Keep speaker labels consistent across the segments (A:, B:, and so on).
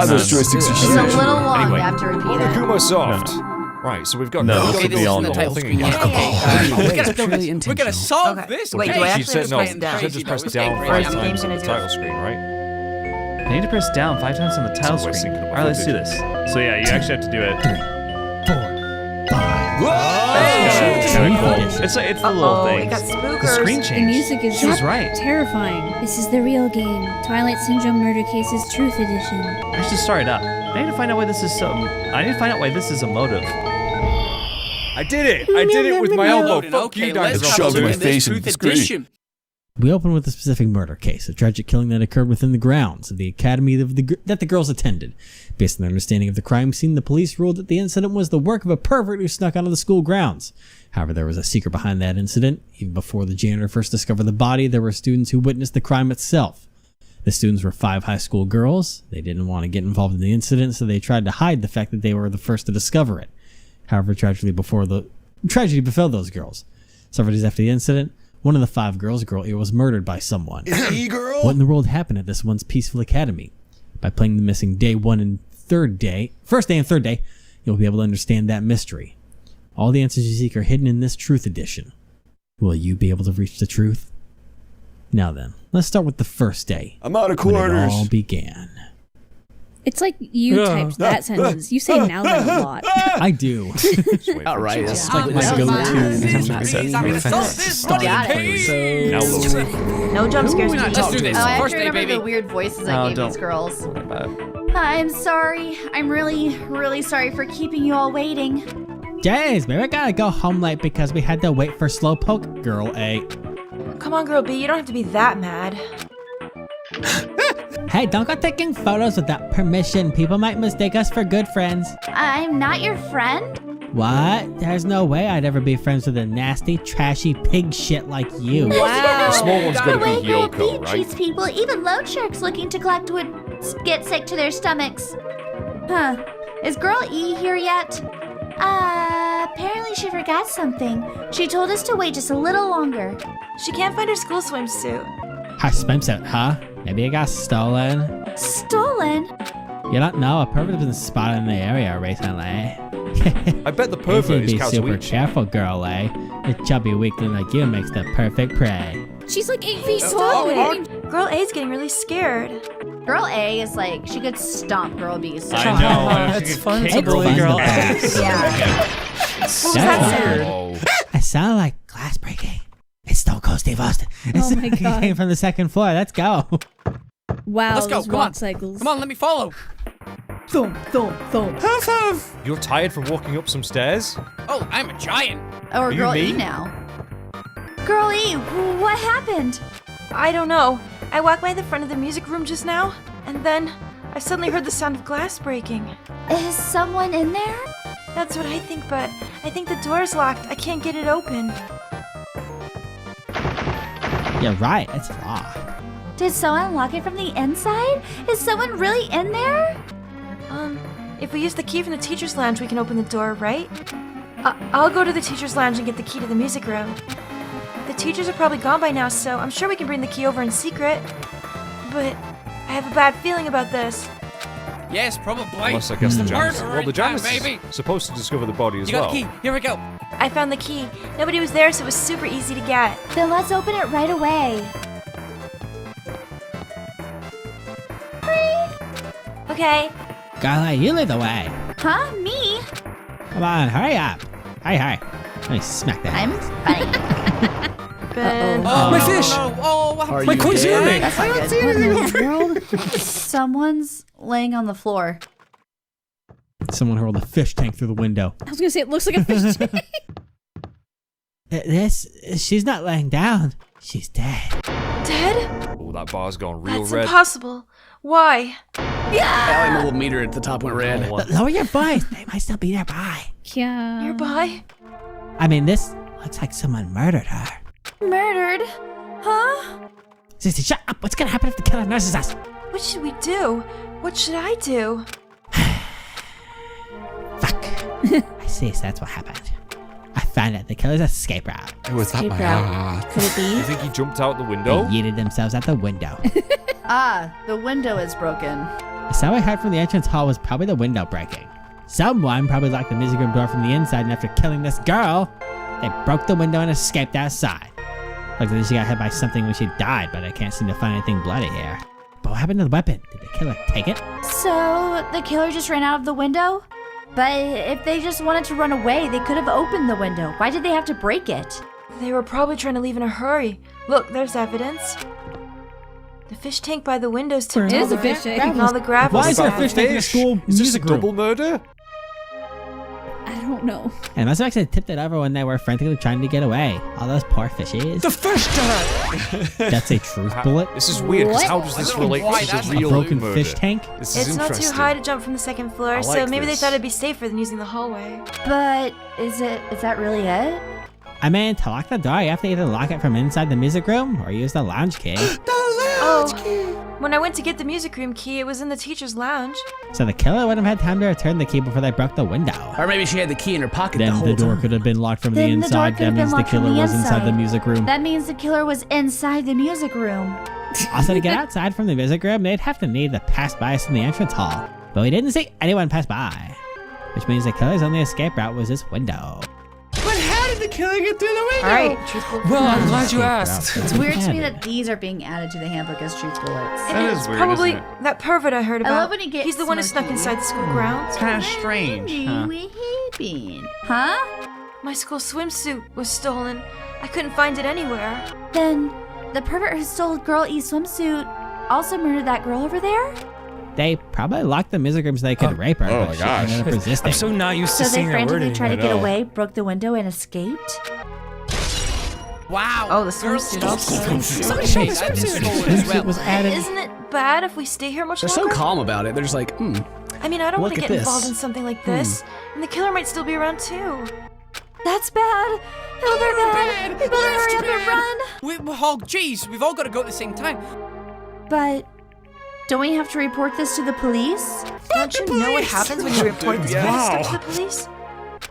A: those joysticks are
B: It's
A: huge.
B: a little long.
C: Anyway.
B: You have to repeat it.
D: Monokuma Soft. Right, so we've got
C: Okay, this is
D: on
C: the
D: the
C: title
D: thing
C: screen.
D: again.
C: We're gonna solve this.
E: Wait,
C: okay?
E: do I
D: She
E: actually
D: said
E: just
D: no.
E: press
D: She
E: down?
D: said just press
C: It's
D: down
C: getting
D: 5
C: crazy.
D: times on the
E: Game's gonna
D: title
E: do
D: screen, right?
F: I need to press down 5 times on the title
D: So we're
F: screen.
D: syncing up
F: Alright, let's do
D: our
F: this. So yeah, you actually have to do it.
D: It's
F: Kinda cool. It's the little
E: It
F: things.
E: got
F: The
E: spookers.
F: screen
G: The
F: changed.
G: music is
F: She was right.
G: terrifying. This is the real game. Twilight Syndrome Murder Cases Truth Edition.
F: I should start it up. I need to find out why this is so. I need to find out why this is a motive.
D: I did it! I did it with my elbow. Fuck
C: Okay,
D: you,
C: let's
D: Danganronpa.
C: have a
A: shoved in
C: look
A: my
C: at this
A: face into
C: Truth
A: the screen.
C: Edition.
H: We open with a specific murder case, a tragic killing that occurred within the grounds of the academy that the girls attended. Based on their understanding of the crime scene, the police ruled that the incident was the work of a pervert who snuck onto the school grounds. However, there was a secret behind that incident. Even before the janitor first discovered the body, there were students who witnessed the crime itself. The students were 5 high school girls. They didn't want to get involved in the incident, so they tried to hide the fact that they were the first to discover it. However, tragedy befell those girls. Several days after the incident, one of the 5 girls, Girl A, was murdered by someone.
A: E-girl?
H: What in the world happened at this once peaceful academy? By playing the missing first day and third day, you'll be able to understand that mystery. All the answers you seek are hidden in this Truth Edition. Will you be able to reach the truth? Now then, let's start with the first day.
A: I'm out of
H: When it
A: quarters.
H: all began.
G: It's like you typed that sentence. You say now then a lot.
H: I do.
E: All right, that's
H: like my go-to.
C: I'm gonna solve this bloody
B: Got it.
C: case.
F: Now load.
E: No jump scares.
C: Let's do this.
B: Oh, I have
C: First
B: to
C: day,
B: remember
C: baby.
B: the weird voices
F: Oh,
B: I gave
F: don't.
B: these girls.
F: Don't worry about it.
B: I'm sorry. I'm really, really sorry for keeping you all waiting.
H: James, we gotta go home late because we had to wait for Slowpoke Girl A.
E: Come on, girl B, you don't have to be that mad.
H: Hey, don't go taking photos without permission. People might mistake us for good friends.
B: I'm not your friend?
H: What? There's no way I'd ever be friends with a nasty, trashy pig shit like you.
D: The small one's
B: The
D: gotta
B: way
D: be
B: Girl
D: Yoko,
B: B
D: right?
B: treats people, even loan sharks looking to collect would get sick to their stomachs. Huh. Is Girl E here yet? Apparently she forgot something. She told us to wait just a little longer.
E: She can't find her school swimsuit.
H: Her swimsuit, huh? Maybe it got stolen.
B: Stolen?
H: You don't know, a pervert has been spotted in the area recently.
D: I bet the
H: You
D: pervert
H: should
D: is
H: be super
D: Kazuichi.
H: careful, Girl A. A chubby weakling like you makes the perfect prey.
G: She's like 8 feet tall.
E: Girl A's getting really scared.
B: Girl A is like, she could stomp Girl B's.
F: I know.
C: It's fun
F: Kick
C: to
H: It's
F: girl
H: fun
F: girl
H: to
F: ass.
B: Yeah.
H: That's
E: that
H: not
E: sound?
H: weird.
D: Oh.
H: I sound like glass breaking. It's Stone Cold Steve Austin.
G: Oh my God.
H: Came from the second floor. Let's go.
G: Wow,
C: Let's go.
G: those
C: Come
G: rock
C: on.
G: cycles.
C: Come on, let me follow.
G: Thump, thump, thump.
D: You're tired from walking up some stairs?
C: Oh, I'm a giant.
B: Or
D: you
B: Girl
D: me?
B: E now. Girl E, what happened?
E: I don't know. I walked by the front of the music room just now, and then I suddenly heard the sound of glass breaking.
B: Is someone in there?
E: That's what I think, but I think the door's locked. I can't get it open.
H: You're right. It's locked.
B: Did someone lock it from the inside? Is someone really in there?
E: If we use the key from the teacher's lounge, we can open the door, right? I'll go to the teacher's lounge and get the key to the music room. The teachers are probably gone by now, so I'm sure we can bring the key over in secret. But I have a bad feeling about this.
C: Yes, probably.
D: Unless I guess the jam is...
C: Murder
D: Well, the
C: in
D: jam
C: time,
D: is
C: baby.
D: supposed to discover the body as
C: You got
D: well.
C: the key. Here we go.
E: I found the key. Nobody was there, so it was super easy to get.
B: Then let's open it right away.
E: Okay.
H: Girl, you lead the way.
B: Huh? Me?
H: Come on, hurry up. Hi. Let me smack that.
B: I'm fine.
E: Ben.
C: Oh,
D: My fish!
C: No. Oh, what happened?
D: My Koizumi!
B: That's not good.
H: What in the world?
B: Someone's laying on the floor.
H: Someone hurled a fish tank through the window.
G: I was gonna say it looks like a fish tank.
H: She's not laying down. She's dead.
E: Dead?
D: Oh, that bar's gone real
E: That's
D: red.
E: impossible. Why?
A: My little meter at the top went red.
H: Lower your voice. They might still be nearby.
G: Yeah.
E: Nearby?
H: I mean, this looks like someone murdered her.
B: Murdered? Huh?
H: Sissy, shut up. What's gonna happen if the killer nurses us?
E: What should we do? What should I do?
H: Fuck. I see, so that's what happened. I found out the killer's escape route.
A: It was up my
G: Escape route.
A: ass.
G: Could it
D: You
G: be?
D: think he jumped out the
H: They
D: window?
H: yeeted themselves out the window.
B: Ah, the window is broken.
H: The sound I heard from the entrance hall was probably the window breaking. Someone probably locked the music room door from the inside, and after killing this girl, they broke the window and escaped outside. Looks like she got hit by something when she died, but I can't seem to find anything bloody here. But what happened to the weapon? Did the killer take it?
B: So the killer just ran out of the window? But if they just wanted to run away, they could have opened the window. Why did they have to break it?
E: They were probably trying to leave in a hurry. Look, there's evidence. The fish tank by the windows tipped
G: It is a
E: over.
G: fish tank.
E: And all the gravel.
H: Why is there a
E: scattered.
H: fish tank in a school
D: Is this a
H: music room?
D: double murder?
G: I don't know.
H: And must have actually tipped it over when they were frantically trying to get away. All those poor fishes.
D: The fish tank!
H: That's a truth bullet?
D: This is weird, because
G: What?
D: how does this
C: I don't know
D: relate
C: why
D: to
C: that's
D: the
C: a
D: real
H: Broken
D: murder?
H: fish tank?
D: This is
E: It's not
D: interesting.
E: too high to jump from the second floor,
D: I
E: so
D: like
E: maybe they
D: this.
E: thought it'd be safer than using the hallway.
B: But is that really it?
H: I mean, to lock the door, you have to either lock it from inside the music room or use the lounge key.
E: Oh, when I went to get the music room key, it was in the teacher's lounge.
H: So the killer would have had time to return the key before they broke the window.
A: Or maybe she had the key in her pocket
H: Then
A: the whole
H: the door
A: time.
H: could have been locked from the
B: Then the door
H: inside.
B: could have
H: That
B: been
H: means the
B: locked from
H: killer
B: the
H: was inside the
B: inside.
H: music room.
B: That means the killer was inside the music room.
H: Also, to get outside from the music room, they'd have to need to pass by us in the entrance hall. But we didn't see anyone pass by. Which means the killer's only escape route was this window.
C: But how did the killer get through the window?
E: Alright, truthful.
C: Well, I'm glad
H: Escape
C: you
H: route.
C: asked.
B: It's weird to me that these are being added to the handbook as truth bullets.
D: That is
E: It's
D: weird,
E: probably
D: isn't it?
E: that pervert I heard
B: I
E: about.
B: love when he gets
E: He's the one who snuck
B: smoky.
E: inside the school grounds.
C: Kind of strange, huh?
B: Huh?
E: My school swimsuit was stolen. I couldn't find it anywhere.
B: Then the pervert who stole Girl E's swimsuit also murdered that girl over there?
H: They probably locked the music room so they could rape her.
D: Oh
H: but
D: my
H: she
D: gosh.
H: ended up resisting.
C: I'm so not used
B: So
C: to
B: they
C: seeing that
B: frantically
C: wording.
B: tried to
D: I
B: get
D: know.
B: away, broke the window, and escaped?
C: Wow.
E: Oh, the swimsuit also.
C: Somebody show the swimsuit.
H: Swimsuit was added.
E: Isn't it bad if we stay here much
A: They're so
E: longer?
A: calm about it. They're just like,
E: I mean, I don't want
A: Look
E: to
A: at
E: get
A: this.
E: involved in something like this. And the killer might still be around too.
B: That's bad. It'll be bad. We better hurry up and run.
C: Oh, jeez, we've all got to go at the same time.
B: But don't we have to report this to the police?
E: Don't you know what happens when you report this kind of
C: Wow.
E: stuff to the police?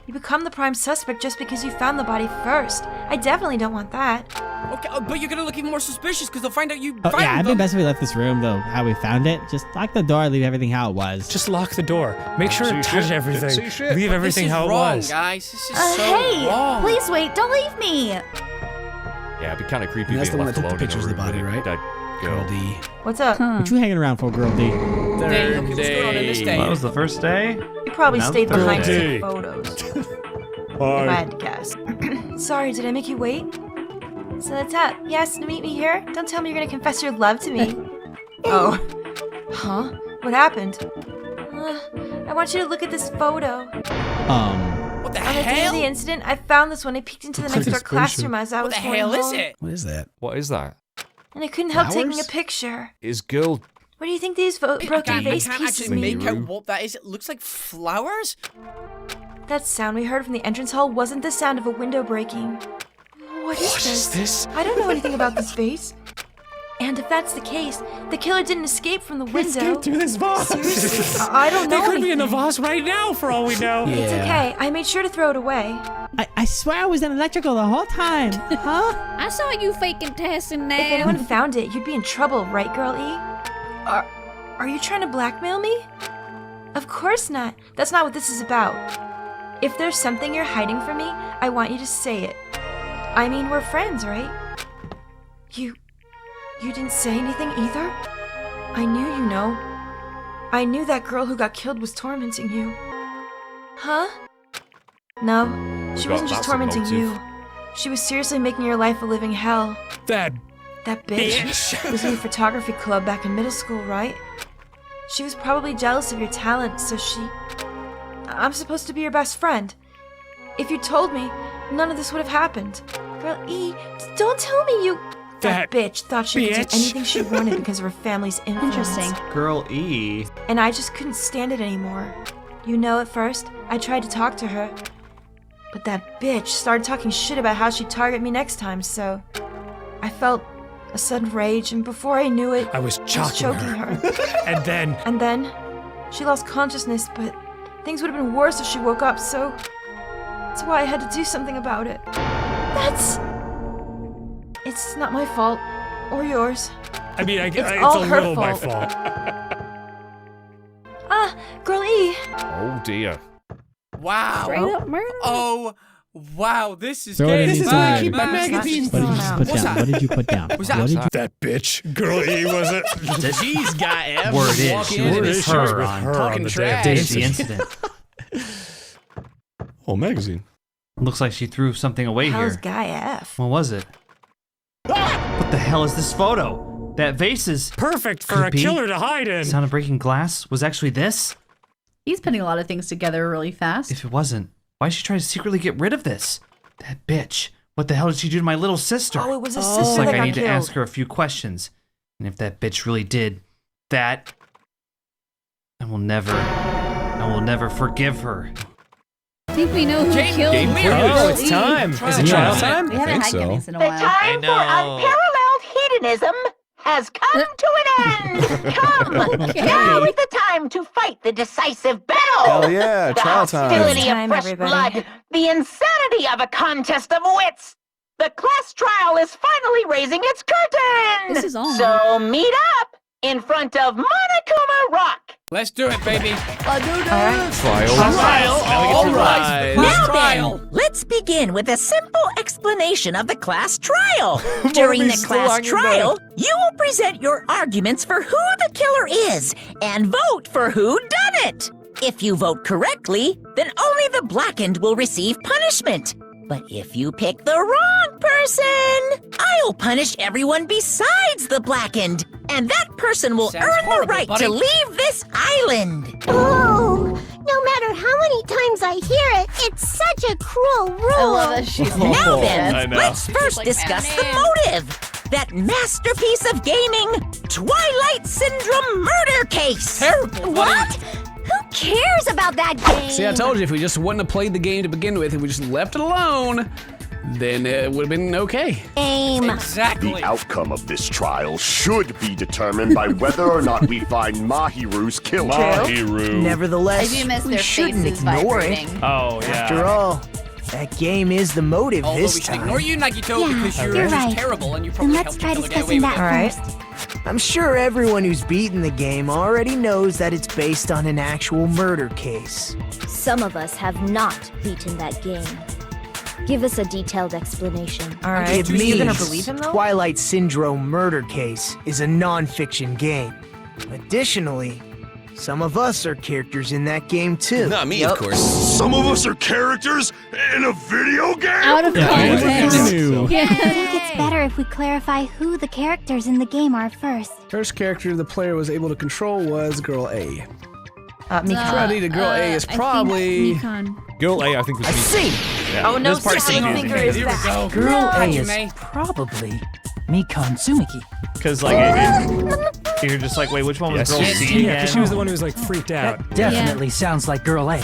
E: You become the prime suspect just because you found the body first. I definitely don't want that.
C: Okay, but you're gonna look even more suspicious because they'll find out you
H: Oh,
C: found
H: yeah, it'd be
C: them.
H: best if we left this room, though, how we found it. Just lock the door, leave everything how it was.
I: Just lock the door. Make sure
D: See
I: to touch
D: shit.
I: everything.
D: See shit.
I: Leave
C: This
I: everything
C: is
I: how it
C: wrong,
I: was.
C: guys. This is so
B: Hey,
C: wrong.
B: please wait. Don't leave me.
D: Yeah, it'd be kind of creepy
A: And that's
D: being
A: the one that
D: left
A: took the
D: alone in a
A: pictures of the
D: room
A: body,
D: with
A: right?
D: that
A: Girl
D: girl.
A: D.
E: What's up?
H: What you hanging around for, girl D?
C: Day. Okay, what's going on in this day?
F: That was the first day?
E: You probably
F: Now
E: stayed behind to
I: Thursday.
E: take photos. If I had to guess. Sorry, did I make you wait? So that's up. You asked to meet me here? Don't tell me you're gonna confess your love to me. Oh. Huh? What happened? I want you to look at this photo.
C: What the
E: On the day of
C: hell?
E: the incident, I found this when I peeked into the next door classroom as I
C: What
E: was
C: the
E: going
C: hell is
E: home,
C: it?
A: What is that?
D: What is that?
E: and I couldn't help taking a
A: Flowers?
E: picture.
D: Is girl...
E: What do you think these broken
C: I
E: vase
C: can't
E: pieces
C: actually
E: mean?
C: make out what that is. It looks like flowers.
E: That sound we heard from the entrance hall wasn't the sound of a window breaking. What is this? I don't know anything about this vase. And if that's the case, the killer didn't escape from the window.
I: Escape through this vase.
E: Seriously? I don't
I: They
E: know
I: could be in the
E: anything.
I: vase right now, for all we know.
A: Yeah.
E: It's okay. I made sure to throw it away.
H: I swear I was in electrical the whole time. Huh?
G: I saw you faking Tess in
E: If
G: there.
E: anyone found it, you'd be in trouble, right, Girl E? Are you trying to blackmail me? Of course not. That's not what this is about. If there's something you're hiding from me, I want you to say it. I mean, we're friends, right? You didn't say anything either? I knew you know. I knew that girl who got killed was tormenting you. Huh? No, she
D: got
E: wasn't just
D: lots of
E: tormenting
D: motive.
E: you. She was seriously making your life a living hell.
I: That
E: That bitch was in the photography club back in middle school, right? She was probably jealous of your talent, so I'm supposed to be your best friend. If you told me, none of this would have happened. Girl E, don't tell me you... That
I: That
E: bitch thought she could
I: bitch.
E: do anything she wanted because of her family's influence.
B: Interesting.
F: Girl E.
E: And I just couldn't stand it anymore. You know, at first, I tried to talk to her. But that bitch started talking shit about how she'd target me next time, so... I felt a sudden rage, and before I knew it,
I: I was
E: choking her.
I: And then
E: And then, she lost consciousness, but things would have been worse if she woke up, so... That's why I had to do something about it. It's not my fault. Or yours.
I: I mean, it's
E: all
I: a
E: her
I: little my
E: fault.
I: fault.
E: E.
D: Oh dear.
C: Wow.
G: Straight up murder.
C: Oh, wow. This is
H: Throw it in
C: getting
H: his
C: bad,
H: bag.
C: keep my magazine.
H: What did you just put
C: What's
H: down?
C: that?
H: What did you put down?
C: What's that?
H: What did you
D: That bitch. Girl E, was it?
A: She's got F.
F: Word is,
A: walk
F: she
A: in
F: was
A: and
F: with
A: it's
F: her
A: her
F: on
A: talking
D: the
A: trash.
D: damn
F: Day's the incident.
D: Oh, magazine.
F: Looks like she threw something away
E: How's
F: here.
E: Guy F?
F: What was it? What the hell is this photo? That vase is
I: Perfect for
F: Could
I: a
F: be.
I: killer to hide in.
F: Sound of breaking glass was actually this?
J: He's putting a lot of things together really fast.
F: If it wasn't, why did she try to secretly get rid of this? That bitch. What the hell did she do to my little sister?
E: Oh, it was his
F: Looks
E: sister
F: like
E: that
F: I
E: got
F: need
E: killed.
F: to ask her a few questions. And if that bitch really did that, I will never forgive her.
G: I think we know who killed
D: Game
G: Girl
I: Oh,
G: E.
I: it's time. Is it
H: Yeah.
I: trial time?
J: We haven't
D: think
J: had
D: so.
J: Guinness in a
K: The
J: while.
K: time for unparalleled hedonism has come to an end. Come, now is the time to fight the decisive battle.
D: Hell yeah,
K: The
D: trial time.
K: hostility of
E: Time,
K: fresh
E: everybody.
K: blood, the insanity of a contest of wits. The class trial is finally raising its curtain.
G: This is all
K: So meet up in front of Monokuma Rock.
C: Let's do it, baby.
D: Trial.
C: All right.
K: Now
C: Trial.
K: then, let's begin with a simple explanation of the class trial. During the class trial, you will present your arguments for who the killer is and vote for who done it. If you vote correctly, then only the blackened will receive punishment. But if you pick the wrong person, I'll punish everyone besides the blackened, and that person will
C: Sounds
K: earn the
C: horrible,
K: right
C: buddy.
K: to leave this island.
B: Oh, no matter how many times I hear it, it's such a cruel rule.
J: I love that she's
K: Now
D: I
K: then,
D: know.
K: let's first
J: like,
K: discuss the
J: "Man."
K: motive. That masterpiece of gaming, Twilight Syndrome murder case.
C: Terrible.
B: What? Who cares about that game?
A: See, I told you if we just wouldn't have played the game to begin with, if we just left it alone, then it would have been okay.
B: Aim.
C: Exactly.
L: The outcome of this trial should be determined by whether or not we find Mahiru's killer.
D: Mahiru.
J: I
M: Nevertheless,
J: do miss
M: we
J: their
M: shouldn't
J: faces
M: ignore
J: vibrating.
M: it.
I: Oh, yeah.
M: After all, that game is the motive
C: Although
M: this
C: we should
M: time.
C: ignore you, Nagito,
B: Yeah,
C: because you're
B: you're
C: just
B: right.
C: terrible and you
B: Then
C: probably
B: let's
C: helped
B: try
C: the killer get away
B: discussing
C: with
B: that
C: it.
B: first.
M: I'm sure everyone who's beaten the game already knows that it's based on an actual murder case.
N: Some of us have not beaten that game. Give us a detailed explanation.
E: All right,
M: It
E: are you gonna
M: means
E: believe him though?
M: Twilight Syndrome murder case is a non-fiction game. Additionally, some of us are characters in that game too.
L: Not me, of course. Some of us are characters in a video game?
G: Out of context.
B: I think it's better if we clarify who the characters in the game are first.
A: First character the player was able to control was Girl A. Freddy, the Girl A is
G: I think
A: probably...
G: Mikon.
D: Girl A, I think was
M: I
D: me.
M: see.
D: Yeah.
E: Oh no,
F: This part's
E: Sally
F: confusing.
E: Finger is
C: Here we
E: back.
C: go.
M: Girl A is
C: Hajime.
M: probably Mikon Tsumiki.
F: Because, like, you're just like, wait, which one was
D: Yes,
F: Girl
D: yes.
F: C
I: Yeah,
F: again?
I: because she was the one who was like freaked out.
M: That definitely sounds like Girl A.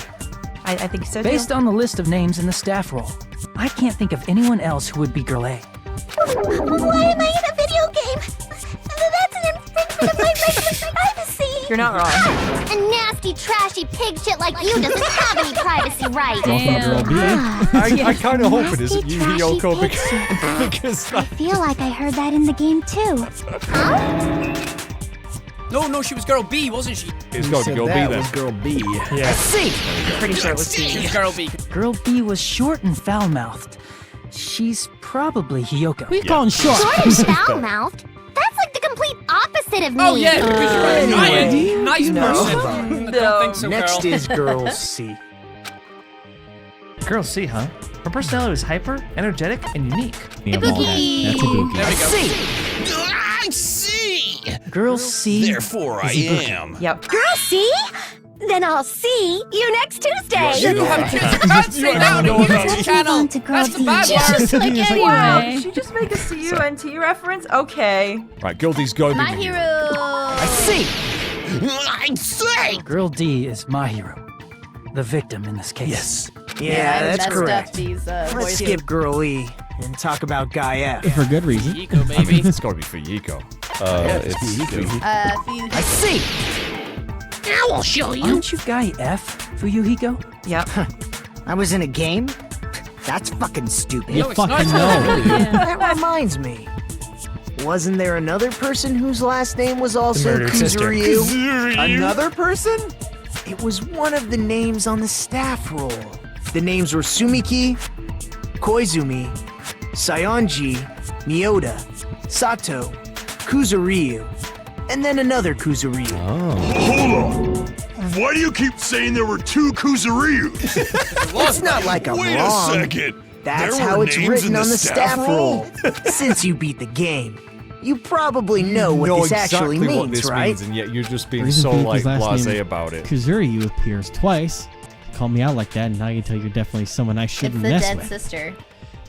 E: I think so too.
M: Based on the list of names in the staff roll, I can't think of anyone else who would be Girl A.
B: Why am I in a video game? That's an infringement of my rights to privacy.
E: You're not wrong.
B: A nasty, trashy pig shit like you doesn't have any privacy rights.
H: Girl B.
D: I kind of hope it isn't
B: Nasty,
D: Yu
B: trashy
D: Yoko
B: pig
D: because
B: I feel like I heard that in the game too.
C: No, she was girl B, wasn't she?
D: it's going to go B
A: that
D: then.
A: was Girl B.
I: Yeah.
M: See,
E: Pretty sure it was
C: She
E: C.
C: was girl B.
M: Girl B was short and foul-mouthed. She's probably Hiyoko.
H: We call him short.
B: Short and foul-mouthed? That's like the complete opposite of me.
C: Oh, yeah, because you're a
M: anyway.
C: nice
M: No.
C: person. Don't think so,
M: Next
C: girl.
M: is Girl C.
F: Girl C, huh? Her personality was hyper, energetic, and unique.
H: Yeah, well, that's Ibuki.
C: There we go.
M: C.
L: I see!
M: Girl C.
L: Therefore I
M: is Ibuki.
L: am.
E: Yep.
B: Girl, see? Then I'll see you next Tuesday.
C: You have can't say that on the YouTube channel.
B: on to Girl
C: That's the
B: D.
C: bad
G: Just
C: part.
G: like
E: Wow,
G: anyway.
E: did she just make a CUNT reference? Okay.
D: Right, Girl D's got to be
J: My
D: me.
J: hero.
M: I see.
L: I say!
M: Girl D is my hero. The victim in this case.
D: Yes.
M: Yeah, that's
J: messed
M: correct.
J: Up these,
M: Let's
J: voices.
M: skip Girl E and talk about Guy F.
H: For good reason.
C: Yiko,
D: I mean,
C: baby.
D: it's got to be for Yiko. It's Yiko.
M: I see.
K: Now I'll show you.
M: Aren't you Guy F, Fuyuhiko?
E: Yep.
M: I was in a game? That's fucking stupid.
H: You
C: No, it's
H: fucking
C: not.
H: know.
M: That reminds me. Wasn't there another person whose last name was also
I: murdered sister.
M: Kuzuryu? Another person? It was one of the names on the staff roll. The names were Sumiki, Koizumi, Sayonji, Miyota, Sato, Kuzuryu, and then another Kuzuryu.
L: Hold on. Why do you keep saying there were 2 Kuzuryus?
M: It's not like I'm
L: Wait
M: wrong.
L: a second.
M: That's
L: There
M: how
L: were
M: it's
L: names
M: written
L: in
M: on the staff roll.
L: roll?
M: Since you beat the game, you probably know what this actually
D: exactly
M: means,
D: what this
M: right?
D: means, and yet you're just being
H: Reason
D: so
H: being,
D: like
H: his last name
D: blasé
H: is
D: about it.
H: Kuzuryu appears twice. Call me out like that, and now you tell you're definitely someone I
J: It's
H: shouldn't
J: the
H: mess
J: dead
H: with.
J: sister.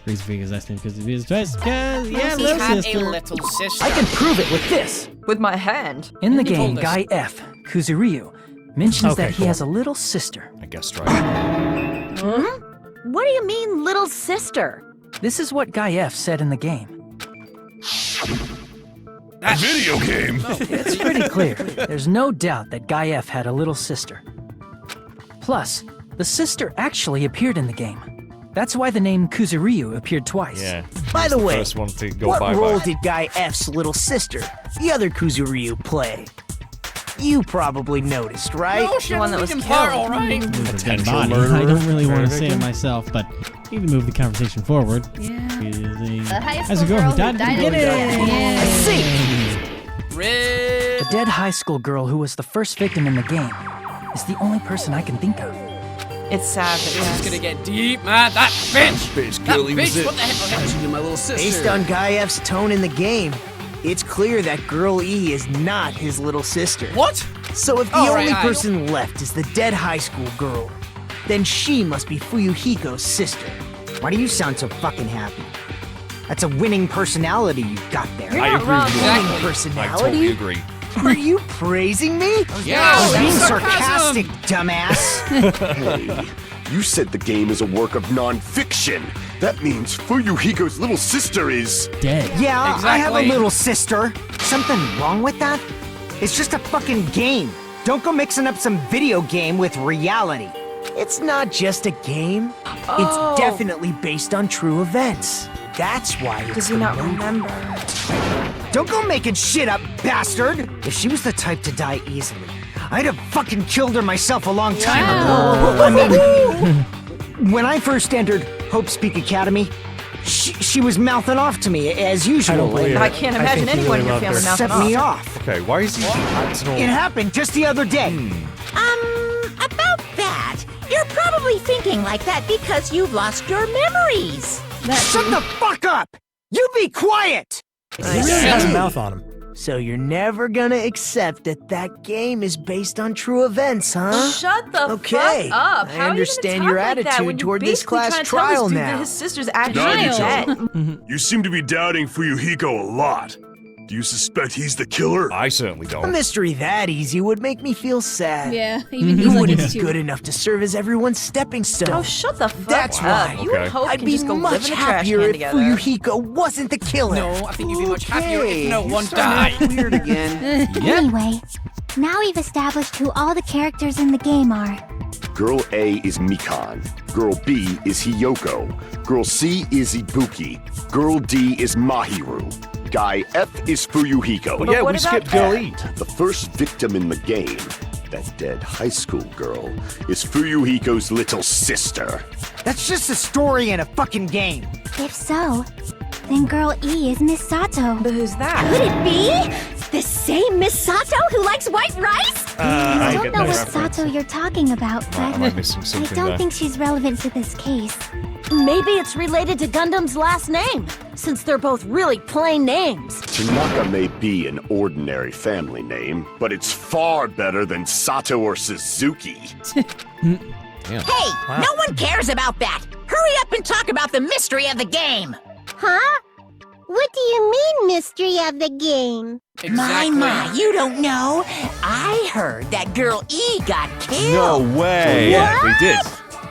H: Reason being his last name because it is twice. Because yeah,
C: He
H: little
C: had
H: sister.
C: a little sister.
O: I can prove it with this.
E: With my hand.
O: In the
C: You
O: game,
C: told us.
O: Guy F, Kuzuryu, mentions
D: Okay,
O: that he
D: cool.
O: has a little sister.
D: I guessed right.
K: What do you mean, little sister?
O: This is what Guy F said in the game.
L: A video game?
O: It's pretty clear. There's no doubt that Guy F had a little sister. Plus, the sister actually appeared in the game. That's why the name Kuzuryu appeared twice.
D: Yeah.
M: By the way,
D: First one to go
M: what
D: bye-bye.
M: role did Guy F's little sister, the other Kuzuryu, play? You probably noticed, right?
C: No, she
E: The one that
C: had a
E: was
C: leading part,
E: killed.
C: all right.
H: Move a dead
D: Potential
H: body.
D: murderer,
H: I don't really want
D: murder
H: to say it
D: victim.
H: myself, but even move the conversation forward.
J: Yeah.
H: Is
J: The high
H: as a
J: school
H: girl
J: girl
H: who died
J: who
H: in the
J: died in
H: beginning.
J: the
O: I see!
C: Red.
O: The dead high school girl who was the first victim in the game is the only person I can think of.
E: It's sad, but
C: This is
E: yes.
C: gonna get deep, man. That bitch.
L: Bitch,
C: That
L: Gilly was
C: bitch.
L: it.
C: What the hell?
A: She did my little sister.
M: Based on Guy F's tone in the game, it's clear that Girl E is not his little sister.
C: What?
M: So if the
C: Oh, right,
M: only
C: I-
M: person left is the dead high school girl, then she must be Fuyuhiko's sister.
P: Why do you sound so fucking happy? That's a winning personality you've got there.
E: You're
D: I
E: not
D: agree
E: wrong.
D: with you.
M: Winning
D: I
M: personality?
D: totally agree.
M: Are you praising me?
C: Yeah.
P: Oh, being
C: sarcasm.
P: sarcastic, dumbass.
L: Hey, you said the game is a work of non-fiction. That means Fuyuhiko's little sister is...
H: Dead.
P: Yeah, I have a
C: Exactly.
P: little sister. Something wrong with that? It's just a fucking game. Don't go mixing up some video game with reality.
M: It's not just a game.
E: Oh.
M: It's definitely based on true events. That's why it's
E: Does he not remember?
P: Don't go making shit up, bastard! If she was the type to die easily, I'd have fucking killed her myself a long time ago. I mean, when I first entered Hope Speak Academy, she was mouthing off to me as usual.
E: I can't imagine anyone in your family mouthing
P: set me
E: off.
P: off.
D: Okay, why is he...
P: It happened just the other day.
K: About that, you're probably thinking like that because you've lost your memories.
P: Shut the fuck up! You be quiet!
M: He really has a mouth on him. So you're never gonna accept that that game is based on true events, huh?
E: Shut the
M: Okay,
E: fuck up.
M: I
E: How
M: understand
E: are you
M: your
E: gonna talk like that
M: attitude
E: when you're
M: toward this
E: basically
M: class
E: trying to tell this
M: trial
E: dude
M: now.
E: that his sister's actually
L: Nagito.
E: dead.
L: You seem to be doubting Fuyuhiko a lot. Do you suspect he's the killer?
D: I certainly
M: A
D: don't.
M: mystery that easy would make me feel sad.
G: Yeah, even
M: He
G: he's like,
M: wouldn't
G: it's
M: be
G: too.
M: good enough to serve as everyone's stepping stone.
E: Oh, shut the fuck
M: That's
E: up.
M: right.
E: You and
D: Okay.
E: Hope
M: I'd
E: can
M: be
E: just go live
M: much
E: in the trash
M: happier
E: can
M: if
E: together.
M: Fuyuhiko wasn't the killer.
C: No, I think you'd be much happier if no
M: Okay,
C: one
M: you're starting to
C: died.
M: act weird again.
B: Anyway, now we've established who all the characters in the game are.
L: Girl A is Mikan. Girl B is Hiyoko. Girl C is Ibuki. Girl D is Mahiru. Guy F is Fuyuhiko.
D: But yeah, we skipped Girl E.
L: The first victim in the game, that dead high school girl, is Fuyuhiko's little sister.
P: That's just a story in a fucking game.
B: If so, then Girl E is Miss Sato.
E: But who's that?
B: Could it be? The same Miss Sato who likes white rice? I don't know what Sato you're talking about, but
D: Am I missing
B: I
D: something
B: don't
D: there?
B: think she's relevant to this case.
K: Maybe it's related to Gundam's last name, since they're both really plain names.
L: Tanaka may be an ordinary family name, but it's far better than Sato or Suzuki.
K: Hey, no one cares about that. Hurry up and talk about the mystery of the game.
B: Huh? What do you mean, mystery of the game?
K: My, you don't know. I heard that Girl E got killed.
D: No way.
K: What?
D: They did.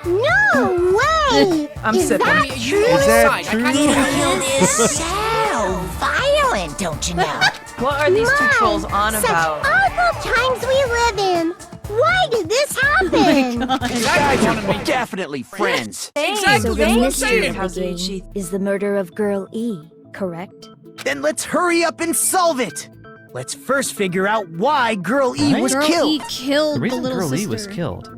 B: No way!
E: I'm
B: Is
E: sipping.
B: that true?
D: Is that true?
K: Getting killed is so violent, don't you know?
E: What are these two trolls on
B: Such
E: about?
B: awful times we live in. Why did this happen?
C: Exactly.
P: Guys are definitely friends.
C: Exactly.
N: So the
C: That's what I'm
N: mystery
C: saying.
N: of the game is the murder of Girl E, correct?
M: Then let's hurry up and solve it. Let's first figure out why Girl E was
G: Girl
M: killed.
G: E killed
F: The reason
G: the little
F: Girl
G: sister.
F: E was killed,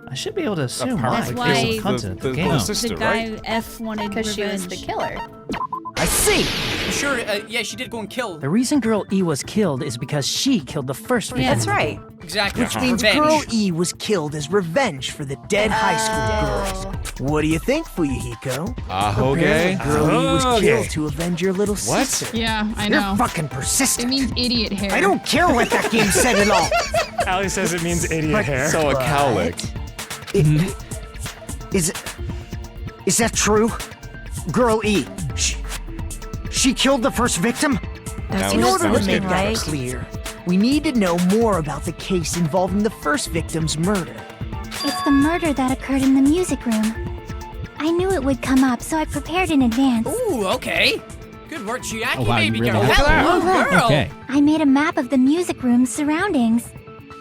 F: I should be able to assume why.
G: That's why
F: based on content of the game.
D: little sister,
G: the guy
D: right?
G: F wanted
J: Because she was the
G: revenge.
J: killer.
M: I see.
C: Sure, yeah, she did go and kill.
O: The reason Girl E was killed is because she killed the first victim.
E: That's right.
C: Exactly.
M: Which means
C: Revenge.
M: Girl E was killed as revenge for the dead high school girls. What do you think, Fuyuhiko?
D: Okay.
M: Girl E was
I: Okay.
M: killed to avenge your little
D: What?
M: sister.
Q: Yeah, I
M: You're
Q: know.
M: fucking persistent.
Q: It means idiot hair.
M: I don't care what that game said at all.
I: Allie says it means idiot hair.
D: So a cowlick.
P: Is that true? Girl E, she killed the first victim?
E: That's
M: In
E: what
M: order
E: it's
M: to make
E: saying,
M: that
E: right?
M: clear, we need to know more about the case involving the first victim's murder.
B: It's the murder that occurred in the music room. I knew it would come up, so I prepared in advance.
C: Ooh, okay. Good work, Chiaki,
H: Oh, wow, you
C: baby
H: really
C: girl.
H: did
C: Hello, girl.
H: Okay.
B: I made a map of the music room's surroundings,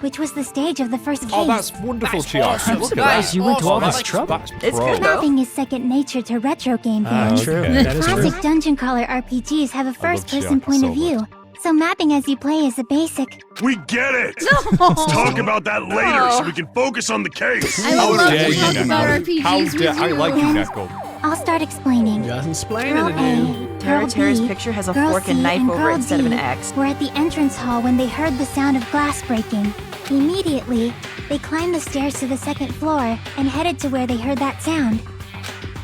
B: which was the stage of the first case.
D: Oh, that's wonderful,
C: That's
D: Chiaki.
C: awesome.
D: Look at
O: Surprised
D: that.
O: you went to all
C: Awesome.
O: this
C: That's-
O: trouble.
F: It's good though.
B: Mapping is second nature to retro game fans.
I: True.
D: Okay.
I: That is true.
B: Classic dungeon crawler RPGs have a first-person
D: Chiaki
B: point
D: so
B: of view, so mapping as you play is the basic.
L: We get it. Let's talk about that later so we can focus on the case.
G: I would love
D: dare
G: to
D: you,
G: talk about
D: Gecko.
G: RPGs
D: How
G: with
D: dare I
G: you.
D: like you, Gecko.
B: I'll start explaining.
A: Just explaining
B: Girl
A: it, dude.
B: A,
E: Tara
B: Girl
E: Tara's
B: B,
E: picture has a
B: Girl
E: fork and
B: C,
E: knife over it
B: Girl
E: instead of an
B: D
E: X.
B: were at the entrance hall when they heard the sound of glass breaking. Immediately, they climbed the stairs to the second floor and headed to where they heard that sound.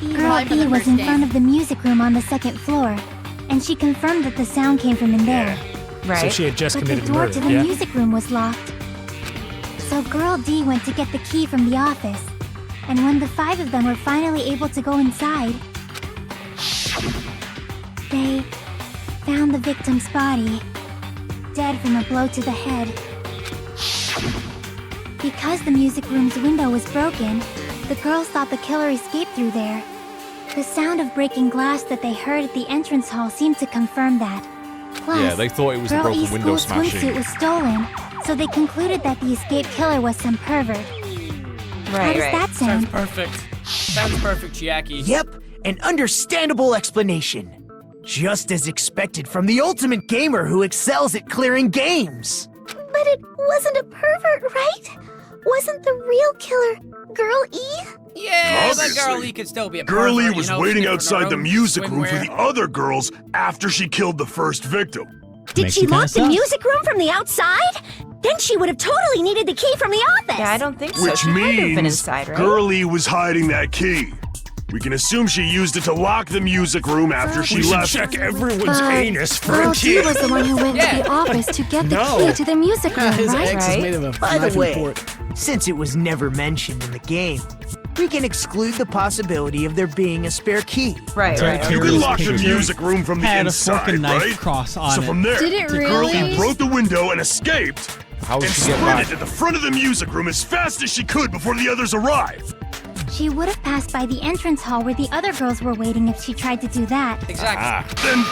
B: Girl
J: Probably for
B: B
J: the
B: was
J: first
B: in
J: game.
B: front of the music room on the second floor, and she confirmed that the sound came from in there.
E: Right.
I: So she had just
B: But the
I: committed
B: door
I: murder.
B: to the
I: Yeah.
B: music room was locked. So Girl D went to get the key from the office, and when the 5 of them were finally able to go inside, they found the victim's body, dead from a blow to the head. Because the music room's window was broken, the girls thought the killer escaped through there. The sound of breaking glass that they heard at the entrance hall seemed to confirm that. Plus,
D: Yeah, they thought it was a
B: Girl
D: broken
B: E's
D: window
B: school swimsuit
D: smashing.
B: was stolen, so they concluded that the escaped killer was some pervert. How
E: Right,
B: does
E: right.
B: that
C: Sounds
B: sound?
C: perfect. Sounds perfect, Chiaki.
M: Yep, an understandable explanation. Just as expected from the ultimate gamer who excels at clearing games.
B: But it wasn't a pervert, right? Wasn't the real killer Girl E?
C: Yeah, that
L: Obviously.
C: girl E could still be a
L: Girlie
C: pervert,
L: was
C: you know,
L: waiting
C: sniffing her
L: outside the
C: own
L: music room for
C: swimwear.
L: the other girls after she killed the first victim.
B: Did
H: Makes
B: she
H: you kinda
B: lock the
H: sus.
B: music room from the outside? Then she would have totally needed the key from the office.
E: Yeah, I don't think so.
L: Which
E: She might have been
L: means
E: inside, right?
L: Girlie was hiding that key. We can assume she used it to lock the music room after she
I: We should
L: left.
I: check everyone's anus for
B: Girl
I: a
B: D
I: key.
B: was the one who went to the office to get the
I: No.
B: key to the music room,
A: His
B: right?
A: ex is made of a
M: By the
A: knife
M: way,
A: and fork.
M: since it was never mentioned in the game, we can exclude the possibility of there being a spare key.
E: Right, right.
L: You
H: Tara's
L: can lock the
H: picture
L: music room from the
H: had a fork
L: inside,
H: and knife
L: right?
H: cross on
L: So
H: it.
L: from there,
G: Did it
L: the
G: really?
L: Girlie broke the window and escaped,
D: How
L: and
D: did she get
L: sprinted
D: back?
L: to the front of the music room as fast as she could before the others arrived.
B: She would have passed by the entrance hall where the other girls were waiting if she tried to do that.
C: Exactly.
L: Then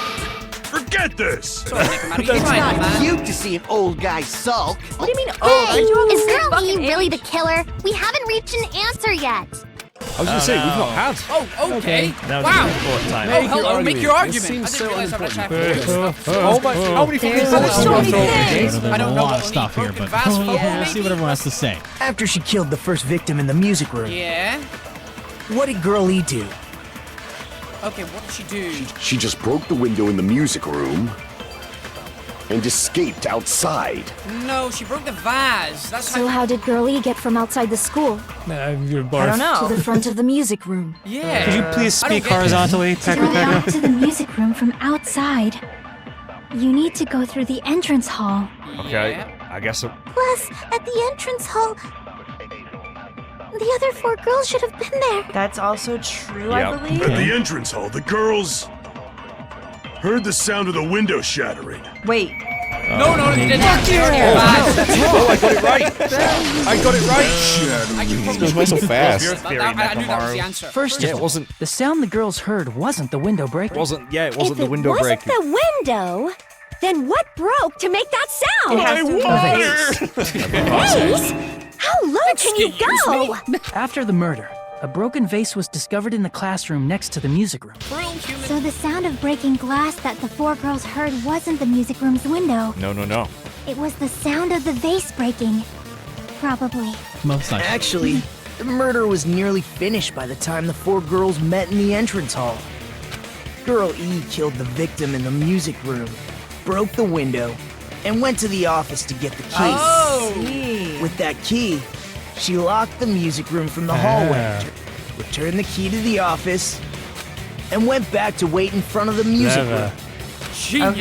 L: forget this.
C: Sorry, Nick, I'm out of your mind, man.
P: Cute to see an old guy sulk.
E: What do you mean, oh, aren't you
B: Is
E: on the
B: Girl E
E: fucking
B: really
E: age?
B: the killer? We haven't reached an answer yet.
D: I was gonna say, we've not had.
C: Oh, okay.
F: That was
C: Wow.
F: an important time.
C: Oh, hello, make your argument.
A: It seems
C: I didn't
A: so
C: realize how much I
A: important.
C: have to do this.
D: Oh my, how many fucking
E: There's
D: bullets
E: so
D: have
E: many
D: I thrown at
E: things.
D: the game?
C: I don't
H: a
C: know
H: lot
C: what
H: of
C: we
H: stuff
C: need.
H: here,
C: Broken
H: but
C: vase full,
H: let's see
C: maybe?
H: what everyone has to say.
M: After she killed the first victim in the music room,
C: Yeah.
M: what did Girl E do?
C: Okay, what did she do?
L: She just broke the window in the music room and escaped outside.
C: No, she broke the vase. That's
B: So how did Girl E get from outside the school
I: I
E: don't know.
B: to the front of the music room?
C: Yeah.
F: Could you please
C: I don't
F: speak
C: get this.
F: horizontally,
B: To
F: Pecker
B: go
F: Pecker?
B: back to the music room from outside, you need to go through the entrance hall.
D: Okay,
C: Yeah.
D: I guess.
B: Plus, at the entrance hall, the other 4 girls should have been there.
E: That's also true, I
D: Yep.
E: believe.
L: At the entrance hall, the girls heard the sound of the window shattering.
E: Wait.
C: No, they didn't.
E: Fuck you.
D: Oh, I got it right. I got it right.
C: This
D: goes so fast.
C: I knew that was the answer.
O: First
D: Yeah,
O: of
D: it
O: all,
D: wasn't.
O: the sound the girls heard wasn't the window breaking.
D: It wasn't the
B: If
D: window
B: it wasn't
D: breaking.
B: the window, then what broke to make that sound?
E: It has to be
B: Vase? How low can you go?
O: After the murder, a broken vase was discovered in the classroom next to the music room.
B: So the sound of breaking glass that the 4 girls heard wasn't the music room's window.
D: No.
B: It was the sound of the vase breaking. Probably.
H: Most likely.
M: Actually, the murder was nearly finished by the time the 4 girls met in the entrance hall. Girl E killed the victim in the music room, broke the window, and went to the office to get the key.
C: Oh!
M: With that key, she locked the music room from the hallway, returned the key to the office, and went back to wait in front of the music room.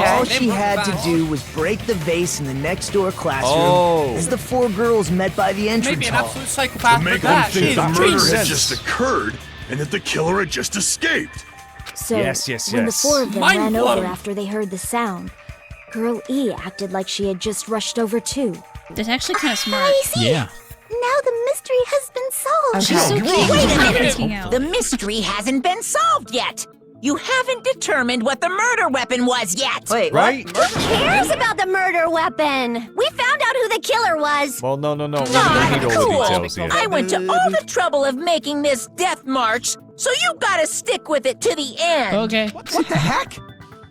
M: All she had to do was break the vase in the next door classroom as the 4 girls met by the entrance
C: Maybe an
M: hall.
C: absolute psychopath.
I: To make one think the murder had just occurred and that the killer had just escaped.
N: So,
D: Yes.
N: when the 4 of them
C: Mind
N: ran
C: blown.
N: over after they heard the sound, Girl E acted like she had just rushed over too.
G: That's actually kind of smart.
B: I see.
H: Yeah.
B: Now the mystery has been solved.
G: She's so cute.
K: Wait a
G: Freaking
K: minute.
G: out.
K: The mystery hasn't been solved yet. You haven't determined what the murder weapon was yet.
M: Wait,
D: Right?
B: Who cares about the murder weapon? We found out who the killer was.
D: Well, no. We don't need all
K: Cool.
D: the details here.
K: I went to all the trouble of making this death march, so you gotta stick with it to the end.
A: Okay.
P: What the heck?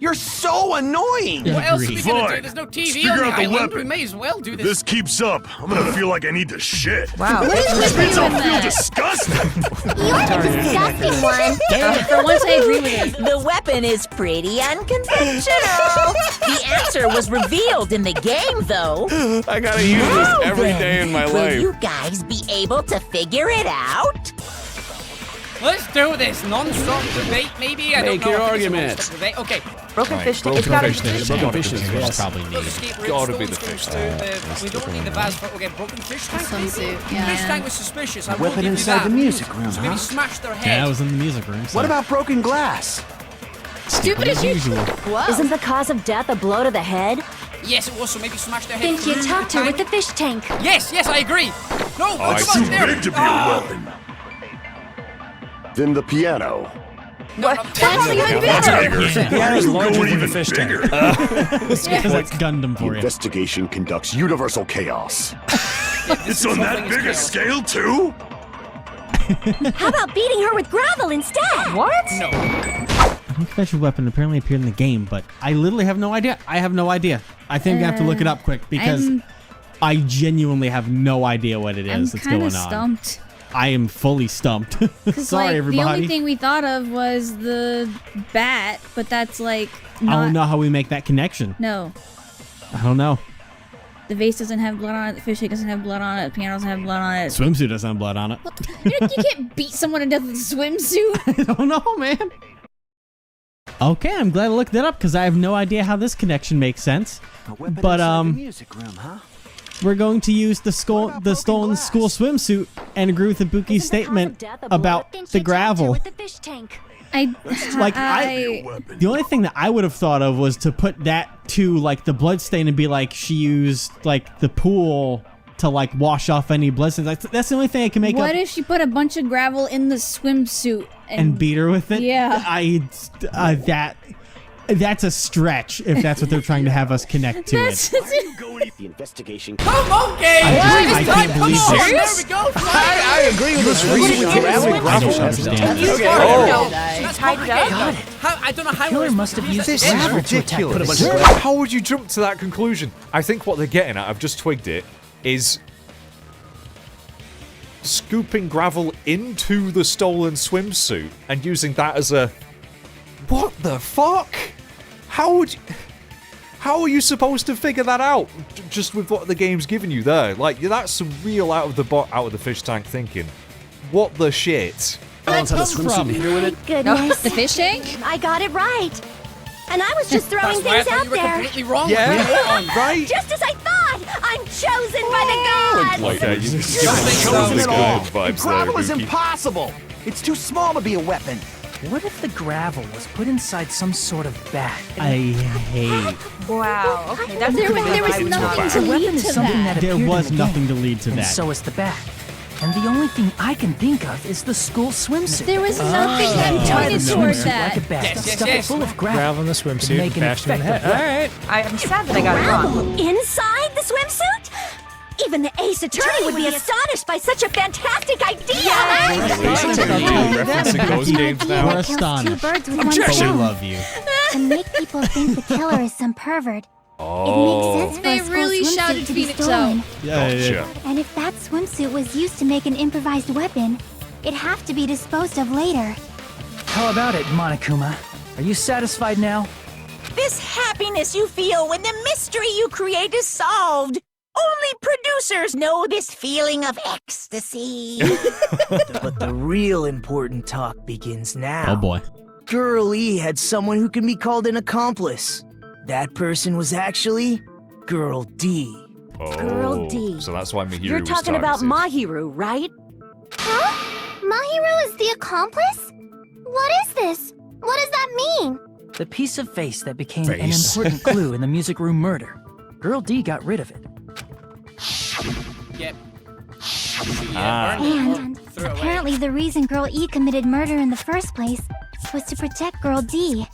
P: You're so annoying!
C: What else are we gonna do?
I: Fine.
C: There's no TV
I: Figure
C: on the
I: out the
C: island.
I: weapon.
C: We may as well do
I: If
C: this.
I: this keeps up, I'm gonna feel like I need to shit.
E: Wow.
G: What is with
I: Means
G: you
I: I'll
G: and
I: feel
G: that?
I: disgusting.
B: You're the disgusting one.
G: For once, I agree with it.
K: The weapon is pretty unconventional. The answer was revealed in the game, though.
A: I gotta use this every day in my
K: Will
A: life.
K: you guys be able to figure it out?
C: Let's do this. Non-stop debate, maybe? I
A: Make
C: don't know.
A: your
C: I think it's a
A: argument.
C: non-stop debate. Okay.
E: Broken
D: Right,
E: fish tank. It's
D: broken
E: gotta be
D: fish
E: fish
D: tank.
E: tank.
H: Broken
A: fishes,
H: fishes
A: yes.
H: probably
C: Those
H: need.
C: escape routes,
D: Gotta be
C: stones
D: the
C: goes
D: fish
C: to
D: tank.
C: we don't need the vase, but okay, broken fish tank.
J: Swimsuit,
C: Maybe?
J: yeah.
C: Fish tank was suspicious. I will
P: Weapon
C: give you
P: inside
C: that.
P: the music room,
C: So maybe
P: huh?
C: smash their head.
H: Yeah, I was in the music room. So.
P: What about broken glass?
G: Stupid as usual.
N: Isn't the cause of death a blow to the head?
C: Yes, it was. So maybe smash their head.
B: Think you
C: through
B: talked
C: the
B: her with
C: tank.
B: the fish tank.
C: Yes, I agree. No,
D: I
C: come
D: see.
C: on, there.
I: Big to be a weapon.
L: Then the piano.
G: That's even
I: That's
G: better.
I: bigger.
H: Yeah.
I: Piano's
H: larger
I: going
H: than
I: even
H: the fish
I: bigger.
H: Because that's Gundam
L: The
H: for you.
L: investigation conducts universal chaos.
I: It's on that big a scale too?
B: How about beating her with gravel instead?
E: What?
C: No.
H: A special weapon apparently appeared in the game, but I literally have no idea. I have no idea. I think I have to look it up quick because I genuinely have no idea what it
G: I'm
H: is that's
G: kind
H: going
G: of
H: on.
G: stumped.
H: I am fully stumped.
G: Because
H: Sorry,
G: like,
H: everybody.
G: the only thing we thought of was the bat, but that's like not.
H: I don't know how we make that connection.
G: No,
H: I don't know.
G: the vase doesn't have blood on it. The fish tank doesn't have blood on it. The piano doesn't have blood on it.
H: Swimsuit doesn't have blood on it.
G: You can't beat someone to death with a swimsuit.
H: I don't know, man. Okay, I'm glad I looked that up because I have no idea how this connection makes sense.
P: A weapon
H: But
P: inside the music room, huh?
H: we're going to use the stolen school swimsuit and agree with Ibuki's statement about the gravel.
B: With the fish tank.
H: The only thing that I would have thought of was to put that to like the bloodstain and be like she used like the pool to like wash off any bloodstains. Like, that's the only thing I can make
G: What
H: up.
G: if she put a bunch of gravel in the swimsuit
H: And beat her with it?
G: Yeah.
H: That's a stretch if that's what they're trying to have us connect to it.
L: The investigation.
C: Come on, game.
H: I can't
C: Come
H: believe
C: on.
H: this.
C: There we go.
D: I agree with this reason with gravel.
H: I don't understand.
E: You
C: Okay.
E: She tied it up.
O: Got it.
C: I don't know how
O: Killer
C: we're
O: must have used
D: This
O: gravel
D: is
O: to attack
D: ridiculous.
O: this.
D: How would you jump to that conclusion? I think what they're getting at, I've just twigged it, is scooping gravel into the stolen swimsuit and using that as a... What the fuck? How are you supposed to figure that out just with what the game's giving you there? Like, that's some real out of the fish tank thinking. What the shit?
A: Had a swimsuit and hit her with it.
B: Goodness.
G: The fish tank?
B: I got it right. And I was just throwing
C: That's why I
B: things
C: thought
B: out
C: you were
B: there.
C: completely wrong.
D: Yeah, right?
B: Just as I thought. I'm chosen by the gods.
D: Okay, you give
P: Chosen
D: me
P: at all.
D: vibes
P: Gravel
D: there,
P: is
D: Buki.
P: impossible. It's too small to be a weapon.
O: What if the gravel was put inside some sort of bag?
H: I hate.
E: Wow. Okay, that's
G: There
E: a
G: was
E: good
G: nothing
E: vibe.
G: to
O: The weapon
G: lead
O: is
G: to
O: something
G: that.
O: that
H: There
O: appeared
H: was
O: in the
H: nothing
O: game,
H: to lead to
O: and
H: that.
O: so is the bag. And the only thing I can think of is the school swimsuit.
G: There was nothing that
O: Tie
G: pointed
O: the
G: toward
O: swimsuit
G: that.
O: like a bag,
C: Yes, yes,
O: stuff
C: yes.
O: it full of gravel.
I: Gravel in the
O: to
I: swimsuit,
O: make an
I: bashed him in the head.
O: effective weapon.
I: Alright.
E: I'm sad that I got it wrong.
B: Inside the swimsuit?
K: Even the Ace Attorney would be astonished by such a fantastic idea!
D: Referencing those games now.
H: We're
Q: Kills two
H: astonished.
Q: birds with one
H: But we
Q: stone.
H: love you.
Q: To make people think the killer is some pervert.
D: Oh.
Q: It makes sense for
G: They
Q: a school
G: really
Q: swimsuit
G: shouted
Q: to be
G: Phoenix
Q: stolen.
G: out.
D: Gotcha.
Q: And if that swimsuit was used to make an improvised weapon, it'd have to be disposed of later.
O: How about it, Monokuma? Are you satisfied now?
K: This happiness you feel when the mystery you create is solved. Only producers know this feeling of ecstasy.
M: But the real important talk begins now.
H: Oh boy.
M: Girl E had someone who can be called an accomplice. That person was actually Girl D.
D: Oh,
K: Girl D.
D: So that's why Mihiru
K: You're
D: was
K: talking about
D: targeted.
K: Mahiru, right?
Q: Huh? Mahiru is the accomplice? What is this? What does that mean?
O: The piece of face that became
D: Face.
O: an important clue in the music room murder. Girl D got rid of it.
C: Yep.
Q: And apparently the reason Girl E committed murder in the first place was to protect Girl D.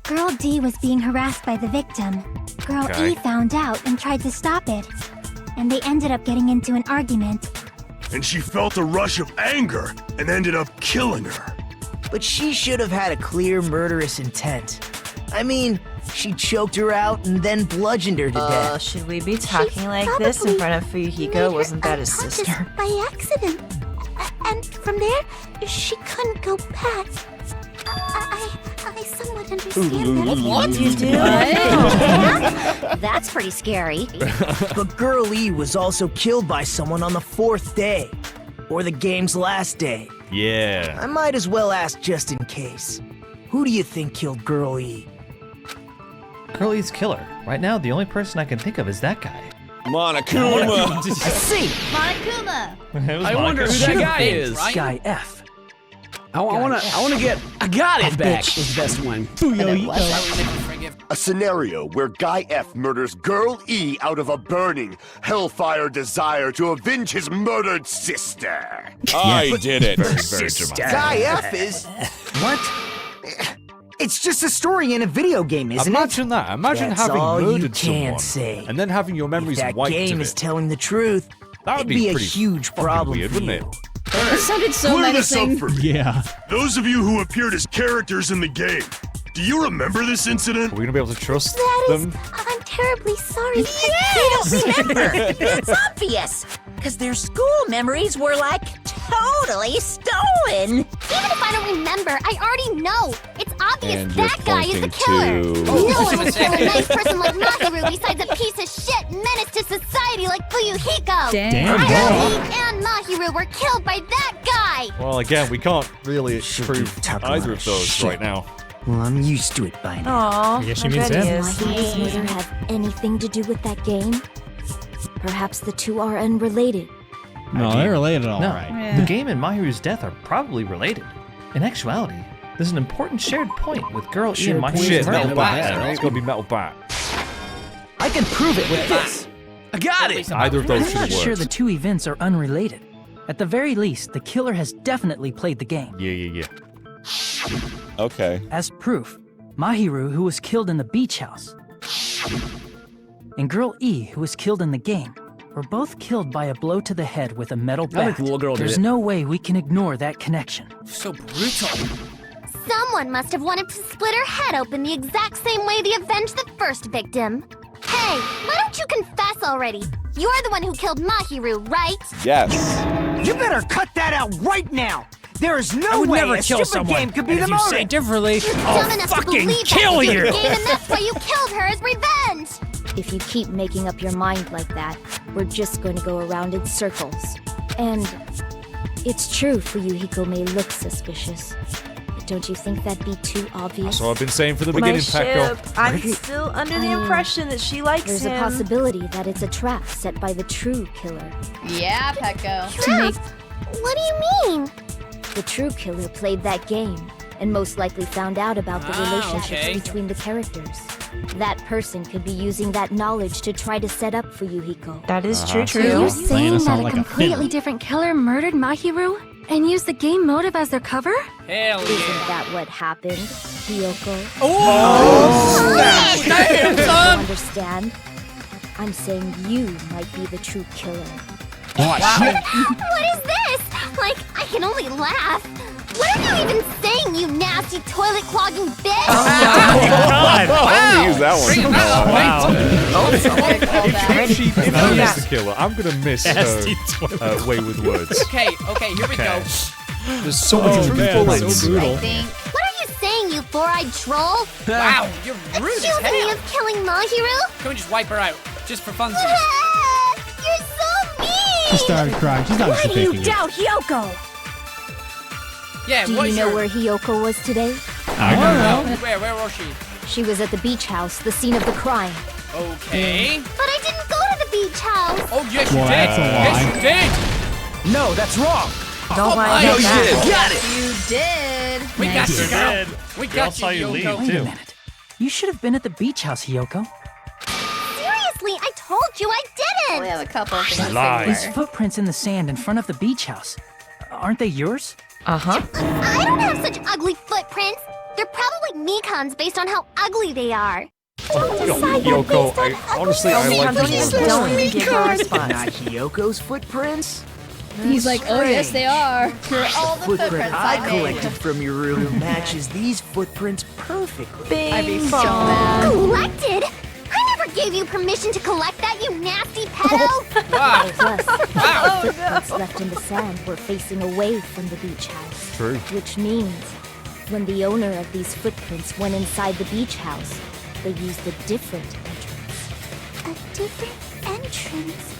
Q: Girl D was being harassed by the victim. Girl
L: Okay.
Q: E found out and tried to stop it. And they ended up getting into an argument.
I: And she felt a rush of anger and ended up killing her.
M: But she should have had a clear murderous intent. I mean, she choked her out and then bludgeoned her to death.
E: Should we be talking like this in front of Fuyuhiko? Wasn't that his sister?
Q: By accident. And from there, she couldn't go back. I somewhat understand that.
E: What? You do?
K: That's pretty scary.
M: But Girl E was also killed by someone on the 4th day. Or the game's last day.
D: Yeah.
M: I might as well ask just in case. Who do you think killed Girl E?
F: Girl E's killer. Right now, the only person I can think of is that guy.
R: Monokuma.
M: I see.
J: Monokuma.
A: I wonder who that guy is.
O: Guy F.
A: I want to get. I got it back. Was the best one.
L: A scenario where Guy F murders Girl E out of a burning, hellfire desire to avenge his murdered sister.
R: I did it.
D: Very dramatic.
P: Guy F is...
M: What?
P: It's just a story in a video game, isn't
D: Imagine that. Imagine
M: That's
D: having
M: all you
D: murdered
M: can
D: someone
M: say.
D: and then having your memories
M: If that
D: wiped
M: game
D: of
M: is
D: it.
M: telling the truth,
D: That would
M: it'd be a
D: pretty
M: huge
D: fucking
M: problem
D: weird,
M: for
D: wouldn't
M: you.
D: it?
J: It sounded so
I: Clear this up
J: menacing.
I: for me.
H: Yeah.
I: Those of you who appeared as characters in the game, do you remember this incident?
D: Are we gonna be able to trust
Q: That is,
D: them?
Q: I'm terribly sorry.
K: They don't remember. That's obvious. Because their school memories were like totally stolen.
Q: Even if I don't remember, I already know. It's obvious
R: And
Q: that
R: you're
Q: guy is the
R: pointing
Q: killer.
R: to-
Q: No one would kill a nice person like Mahiru besides a piece of shit menace to society like Fuyuhiko.
H: Damn.
Q: Girl and Mahiru were killed by that guy.
D: Well, again, we can't really prove
P: talking
D: either
P: about
D: of those
P: shit.
D: right now.
P: Well, I'm used to it by now.
E: Aw,
S: guess she
E: I
S: means
E: bet he
S: him.
E: is.
N: Mahiru's murder have anything to do with that game? Perhaps the two are unrelated.
H: No, they're related all
F: No,
H: right.
F: the game and Mahiru's death are probably related. In actuality, there's an important shared point with Girl E and Mahiru's
D: Shit,
F: murder.
D: metal bat. It's gonna be metal bat.
M: I can prove it with this.
A: I got it.
D: Either of those
O: I'm
D: should
O: not
D: have
O: sure
D: worked.
O: the two events are unrelated. At the very least, the killer has definitely played the game.
D: Yeah.
R: Okay.
O: As proof, Mahiru, who was killed in the beach house, and Girl E, who was killed in the game, were both killed by a blow to the head with a metal
A: I think
O: bat.
A: the little girl did
O: There's
A: it.
O: no way we can ignore that connection.
C: So brutal.
Q: Someone must have wanted to split her head open the exact same way they avenged the first victim. Hey, why don't you confess already? You're the one who killed Mahiru, right?
R: Yes.
P: You better cut that out right now! There is
C: I
P: no
C: would
P: way
C: never
P: a
C: kill
P: stupid
C: someone.
P: game could be
C: And
P: the
C: if you say
P: motive!
C: differently,
Q: You're dumb
C: I'll
Q: enough to
C: fucking
Q: believe
C: kill
Q: that
C: you.
Q: game, and that's why you killed her as revenge.
N: If you keep making up your mind like that, we're just going to go around in circles. And it's true Fuyuhiko may look suspicious, but don't you think that'd be too obvious?
D: That's what I've been saying from the beginning, Pecco.
E: I'm still under the impression that she likes
N: There's
E: him.
N: a possibility that it's a trap set by the true killer.
J: Yeah, Pecco.
Q: Trap? What do you mean?
N: The true killer played that game and most likely found out about the relationships
C: okay.
N: between the characters. That person could be using that knowledge to try to set up Fuyuhiko.
E: That is true,
Q: Are
E: true.
Q: you
H: Playing
Q: saying
H: us all
Q: that a
H: like a
Q: completely
H: film.
Q: different killer murdered Mahiru and used the game motive as their cover?
C: Hell
N: Isn't
C: yeah.
N: that what happened, Hiyoko?
C: Oh, snap! Damn,
N: You
C: son!
N: understand? I'm saying you might be the true killer.
Q: What is this? Like, I can only laugh. What are you even saying, you nasty toilet clogging bitch?
R: God! I'm gonna use that one.
D: If she is the killer, I'm gonna miss her way with words.
C: Okay, here we go.
D: There's so much truthfulness.
Q: What are you saying, you four-eyed troll?
C: Wow, you're rude as
Q: Accusing me
C: hell.
Q: of killing Mahiru?
C: Can we just wipe her out? Just for funsies.
Q: You're so mean!
H: She started crying. She's
N: Why
H: obviously
N: do you
H: faking it.
N: doubt Hyoko?
C: Yeah,
N: Do you know where Hyoko was today?
H: I don't know.
C: Where was she?
N: She was at the beach house, the scene of the crime.
C: Okay.
Q: But I didn't go to the beach house.
C: Oh, yes, you
H: Well,
C: did.
H: that's a lie.
C: Yes, you did.
M: No, that's wrong.
E: Don't lie
C: my
E: about that.
M: Got it.
J: You did.
C: We got you, girl.
F: did.
C: We
F: We all
C: got
F: saw you
C: you,
F: leave,
C: Yoko.
O: Wait a minute. You should have been at the beach house, Hyoko.
Q: Seriously, I told you I didn't.
J: We have a couple of things to say
F: Lies.
O: These
J: more.
O: footprints in the sand in front of the beach house. Aren't they yours?
E: Uh-huh.
Q: I don't have such ugly footprints. They're probably Mikan's based on how ugly they are.
D: Yoko, I honestly I like
E: Don't
D: you
E: even,
D: more.
E: don't even give her a response.
M: Not Hyoko's footprints.
G: He's like, oh yes, they are.
J: You're all the
M: Footprint
J: footprints
M: I
J: I made.
M: collected from your room matches these footprints perfectly.
J: I'd be
E: Bing
J: so
E: bong.
J: mad.
Q: Collected? I never gave you permission to collect that, you nasty pedo!
C: Wow.
N: Plus,
C: Wow.
N: the footprints left in the sand were facing away from the beach house.
D: True.
N: Which means, when the owner of these footprints went inside the beach house, they used a different entrance.
Q: A different entrance?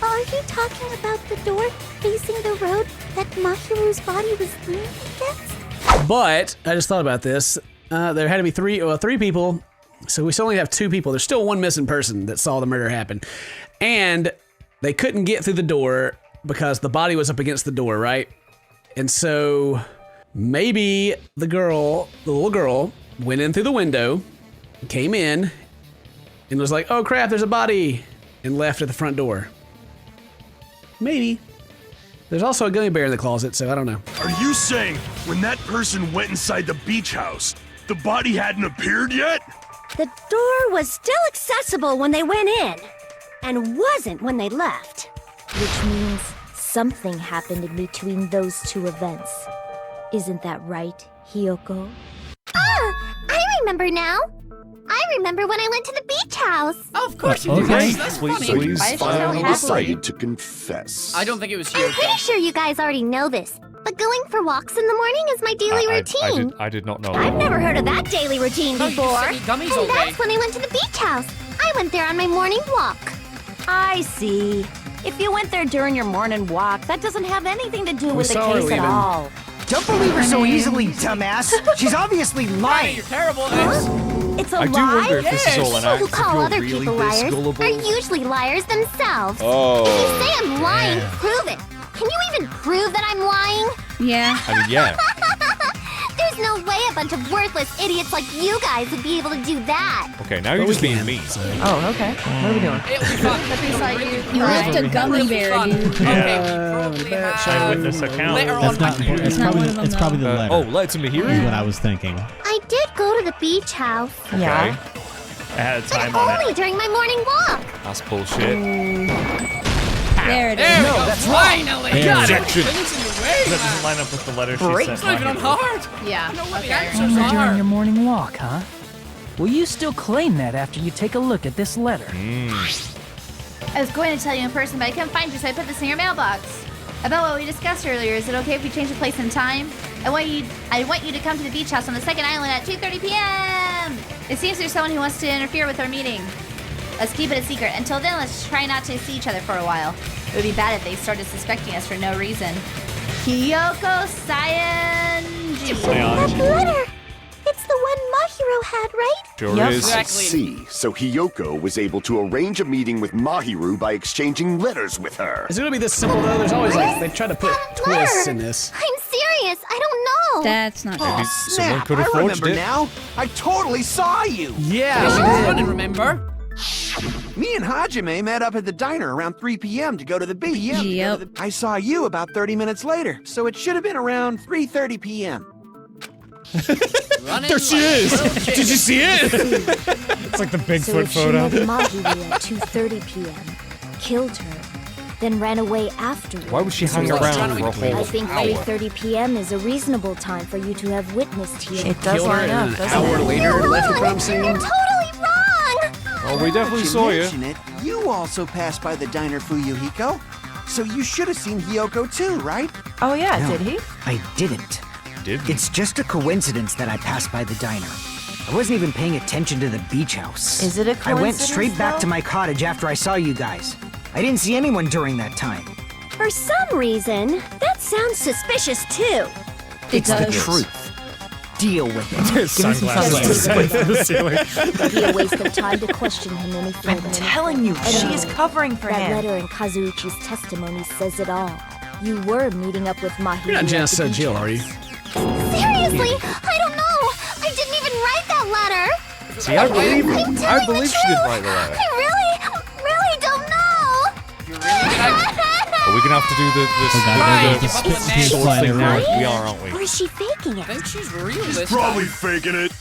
Q: Are you talking about the door facing the road that Mahiru's body was leaning against?
A: But I just thought about this. There had to be three people, so we still only have 2 people. There's still one missing person that saw the murder happen, and they couldn't get through the door because the body was up against the door, right? And so maybe the little girl, went in through the window, came in, and was like, "Oh crap, there's a body," and left at the front door. Maybe. There's also a gummy bear in the closet, so I don't know.
I: Are you saying when that person went inside the beach house, the body hadn't appeared yet?
N: The door was still accessible when they went in, and wasn't when they left. Which means something happened in between those 2 events. Isn't that right, Hyoko?
Q: Ah! I remember now! I remember when I went to the beach house!
C: Oh, of course you do.
D: Okay.
C: That's
D: Please,
C: funny.
D: please.
J: Why is she so
L: Finally
J: happy?
L: decided to confess.
C: I don't think it was
Q: I'm pretty
C: Hyoko.
Q: sure you guys already know this, but going for walks in the morning is my daily routine.
D: I did not know
Q: I've
D: that.
Q: never heard of that daily routine
C: Oh, you
Q: before.
C: just said gummies all
Q: And
C: day.
Q: that's when I went to the beach house. I went there on my morning walk.
K: I see. If you went there during your morning walk, that doesn't have anything to do with the
A: saw her
K: case at
A: leaving.
K: all.
M: Don't believe her so easily, dumbass. She's obviously
C: Hey,
M: lying.
C: you're terrible at this.
Q: It's a
D: I do
Q: lie?
D: wonder if this is all an
Q: People
D: act.
Q: who
D: If
Q: call
D: you're
Q: other
D: really
Q: people
D: this
Q: liars
D: gullible.
Q: are usually liars themselves.
R: Oh.
Q: If you say I'm lying, prove it. Can you even prove that I'm lying?
G: Yeah.
D: I mean, yeah.
Q: There's no way a bunch of worthless idiots like you guys would be able to do that.
D: Okay, now you're just being mean.
E: Oh, okay. What are we doing?
C: It'll be fun.
J: We saw you.
G: You left a gummy bear,
C: Fun.
G: dude.
C: Okay, we probably have
F: Eyewitness account.
C: later on.
H: That's not important. It's
G: not
H: probably,
G: one of them,
H: it's probably the
G: though.
H: letter.
D: Oh, letter to
H: Is
D: Mahiri?
H: what I was thinking.
Q: I did go to the beach house,
E: Yeah.
F: It had a
Q: but
F: time on
Q: only
F: it.
Q: during my morning walk.
D: That's bullshit.
G: There it
C: There
G: is.
C: we go.
M: that's wrong.
C: Finally.
H: There
C: Got
H: it
C: it.
H: is.
C: Things in your way,
F: That
C: man.
F: doesn't line up with the letter she
M: Great.
F: sent.
C: It's not even on hard.
J: Yeah.
C: No, what the
J: Okay.
C: answers
O: Only during
C: are.
O: your morning walk, huh? Will you still claim that after you take a look at this letter?
B: I was going to tell you in person, but I couldn't find you, so I put this in your mailbox. About what we discussed earlier, is it okay if we change the place and time? I want you to come to the beach house on the second island at 2:30 p.m. It seems there's someone who wants to interfere with our meeting. Let's keep it a secret. Until then, let's try not to see each other for a while. It would be bad if they started suspecting us for no reason. Kyoko Sayanji.
Q: That letter! It's the one Mahiro had, right?
D: Sure
E: Yep.
D: is.
C: Exactly.
L: See, so Hiyoko was able to arrange a meeting with Mahiru by exchanging letters with her.
A: Is it gonna be this simple though? There's always like, they try to put twists in this.
Q: I'm serious. I don't know.
G: That's not
D: Maybe
G: true.
D: someone
M: Snap,
D: could have
M: I
D: forged
M: remember
D: it.
M: now. I totally saw you.
A: Yeah,
C: I didn't remember.
M: Me and Hajime met up at the diner around 3 p.m. to go to the beach.
G: Yep.
M: I saw you about 30 minutes later, so it should have been around 3:30 p.m.
C: There
A: she is! Did you see it?
D: It's like the Bigfoot
N: So if
D: photo.
N: she met Mahiru at 2:30 p.m., killed her, then ran away afterwards.
D: Why would she hang around for a whole
N: I think
D: hour?
N: 3:30 p.m. is a reasonable time for you to have witnessed here.
E: It does line up, doesn't
A: hour
E: it?
A: later, left the crime scene.
Q: Totally wrong!
D: Oh, we definitely saw you.
M: mention it, you also passed by the diner Fuyuhiko. So you should have seen Hiyoko too, right?
E: Oh yeah,
P: No,
E: did he?
P: I didn't.
D: Did
P: It's just a coincidence that I passed by the diner. I wasn't even paying attention to the beach house.
E: Is it a
P: I went
E: coincidence,
P: straight back
E: though?
P: to my cottage after I saw you guys. I didn't see anyone during that time.
Q: For some reason, that sounds suspicious too.
P: It's the truth. Deal with it.
D: Sunglasses on the ceiling.
N: It'd be a waste of time to question him any further.
E: I'm telling you, she is covering for
N: That
E: him.
N: letter in Kazuichi's testimony says it all. You were meeting up with Mahiru.
A: You're not
N: at
A: Janice
N: the beach
A: Jill, are you?
Q: Seriously, I don't know. I didn't even write that letter.
D: See, I believe
Q: I'm
D: her. I
Q: telling the
D: believe she didn't
Q: truth.
D: write the letter.
Q: I really don't know.
D: Are we gonna have to do
H: God,
D: the
H: there's a spit
D: sword
H: flying
D: thing now?
H: everywhere.
D: We are, aren't we?
Q: Or is she faking
C: I
Q: it?
C: think she's real this
I: Probably
C: time.
I: faking it.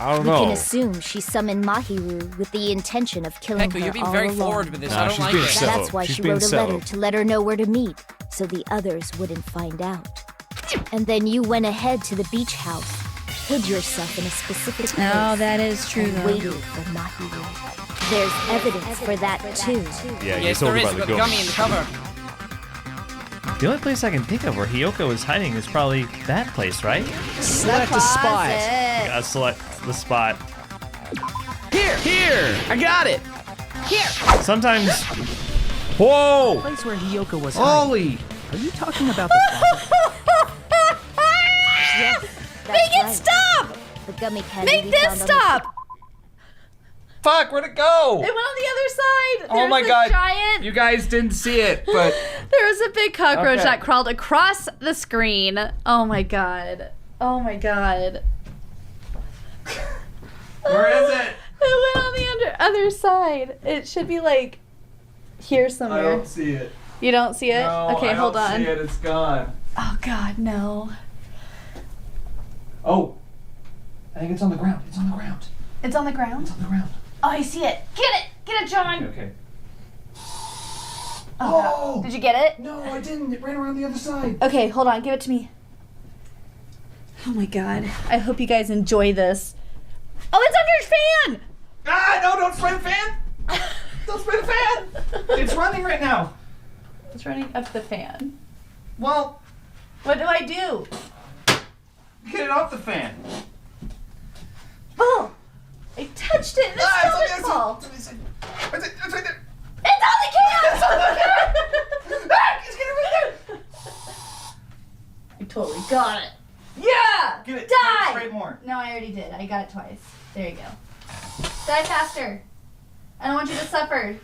D: I don't
N: We can
D: know.
N: assume she summoned Mahiru with the intention of killing
C: Heckle,
N: her
C: you're being
N: all
C: very
N: along.
C: forward with this.
D: Nah,
C: I don't
D: she's
C: like
D: being
C: it.
D: set up.
N: That's why
D: She's
N: she
D: being
N: wrote a
D: set
N: letter
D: up.
N: to let her know where to meet, so the others wouldn't find out. And then you went ahead to the beach house, hid yourself in a specific place.
G: Oh, that is true,
N: and
G: though.
N: waited for Mahiru. There's evidence for that too.
D: Yeah,
C: Yes,
D: you're
C: there is.
D: talking
C: We've
D: about
C: got
D: the
C: the gummy in the
D: gums.
C: cover.
F: The only place I can think of where Hiyoko is hiding is probably that place, right?
A: Select a spot.
F: Gotta select the spot.
A: Here! I got it!
F: Sometimes.
D: Whoa!
O: The place where Hiyoko was
F: Holy!
O: Are you talking about the closet?
N: Yes, that's
B: Make it
N: right.
B: stop!
N: The gummy candy
B: Make
N: we
B: this
N: found on the-
B: stop!
F: Fuck, where'd it go?
B: It went on the other side.
F: Oh
B: There
F: my
B: was a
F: god.
B: Giant.
F: You guys didn't see it, but.
B: There was a big cockroach
F: Okay.
B: that crawled across the screen. Oh my god. Oh my god.
F: Where is it?
B: It went on the other side. It should be like here somewhere.
F: see it.
B: You don't see it? Okay, hold on.
F: It's gone.
B: Oh god, no.
F: Oh. I think it's on the ground. It's on the ground.
B: It's on the ground?
F: It's on the ground.
B: Oh, I see it. Get it! Get it, John!
F: Okay.
B: Oh, no. Did you get it?
F: No, I didn't. It ran around the other side.
B: Okay, hold on. Give it to me. Oh my god. I hope you guys enjoy this. Oh, it's under your fan!
F: Ah, no, don't spray the fan! Don't spray the fan! It's running right now.
B: It's running up the fan.
F: Well,
B: What do I do?
F: get it off the fan.
B: Oh! I touched it. It's still this ball.
F: It's right there.
B: It's on the can! It's on the can!
F: It's getting right there.
B: I totally got it. Yeah!
F: Get it.
B: Die!
F: Spray it more.
B: No, I already did. I got it twice. There you go. Die faster. I don't want you to suffer.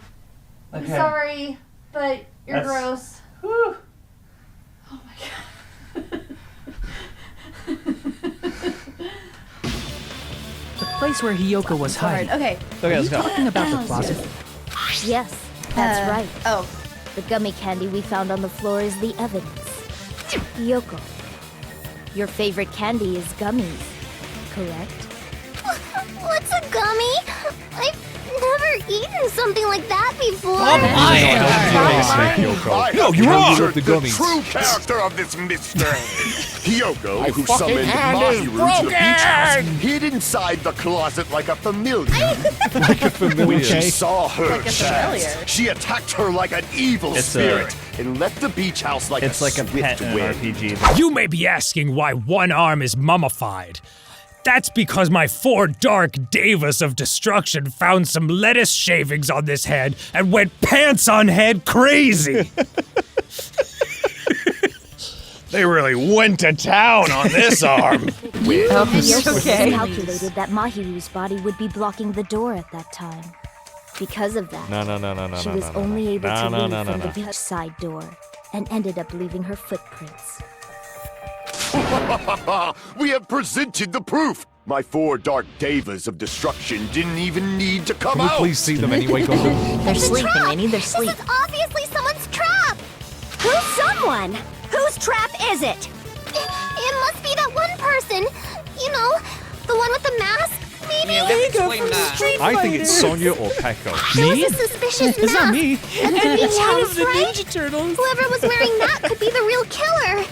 B: I'm
F: Okay.
B: sorry, but you're
F: That's-
B: gross.
F: Whew.
B: Oh my god.
O: The place where Hiyoko was hiding.
B: Okay.
F: Okay,
O: Are
F: let's
O: you
F: go.
O: talking about the closet?
N: Yes, that's right.
B: Oh.
N: The gummy candy we found on the floor is the evidence. Yoko, your favorite candy is gummies, correct?
Q: What's a gummy? I've never eaten something like that before.
L: No,
D: you're wrong.
L: The
D: The gummies.
L: true character of this mystery. Hiyoko, who
P: fucking
L: summoned
P: hand is
L: Mahiru to the beach house,
P: broken.
L: hid inside the closet like a familiar.
D: Like a familiar.
L: When she saw her
B: Like a familiar.
L: chance, she attacked her like an evil
F: It's
L: spirit and left the beach house like
F: It's
L: a
F: like a
L: swift
F: pet in an
L: wind.
F: RPG.
S: You may be asking why one arm is mummified. That's because my four dark devas of destruction found some lettuce shavings on this head and went pants on head crazy.
I: They really went to town on this arm.
N: Yoko
E: okay.
N: calculated that Mahiru's body would be blocking the door at that time. Because of that,
D: No.
N: she was only able to leave from the
D: no.
N: beachside door and ended up leaving her footprints.
L: We have presented the proof. My four dark devas of destruction didn't even need to come
D: Can we
L: out.
D: please see them anyway, Gundam?
K: They're
Q: It's a
K: sleeping,
Q: trap.
K: Annie. They're
Q: This
K: sleeping.
Q: is obviously someone's trap.
K: Who's someone? Whose trap is it?
Q: It must be that one person. You know, The one with the mask? Maybe?
C: Yeah, let's explain that.
D: I think it's Sonya or Pecco.
Q: There was a suspicious mask.
H: It's not me.
Q: At the beach house, right? Whoever was wearing that could be the real killer.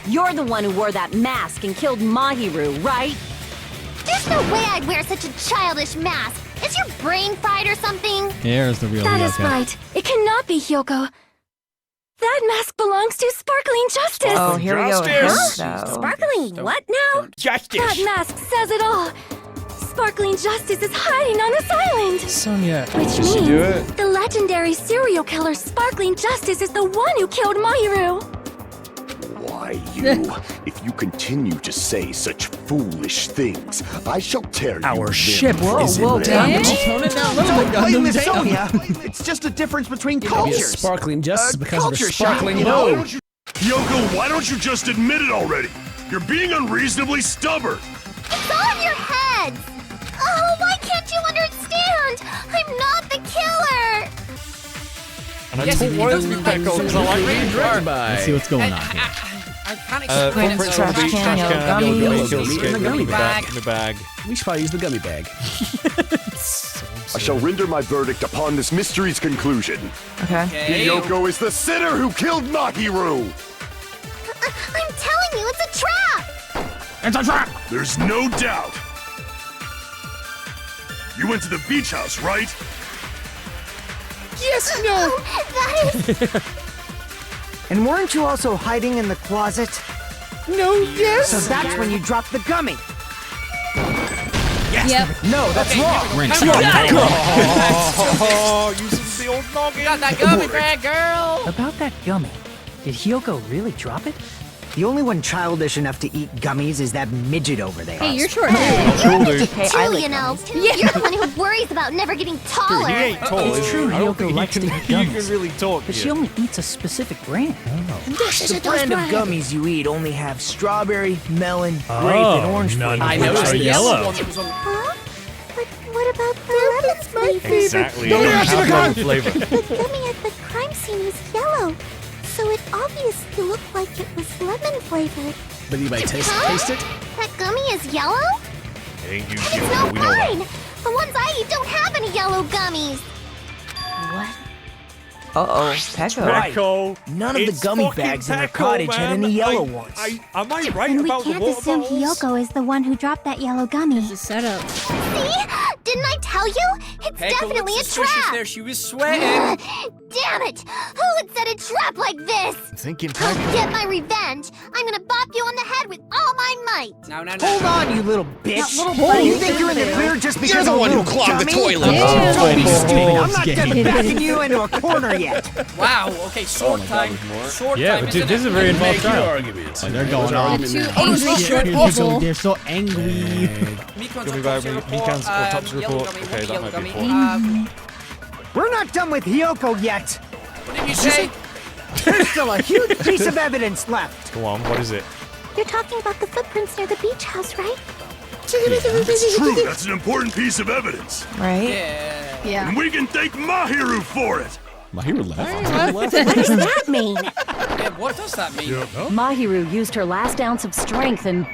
K: You're the one who wore that mask and killed Mahiru, right?
Q: There's no way I'd wear such a childish mask. Is your brain fried or something?
H: There's the real
E: That
H: Ryoko.
E: is right. It cannot be Hyoko. That mask belongs to Sparkling Justice.
O: Oh, here we go.
D: Justice.
K: Sparkling what now?
D: Justice.
E: That mask says it all. Sparkling Justice is hiding on this island.
S: Sonya.
E: Which
D: Did she do
E: means
D: it?
E: the legendary serial killer Sparkling Justice is the one who killed Mahiru.
L: Why, you? If you continue to say such foolish things, I shall tear
S: Our
L: you
S: ship
L: is
S: in
L: damn.
A: Tone it down a little bit,
P: Don't blame
A: Gundam.
P: Miss
A: Damn.
P: Sonya. It's just a difference between
A: Maybe
P: cultures.
A: it's sparkling justice because of her
P: culture shock,
A: sparkling
P: you know?
A: nose.
I: Yoko, why don't you just admit it already? You're being unreasonably stubborn.
Q: It's all in your heads. Oh, why can't you understand? I'm not the killer.
D: And I
C: Yes,
D: don't
C: he
D: want to
C: doesn't
D: be
C: like
D: Pecco because I like
C: Suzuki.
A: Directed by.
H: Let's see what's going on here.
C: I can't explain it.
D: Footprints
C: So
D: on the beach, trash can, yellow gummy, kills
A: Meat in the
D: escape,
A: gummy
D: in the bag.
A: We should probably use the gummy bag.
L: I shall render my verdict upon this mystery's conclusion.
O: Okay.
L: Yoko is the sinner who killed Mahiru!
Q: I'm telling you, it's a trap.
I: It's a trap! There's no doubt. You went to the beach house, right?
P: Yes, no.
Q: That is...
M: And weren't you also hiding in the closet?
P: No, yes.
M: So that's when you dropped the gummy.
G: Yep.
M: No, that's wrong.
H: Rinse.
D: Oh, using the old noggin.
C: Got that gummy bag, girl.
O: About that gummy, did Hyoko really drop it?
M: The only one childish enough to eat gummies is that midget over there.
G: Hey, you're short-headed.
Q: You're a midget
O: Hey,
Q: too,
O: I like
Q: you know.
G: Yeah.
Q: You're the one who worries about never getting taller.
D: Dude, he ain't tall.
O: It's
D: is he?
O: true,
D: I don't
O: Hyoko
D: think
O: likes
D: he
O: to
D: can,
O: eat
D: he can
O: gummies.
D: really talk.
O: But she
D: yet.
O: only eats a specific brand.
M: The brand of gummies you eat only have strawberry, melon, grape,
S: Oh,
M: and orange
S: none
M: flavors.
S: of which are yellow.
Q: Huh? But what about the lemon flavor?
D: Exactly. You don't have no flavor.
Q: The gummy at the crime scene was yellow, so it obviously looked like it was lemon flavored.
A: But anybody taste it?
Q: That gummy is yellow?
D: It ain't you,
Q: It's
D: Yoko,
Q: not
D: we know that.
Q: mine! The ones I eat don't have any yellow gummies!
O: What? Uh-oh, Pecco.
M: Right.
D: Pecco.
M: None of the
D: It's
M: gummy
D: fucking
M: bags in her
D: Pecco,
M: cottage had
D: man.
M: any yellow ones.
D: Am I right
Q: And we
D: about the
Q: can't
D: water
Q: assume
D: bottles?
Q: Hyoko is the one who dropped that yellow gummy.
G: It's a setup.
Q: See? Didn't I tell you? It's
C: Pecco
Q: definitely
C: looked
Q: a
C: suspicious
Q: trap!
C: there. She was sweating.
Q: Damn it! Who would set a trap like this?
D: Thinking
Q: I'll
D: Pecco.
Q: get my revenge! I'm gonna bop you on the head with all my might!
C: No.
M: Hold on, you little bitch.
Q: That little
M: Oh, you
Q: buddy
M: think you're in the clear just because
A: You're the
M: of a
A: one who
M: little
A: clogged the
M: dummy?
A: toilet.
G: Yeah.
M: Don't be
H: Oh,
M: stupid. I'm not
H: it's
M: done
H: getting-
M: backing you into a corner yet.
C: Wow. Okay, sword time. Sword
S: Yeah,
C: time.
S: but dude,
C: isn't
S: this is a
C: it?
S: very involved
A: Make your
S: trial.
A: arguments.
H: Oh, they're going on.
G: Two angry short people.
H: They're so angry.
C: Mikan's
D: Gummy bag,
C: autopsy report,
D: Mikan's autopsy
C: yellow
D: report.
C: gummy,
D: Okay, that
C: yellow
D: might be
C: gummy.
D: important.
M: We're not done with Hyoko yet.
C: What did you say?
M: There's still a huge piece of evidence left.
D: Go on, what is it?
Q: You're talking about the footprints near the beach house, right?
I: It's true, that's an important piece of evidence.
O: Right?
C: Yeah.
G: Yeah.
I: And we can thank Mahiru for it.
H: Mahiru left.
K: What does that mean?
C: Yeah, what does that mean?
K: Mahiru used her last ounce of strength and...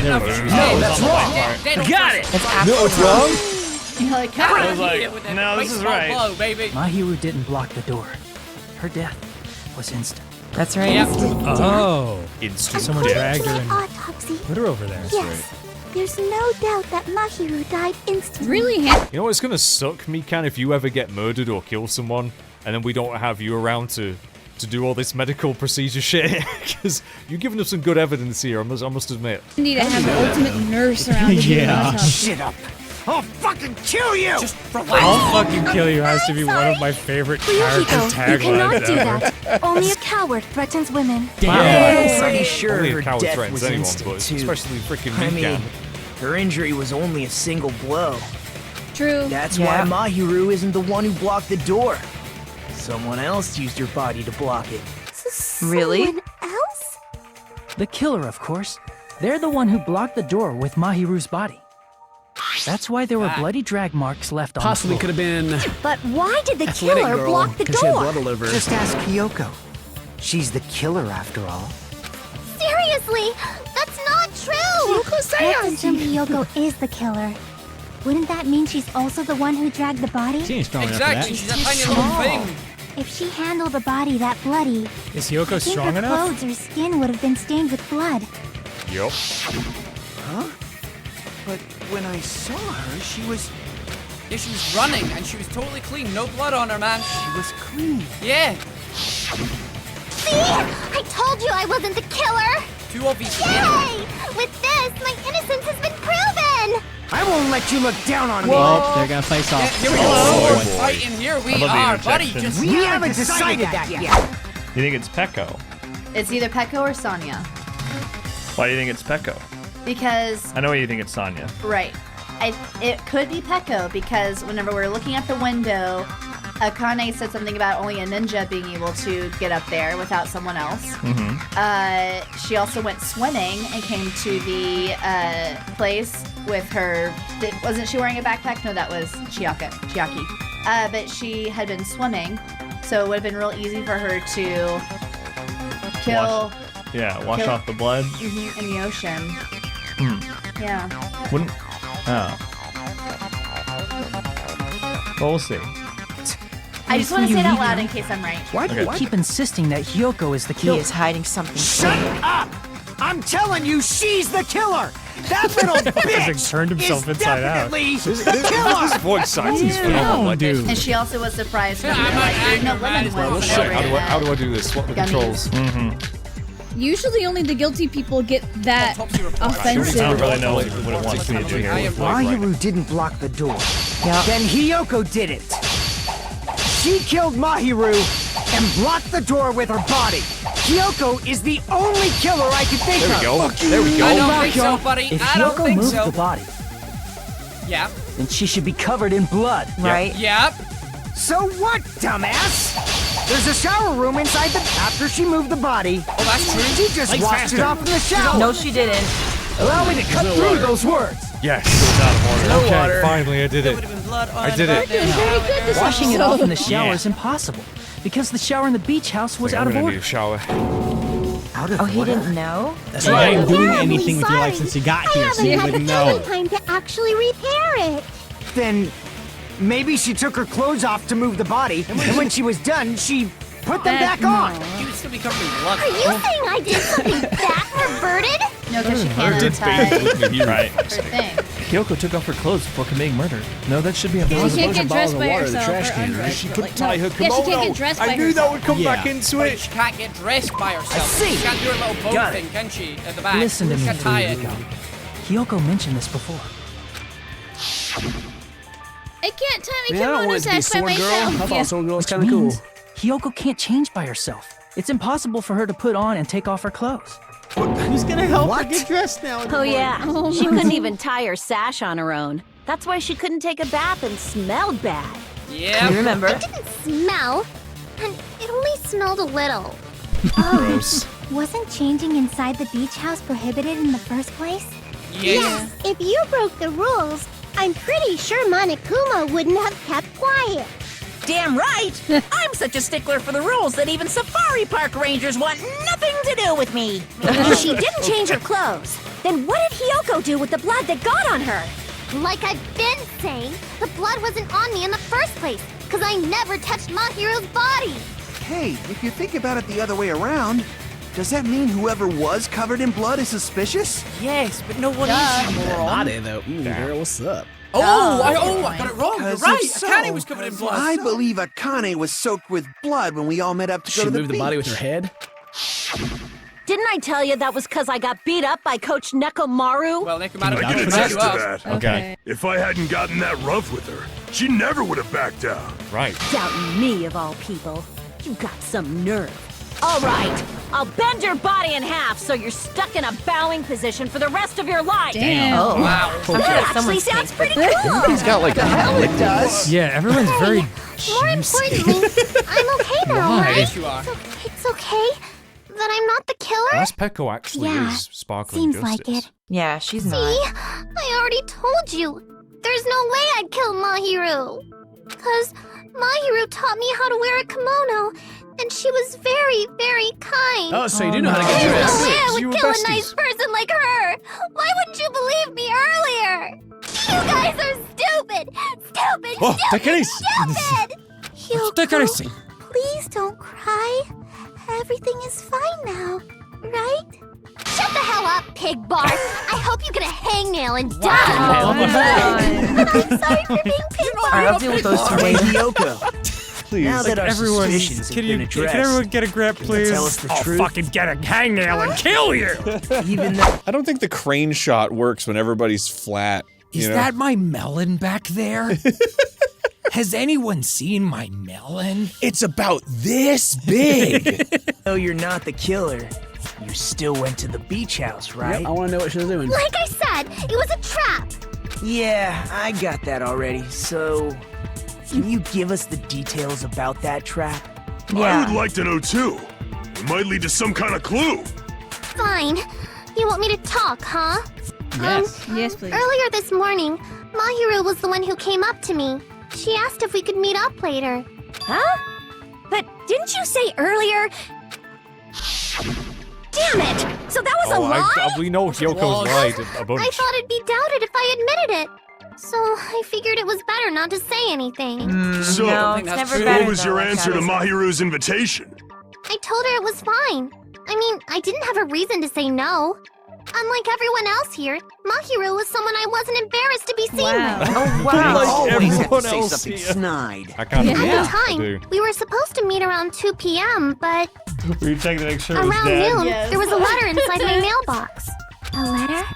C: No,
M: that's wrong.
C: Got it.
O: It's absolutely wrong.
G: You're like,
C: I
G: "Ah."
C: was
S: no, this is right.
C: Blow, baby.
O: Mahiru didn't block the door. Her death was instant.
E: That's right.
C: Yep.
S: Oh.
D: Instant
S: Someone
Q: According
S: dragged
Q: to
S: her
Q: my
S: and
Q: autopsy,
S: put her over there.
Q: yes, there's no doubt that Mahiru died instantly.
G: Really?
D: You know what's gonna suck, Mikan, if you ever get murdered or kill someone, and then we don't have you around to do all this medical procedure shit? Because you've given us some good evidence here, I must admit.
G: You need to have the ultimate nurse around to
H: Yeah.
M: Shit up. I'll fucking kill you.
C: Just relax.
S: I'll fucking kill you has to be one of my favorite character
B: Ryuhiko, you cannot
S: taglines
B: do
S: ever.
B: that. Only a coward threatens women.
M: I'm pretty sure
D: Only a
M: her
D: coward
M: death
D: threatens
M: was
D: anyone,
M: instant
D: but
M: too.
D: especially freaking
M: I
D: Mikan.
M: mean, her injury was only a single blow.
G: True.
M: That's
O: Yeah.
M: why Mahiru isn't the one who blocked the door. Someone else used her body to block it.
O: Really?
Q: Someone else?
O: The killer, of course. They're the one who blocked the door with Mahiru's body. That's why there were bloody drag marks left on
A: Possibly
O: the
A: could
O: floor.
A: have been
K: But why did the
A: athletic
K: killer
A: girl
K: block the
A: because she had
K: door?
A: blood all over her.
M: Just ask Kyoko. She's the killer after all.
Q: Seriously? That's not true! Let's assume Hiyoko is the killer. Wouldn't that mean she's also the one who dragged the body?
H: She ain't strong enough for that.
C: Exactly, she's a tiny little thing.
Q: If she handled a body that bloody,
S: Is Hiyoko
Q: I think
S: strong
Q: her
S: enough?
Q: clothes or skin would have been stained with blood.
D: Yup.
M: Huh? But when I saw her, she was...
C: Yeah, she was running and she was totally clean. No blood on her, man.
M: She was clean.
C: Yeah.
Q: See? I told you I wasn't the killer!
C: Too obvious.
Q: Yay! With this, my innocence has been proven!
M: I won't let you look down on me.
H: Oh, they're gonna face off.
C: Here we go.
D: Oh,
C: We're
D: boy.
C: fighting here. We
R: I love the
C: are, buddy.
R: interjection.
C: Just
M: We haven't decided that yet.
R: You think it's Pecco?
J: It's either Pecco or Sonya.
R: Why do you think it's Pecco?
J: Because,
R: I know you think it's Sonya.
J: right. It could be Pecco because whenever we were looking at the window, Akane said something about only a ninja being able to get up there without someone else.
R: Mm-hmm.
J: She also went swimming and came to the place with her. Wasn't she wearing a backpack? No, that was Chiaki. But she had been swimming, so it would have been real easy for her to kill
R: Wash
J: Kill-
R: off the blood.
J: in the ocean.
R: Hmm.
J: Yeah.
R: Wouldn't. Oh. Well, we'll see.
J: I just want to say it out loud in case I'm right.
O: Why do you keep insisting that Hiyoko is the killer?
E: He is hiding something.
M: Shut up! I'm telling you, she's the killer! That little bitch
S: Like turned himself
M: is
S: inside out.
M: definitely the killer!
D: His voice acts is phenomenal.
H: dude.
J: And she also was surprised when no women was.
D: Shit, how do I do this? What are the
J: Gummies.
D: controls?
R: Mm-hmm.
G: Usually only the guilty people get that
R: I don't
G: offensive.
R: really know what it wants me to do here.
M: Mahiru didn't block the door. Then Hiyoko did it. She killed Mahiru and blocked the door with her body. Hiyoko is the only killer I can think
D: There
M: of.
D: we go. There we go.
C: I don't think so, buddy.
O: If
C: I don't
O: Hiyoko
C: think
O: moved
C: so.
O: the body,
C: Yeah.
O: then she should be covered in blood.
E: Right?
C: Yep.
M: So what, dumbass? There's a shower room inside the... After she moved the body,
C: Oh, that's true.
M: she just washed it off in the shower.
E: No, she didn't.
M: Allow me to cut through those words.
D: Yes.
A: No
D: Okay,
A: water.
D: finally I did
C: There
D: it.
C: would have been blood on
D: I did it.
G: Doing very good this
O: Washing it
G: episode.
O: off in the shower
D: Yeah.
O: is impossible because the shower in the beach house was
D: Like,
O: out
D: I'm
O: of
D: gonna
O: order.
D: need a shower.
M: Out of
E: Oh, he
M: order?
E: didn't know?
H: That's right. You ain't doing
Q: Terribly
H: anything with your life
Q: sorry.
H: since you got
Q: I
H: here, so
Q: haven't
H: you
Q: had
H: wouldn't
Q: the
H: know.
Q: time to actually repair it.
M: Then maybe she took her clothes off to move the body, and when she was done, she put them back on.
C: You would still be covered in blood.
Q: Are you saying I did something that perverted?
J: No, because she can't
D: did
J: untie
R: Right.
J: her thing.
R: Kyoko took off her clothes before committing murder. No, that should be
G: She
R: impossible.
G: can't get dressed by
A: water in the
G: herself
A: trash
G: or
A: can, right?
G: undressed.
D: She
G: but,
D: couldn't
G: like,
D: tie her
G: Yeah, she can't
D: kimono.
G: get dressed
D: I
G: by
D: knew that
G: herself.
D: would come
H: Yeah.
D: back into
C: But
D: it.
C: she can't get dressed by herself.
M: see.
C: She can't do her little bow
M: Got
C: thing,
M: it.
C: can she? At the back.
O: Listen to
C: She
O: me,
C: can tie it.
O: Fuyuhiko. Hiyoko mentioned this before.
G: I can't tie my
A: Man, I don't
G: kimono
A: want it to be
G: sash by
A: Sword Girl. I
G: myself.
A: thought Sword Girl was
O: Which
A: kind of cool.
O: means Hiyoko can't change by herself. It's impossible for her to put on and take off her clothes.
H: Who's gonna help her get dressed now?
T: Oh, yeah.
G: Oh,
T: She
G: my.
T: couldn't even tie her sash on her own. That's why she couldn't take a bath and smelled bad.
C: Yeah.
E: You remember?
Q: It didn't smell, and it only smelled a little.
D: Gross.
Q: Wasn't changing inside the beach house prohibited in the first place?
C: Yes.
Q: If you broke the rules, I'm pretty sure Monokuma wouldn't have kept quiet.
K: Damn right! I'm such a stickler for the rules that even safari park rangers want nothing to do with me.
Q: If she didn't change her clothes, then what did Hiyoko do with the blood that got on her? Like I've been saying, the blood wasn't on me in the first place, because I never touched Mahiru's body.
P: Hey, if you think about it the other way around, does that mean whoever was covered in blood is suspicious?
C: Yes, but no one is, you moron.
A: Body though. Girl, what's up?
C: I got it wrong. You're
P: 'Cause
C: right.
P: if so,
C: Akane was covered in blood.
P: I believe Akane was soaked with blood when we all met up to
A: She
P: go to the
A: moved
P: beach.
A: the body with her head.
T: Didn't I tell you that was because I got beat up by Coach Nekomaru?
C: Well, Nekomaru
I: I can
C: didn't
I: attest
C: you
I: to
C: up.
I: that.
R: Okay.
I: If I hadn't gotten that rough with her, she never would have backed down.
D: Right.
T: Doubting me of all people. You got some nerve. All right, I'll bend your body in half so you're stuck in a bowing position for the rest of your life.
G: Damn.
E: Oh,
C: Wow.
T: That actually sounds pretty cool.
D: He's got like a helmet.
M: It does.
S: Yeah, everyone's very
Q: More importantly, I'm okay now,
D: Why?
Q: right?
C: Yes, you are.
Q: It's okay that I'm not the killer?
D: That's Pecco actually
Q: Yeah,
D: is sparkling
Q: seems
D: justice.
Q: like it.
E: Yeah, she's
Q: See?
E: not.
Q: I already told you. There's no way I'd kill Mahiru. Because Mahiru taught me how to wear a kimono, and she was very, very kind.
A: Oh, so you do know how to get dressed.
Q: No way I
A: You
Q: would
A: were
Q: kill a
A: besties.
Q: nice person like her. Why wouldn't you believe me earlier? You guys are stupid. Stupid,
S: Oh,
Q: stupid,
S: take it easy.
Q: stupid.
S: Take it easy.
Q: Please don't cry. Everything is fine now, right? Shut the hell up, pig Bart. I hope you get a hangnail and die.
E: Oh my God.
Q: I'm sorry for being pig Bart.
M: I'll deal with those two. Hey, Hiyoko.
S: Please.
M: Now that our
S: everyone,
M: suspicions have been addressed,
S: can everyone get a grab,
M: can you
S: please?
M: tell us the
S: I'll
M: truth?
S: fucking get a hangnail and kill you!
M: Even though
D: I don't think the crane shot works when everybody's flat.
S: Is that my melon back there? Has anyone seen my melon?
D: It's about this big.
M: though you're not the killer, you still went to the beach house, right?
A: Yep, I want to know what she was doing.
Q: Like I said, it was a trap.
M: Yeah, I got that already. So, can you give us the details about that trap?
I: I would like to know too. It might lead to some kind of clue.
Q: Fine. You want me to talk, huh?
G: Yes, please.
Q: Earlier this morning, Mahiru was the one who came up to me. She asked if we could meet up later.
N: Huh? But didn't you say earlier? Damn it! So that was a lie?
D: we know Hyoko's right. A bunch.
Q: I thought it'd be doubted if I admitted it. So I figured it was better not to say anything.
I: So,
E: no, it's never
I: what
E: better
I: was
E: though,
I: your
E: like
I: answer
E: that,
I: to
E: is it?
I: Mahiru's invitation?
Q: I told her it was fine. I mean, I didn't have a reason to say no. Unlike everyone else here, Mahiru was someone I wasn't embarrassed to be seen with.
E: Oh, wow.
P: You always have
D: everyone
P: to say
D: else
P: something
D: here.
P: snide.
D: I kind of
Q: At the time, we were supposed to meet around 2 p.m., but
R: Were you checking to make sure it was
Q: around
R: dead?
Q: noon, there was a letter inside my mailbox. A letter?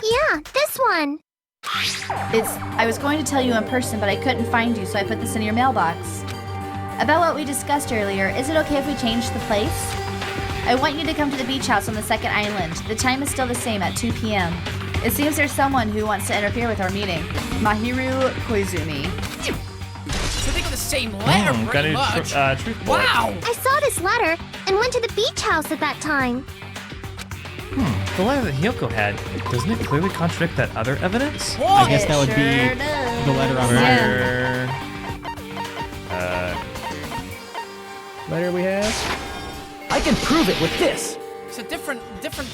Q: Yeah, this one.
J: I was going to tell you in person, but I couldn't find you, so I put this in your mailbox. About what we discussed earlier, is it okay if we change the place? I want you to come to the beach house on the second island. The time is still the same at 2 p.m. It seems there's someone who wants to interfere with our meeting. Mahiru Koizumi.
C: So they got the same letter,
R: got
C: pretty
R: a
C: much.
R: truth bullet.
C: Wow!
Q: I saw this letter and went to the beach house at that time.
F: The letter that Hiyoko had, doesn't it clearly contradict that other evidence?
H: I guess that would be the letter on
A: Letter we have.
O: I can prove it with this.
C: It's a different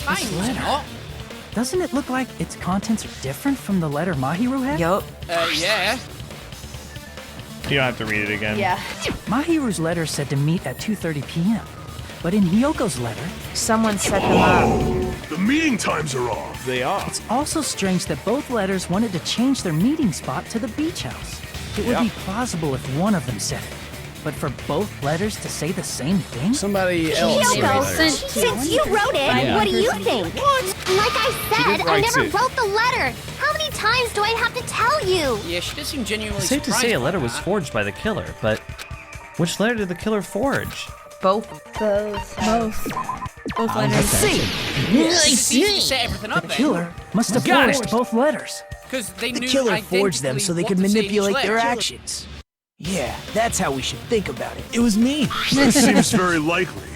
C: times, you know?
O: Doesn't it look like its contents are different from the letter Mahiru had?
E: Yup.
C: Yeah.
R: You don't have to read it again.
J: Yeah.
O: Mahiru's letter said to meet at 2:30 p.m. But in Hiyoko's letter,
E: someone set them up.
I: The meeting times are off.
D: They are.
O: It's also strange that both letters wanted to change their meeting spot to the beach house. It would be plausible if one of them said it. But for both letters to say the same thing?
A: Somebody else.
Q: Hiyoko,
G: Sent to
Q: since you wrote it, what do you think? Like I said, I never wrote the letter. How many times do I have to tell you?
C: Yeah, she does seem genuinely
F: It's safe to say a letter was forged by the killer, but which letter did the killer forge?
E: Both.
G: Both letters.
C: It's easy to set everything up
O: The
C: then.
O: killer must have
C: Got
O: forged
C: it.
O: both letters.
C: Because they
M: The
C: knew
M: killer forged them so they could manipulate their
C: actions.
M: actions. Yeah, that's how we should think about it.
H: It was me.
I: That seems very likely.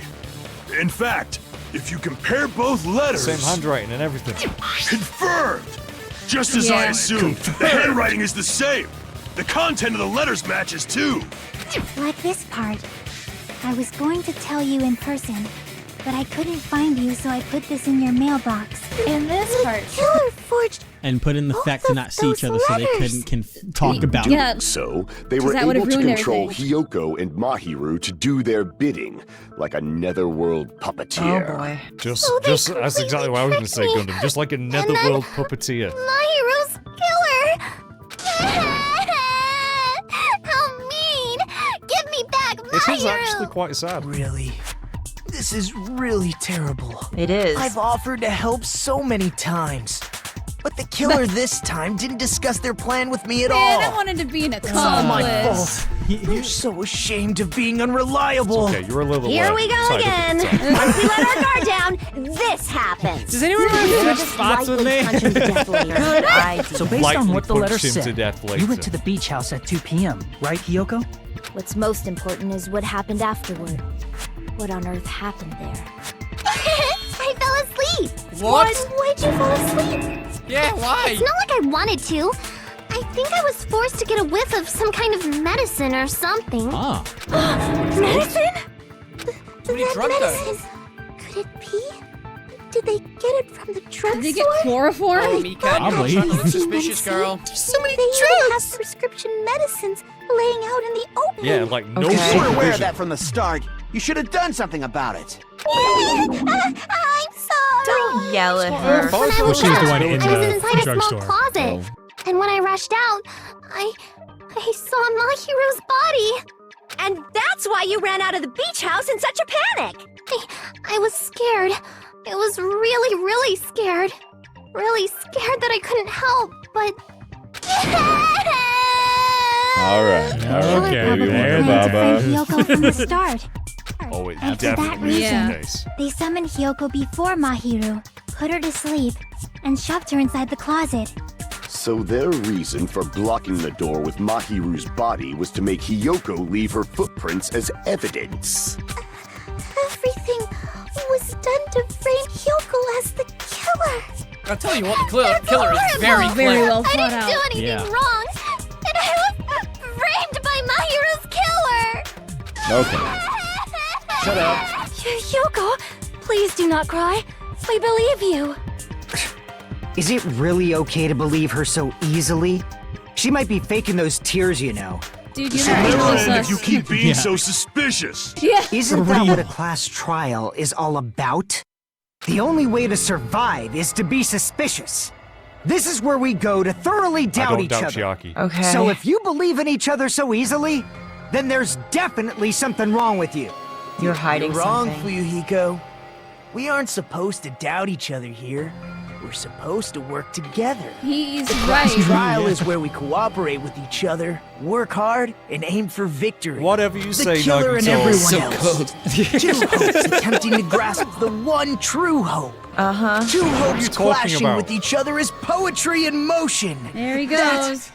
I: In fact, if you compare both letters...
D: Same handwriting and everything.
I: Confirmed! Just as I
G: Yeah.
I: assumed, the handwriting is the same. The content of the letters matches too.
Q: Like this part. I was going to tell you in person, but I couldn't find you, so I put this in your mailbox.
J: In this part.
Q: Killer forged.
H: And put in the fact to not see each other so they couldn't talk about
G: Yeah.
H: it.
L: So, they
G: 'Cause
L: were
G: that would've
L: able to
G: ruined
L: control
G: everything.
L: Hiyoko and Mahiru to do their bidding, like a netherworld puppeteer.
E: Oh boy.
D: Just,
Q: Oh, they
D: that's exactly what I was going to say,
Q: completely
D: Gundam. Just like a
Q: then-
D: netherworld puppeteer.
Q: Mahiru's killer! How mean! Give me back Mahiru!
D: It is actually quite sad.
M: Really? This is really terrible.
E: It is.
M: I've offered to help so many times. But the killer this time didn't discuss their plan with me at
G: Man, I
M: all.
G: wanted to be an
M: It's all my
G: accomplice.
M: fault. I'm so ashamed of being unreliable.
D: Okay, you're a little
Q: Here we go
D: tied up
Q: again.
D: at the top.
Q: Once we let our guard down, this happens.
R: Does anyone remember switch spots with me?
O: Good idea. So based on
D: Lightly
O: what the letter
D: punched him to
O: said,
D: death
O: you
D: later.
O: went to the beach house at 2 p.m., right, Hiyoko?
N: What's most important is what happened afterward. What on earth happened there?
Q: I fell asleep.
C: What?
Q: Why'd you fall asleep?
C: Yeah, why?
Q: It's not like I wanted to. I think I was forced to get a whiff of some kind of medicine or something.
H: Ah.
Q: Medicine?
C: Somebody drugged her.
Q: medicines. Could it be? Did they get it from the drugstore?
G: Did they get chloroform?
C: Oh, Mika, you're
H: Probably.
C: trying to look suspicious, girl.
Q: There's so many drugs. Have prescription medicines laying out in the open.
D: Yeah, like no
U: You were aware of
D: supervision.
U: that from the start. You should have done something about it.
Q: I'm sorry.
E: Don't yell at her.
Q: When I was
S: She's the one
Q: young,
S: in
Q: I was
S: the
Q: inside a small
S: drugstore.
Q: closet. And when I rushed out, I saw Mahiru's body.
N: And that's why you ran out of the beach house in such a panic!
Q: I was scared. I was really, really scared. Really scared that I couldn't help, but...
D: All right.
S: Okay,
Q: Probably
S: there,
Q: planned to
S: Baba.
Q: frame Hyoko from the start.
D: Oh, it
Q: And for that
D: definitely is
Q: reason,
D: the case.
Q: they summoned Hyoko before Mahiru, put her to sleep, and shoved her inside the closet.
L: So their reason for blocking the door with Mahiru's body was to make Hiyoko leave her footprints as evidence.
Q: Everything was done to frame Hyoko as the killer.
C: I'll tell you what, the killer is very
Q: Horrible.
C: clever.
G: well
Q: I
G: thought
Q: didn't
G: out.
Q: do anything
H: Yeah.
Q: wrong, and I was framed by Mahiru's killer.
D: Okay.
U: Shut up.
Q: Hyoko, please do not cry. We believe you.
P: Is it really okay to believe her so easily? She might be faking those tears, you know.
G: Dude, you
I: So
G: know
I: never
G: what
I: end if you
G: sus.
I: keep being
H: Yeah.
I: so suspicious.
G: Yeah.
P: Isn't that what a class trial is all about? The only way to survive is to be suspicious. This is where we go to thoroughly
D: I
P: doubt
D: don't
P: each
D: doubt
P: other.
D: Chiaki.
E: Okay.
P: So if you believe in each other so easily, then there's definitely something wrong with you.
E: You're hiding
M: You're wrong,
E: something.
M: Fuyuhiko. We aren't supposed to doubt each other here. We're supposed to work together.
G: He's
M: The class
G: right.
M: trial is where we cooperate with each other, work hard, and aim for victory.
D: Whatever you
M: the
D: say,
M: killer and
D: Nagito.
M: everyone
D: So
M: else. Two hopes attempting to grasp the one true hope.
E: Uh-huh.
M: Two hopes
D: you talking
M: clashing
D: about?
M: with each other is poetry in motion.
G: There he
M: That
G: goes.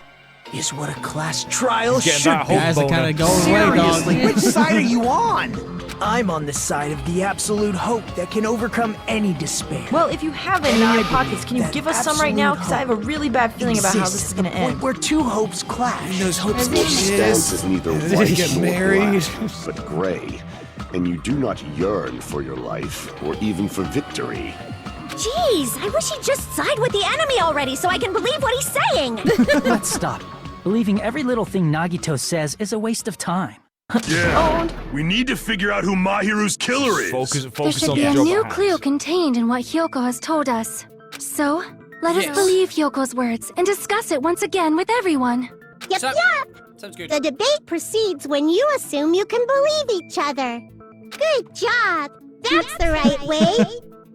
M: is what a class trial
D: He's getting
M: should
D: that
M: be.
D: hope
H: Guys are
D: boner.
H: kind of going away, dog.
M: Seriously, which side are you on? I'm on the side of the absolute hope that can overcome any despair.
E: Well, if you have any in your pockets, can you give us some right now? Because I have a really bad feeling about how this is going to end.
M: Where two hopes clash.
L: Those hopes stands as neither
S: Did they
L: white
S: get
L: nor
S: married?
L: black, but gray, and you do not yearn for your life or even for victory.
N: Jeez, I wish he'd just side with the enemy already so I can believe what he's saying!
O: Let's stop. Believing every little thing Nagito says is a waste of time.
I: Yeah. We need to figure out who Mahiru's killer is.
Q: There should be a new clue contained in what Hyoko has told us. So, let us
C: Yes.
Q: believe Hyoko's words and discuss it once again with everyone.
N: Yep,
C: So-
N: yep!
C: Sounds good.
N: The debate proceeds when you assume you can believe each other. Good job! That's the right way!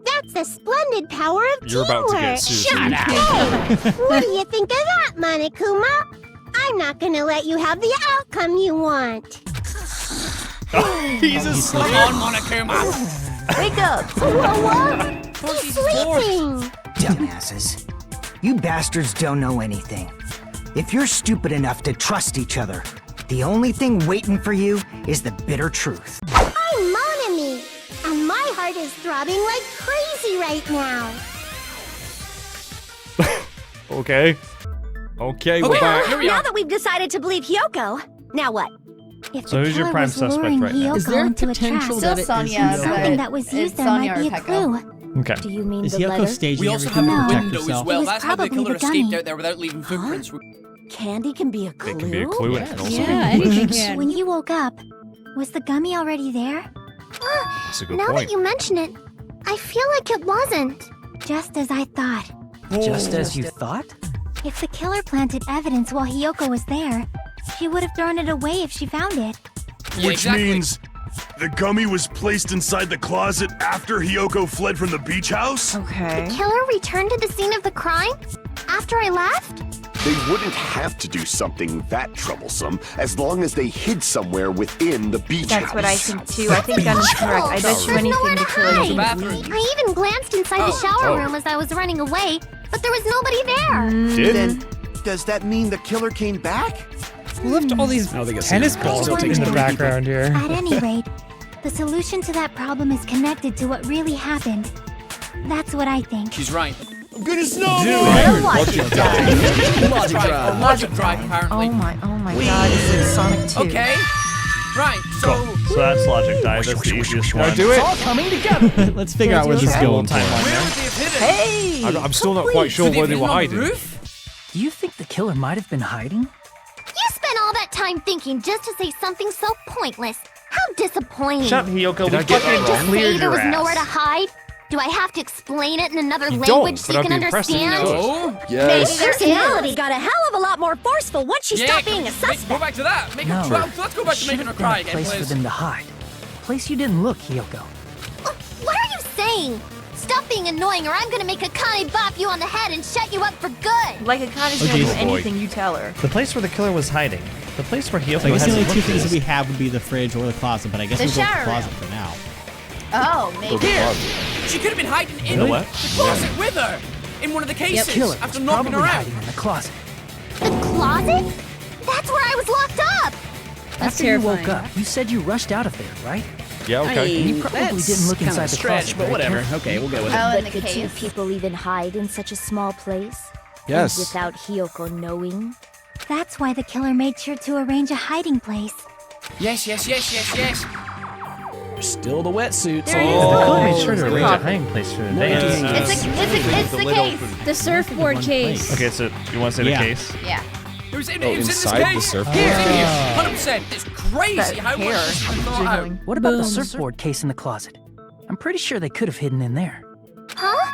N: That's the splendid power of
D: You're about to
N: teamwork!
D: get sued.
N: Hey, what do you think of that, Monokuma? I'm not gonna let you have the outcome you want.
D: He's asleep.
C: Come on, Monokuma.
E: Wake up!
N: What? He's sleeping!
P: Dumbasses. You bastards don't know anything. If you're stupid enough to trust each other, the only thing waiting for you is the bitter truth.
N: I'm Monami, and my heart is throbbing like crazy right now.
D: Okay. Okay, we're
N: Well,
D: back.
N: now that we've decided to believe Hyoko, now what? If
D: So who's your prime suspect right now?
Q: Is there potential
J: Still Sonya,
Q: something
J: but
Q: that was used
J: it's
Q: there
J: Sonya
Q: might
J: or
Q: be a
J: Peko.
Q: clue?
D: Okay.
N: Do you mean
H: Is
N: the
H: Hyoko
N: letter?
H: staging
C: We also
H: everything
C: have
H: to
C: a
H: protect
C: window as
H: herself?
C: well.
Q: It was
C: That's how the
Q: probably
C: killer
Q: the
C: escaped
Q: gummy.
C: out there without leaving footprints.
N: Candy can be a clue.
D: It can be a clue and it can also
G: Yeah,
D: be
G: anything
D: delicious.
G: can.
Q: When you woke up, was the gummy already there?
D: That's a good
Q: Now
D: point.
Q: that you mention it, I feel like it wasn't. Just as I thought.
O: Just as you thought?
Q: If the killer planted evidence while Hyoko was there, she would have thrown it away if she found it.
I: Which means the gummy was placed inside the closet after Hyoko fled from the beach house?
E: Okay.
Q: The killer returned to the scene of the crime after I left?
L: They wouldn't have to do something that troublesome as long as they hid somewhere within the beach
E: That's
L: house.
E: what I think too. I think I'm correct. I bet you anything the killer
Q: Hide.
E: didn't leave.
Q: I even glanced inside the shower
L: Oh.
Q: room as I was running away, but there was nobody there.
I: Didn't?
U: Then, does that mean the killer came back?
S: We left all these
A: I don't think it's
S: tennis
A: serious.
S: balls
A: Still
S: in
A: takes
S: the
A: time.
S: background here.
Q: At any rate, the solution to that problem is connected to what really happened. That's what I think.
C: She's right.
A: I'm gonna snowball!
C: Logic drive. Logic drive, apparently.
E: Oh my god, this is Sonic 2.
C: Okay. Right, so
R: So that's logic dive. That's the easiest one.
D: do it.
O: It's all coming together.
H: Let's figure out where this is going.
O: Hey!
D: I'm still not quite sure where they were hiding.
O: Do you think the killer might have been hiding?
Q: You spent all that time thinking just to say something so pointless. How disappointing.
R: Shut up, Hiyoko. We
Q: Did I
R: fucking
Q: just
R: cleared
Q: say there
R: your
Q: was
R: ass.
Q: nowhere to hide? Do I have to explain it in another
R: You
Q: language
R: don't,
Q: so
R: but
Q: you
R: I'd
Q: can
R: be impressed if you
Q: understand?
R: could.
Q: Maybe
N: Maybe
Q: there
N: personality
Q: is.
N: got a hell of a lot more forceful once she stopped being a suspect.
C: Go back to that. Make
O: No.
C: her cry. Let's go back to making her cry again,
O: Place for
C: please.
O: them to hide. Place you didn't look, Hiyoko.
Q: What are you saying? Stop being annoying or I'm gonna make Akane bop you on the head and shut you up for good.
E: Like Akane's gonna do anything you tell her.
R: The place where the killer was hiding. The place where Hiyoko
H: So I guess the
R: hasn't
H: only two
R: looked
H: things
R: is-
H: that we have would be the fridge or the closet, but I guess
E: The
H: we'll go with
E: shower
H: the closet for now.
J: Oh, maybe.
C: Here. She could have been hiding in
H: Really?
C: the closet with her. In one of the cases.
O: Killer
C: after
O: was
C: knocking
O: probably
C: her out.
O: hiding in the closet.
Q: The closet? That's where I was locked up.
O: After you woke up, you said you rushed out of there, right?
D: Yeah, okay.
O: And you probably didn't look inside the closet.
A: but
O: very
A: whatever.
O: carefully.
A: Okay, we'll go with
J: Oh,
A: it.
J: in the
N: Could two
J: case.
N: people even hide in such a small place?
D: Yes.
N: And without Hiyoko knowing?
Q: That's why the killer made sure to arrange a hiding place.
C: Yes.
A: Still the wetsuits.
R: The killer made sure to arrange a hiding place for the day.
J: It's the case.
G: The surfboard case.
R: Okay, so you want to say
H: Yeah.
R: the case?
J: Yeah.
C: It was in
D: inside
C: this
D: the
C: case.
D: surfboard?
C: Here, it's in here. 100%. It's crazy
E: That
C: how
E: hair
C: much this was thought out.
O: What about the
G: Boom.
O: surfboard case in the closet? I'm pretty sure they could have hidden in there.
Q: Huh?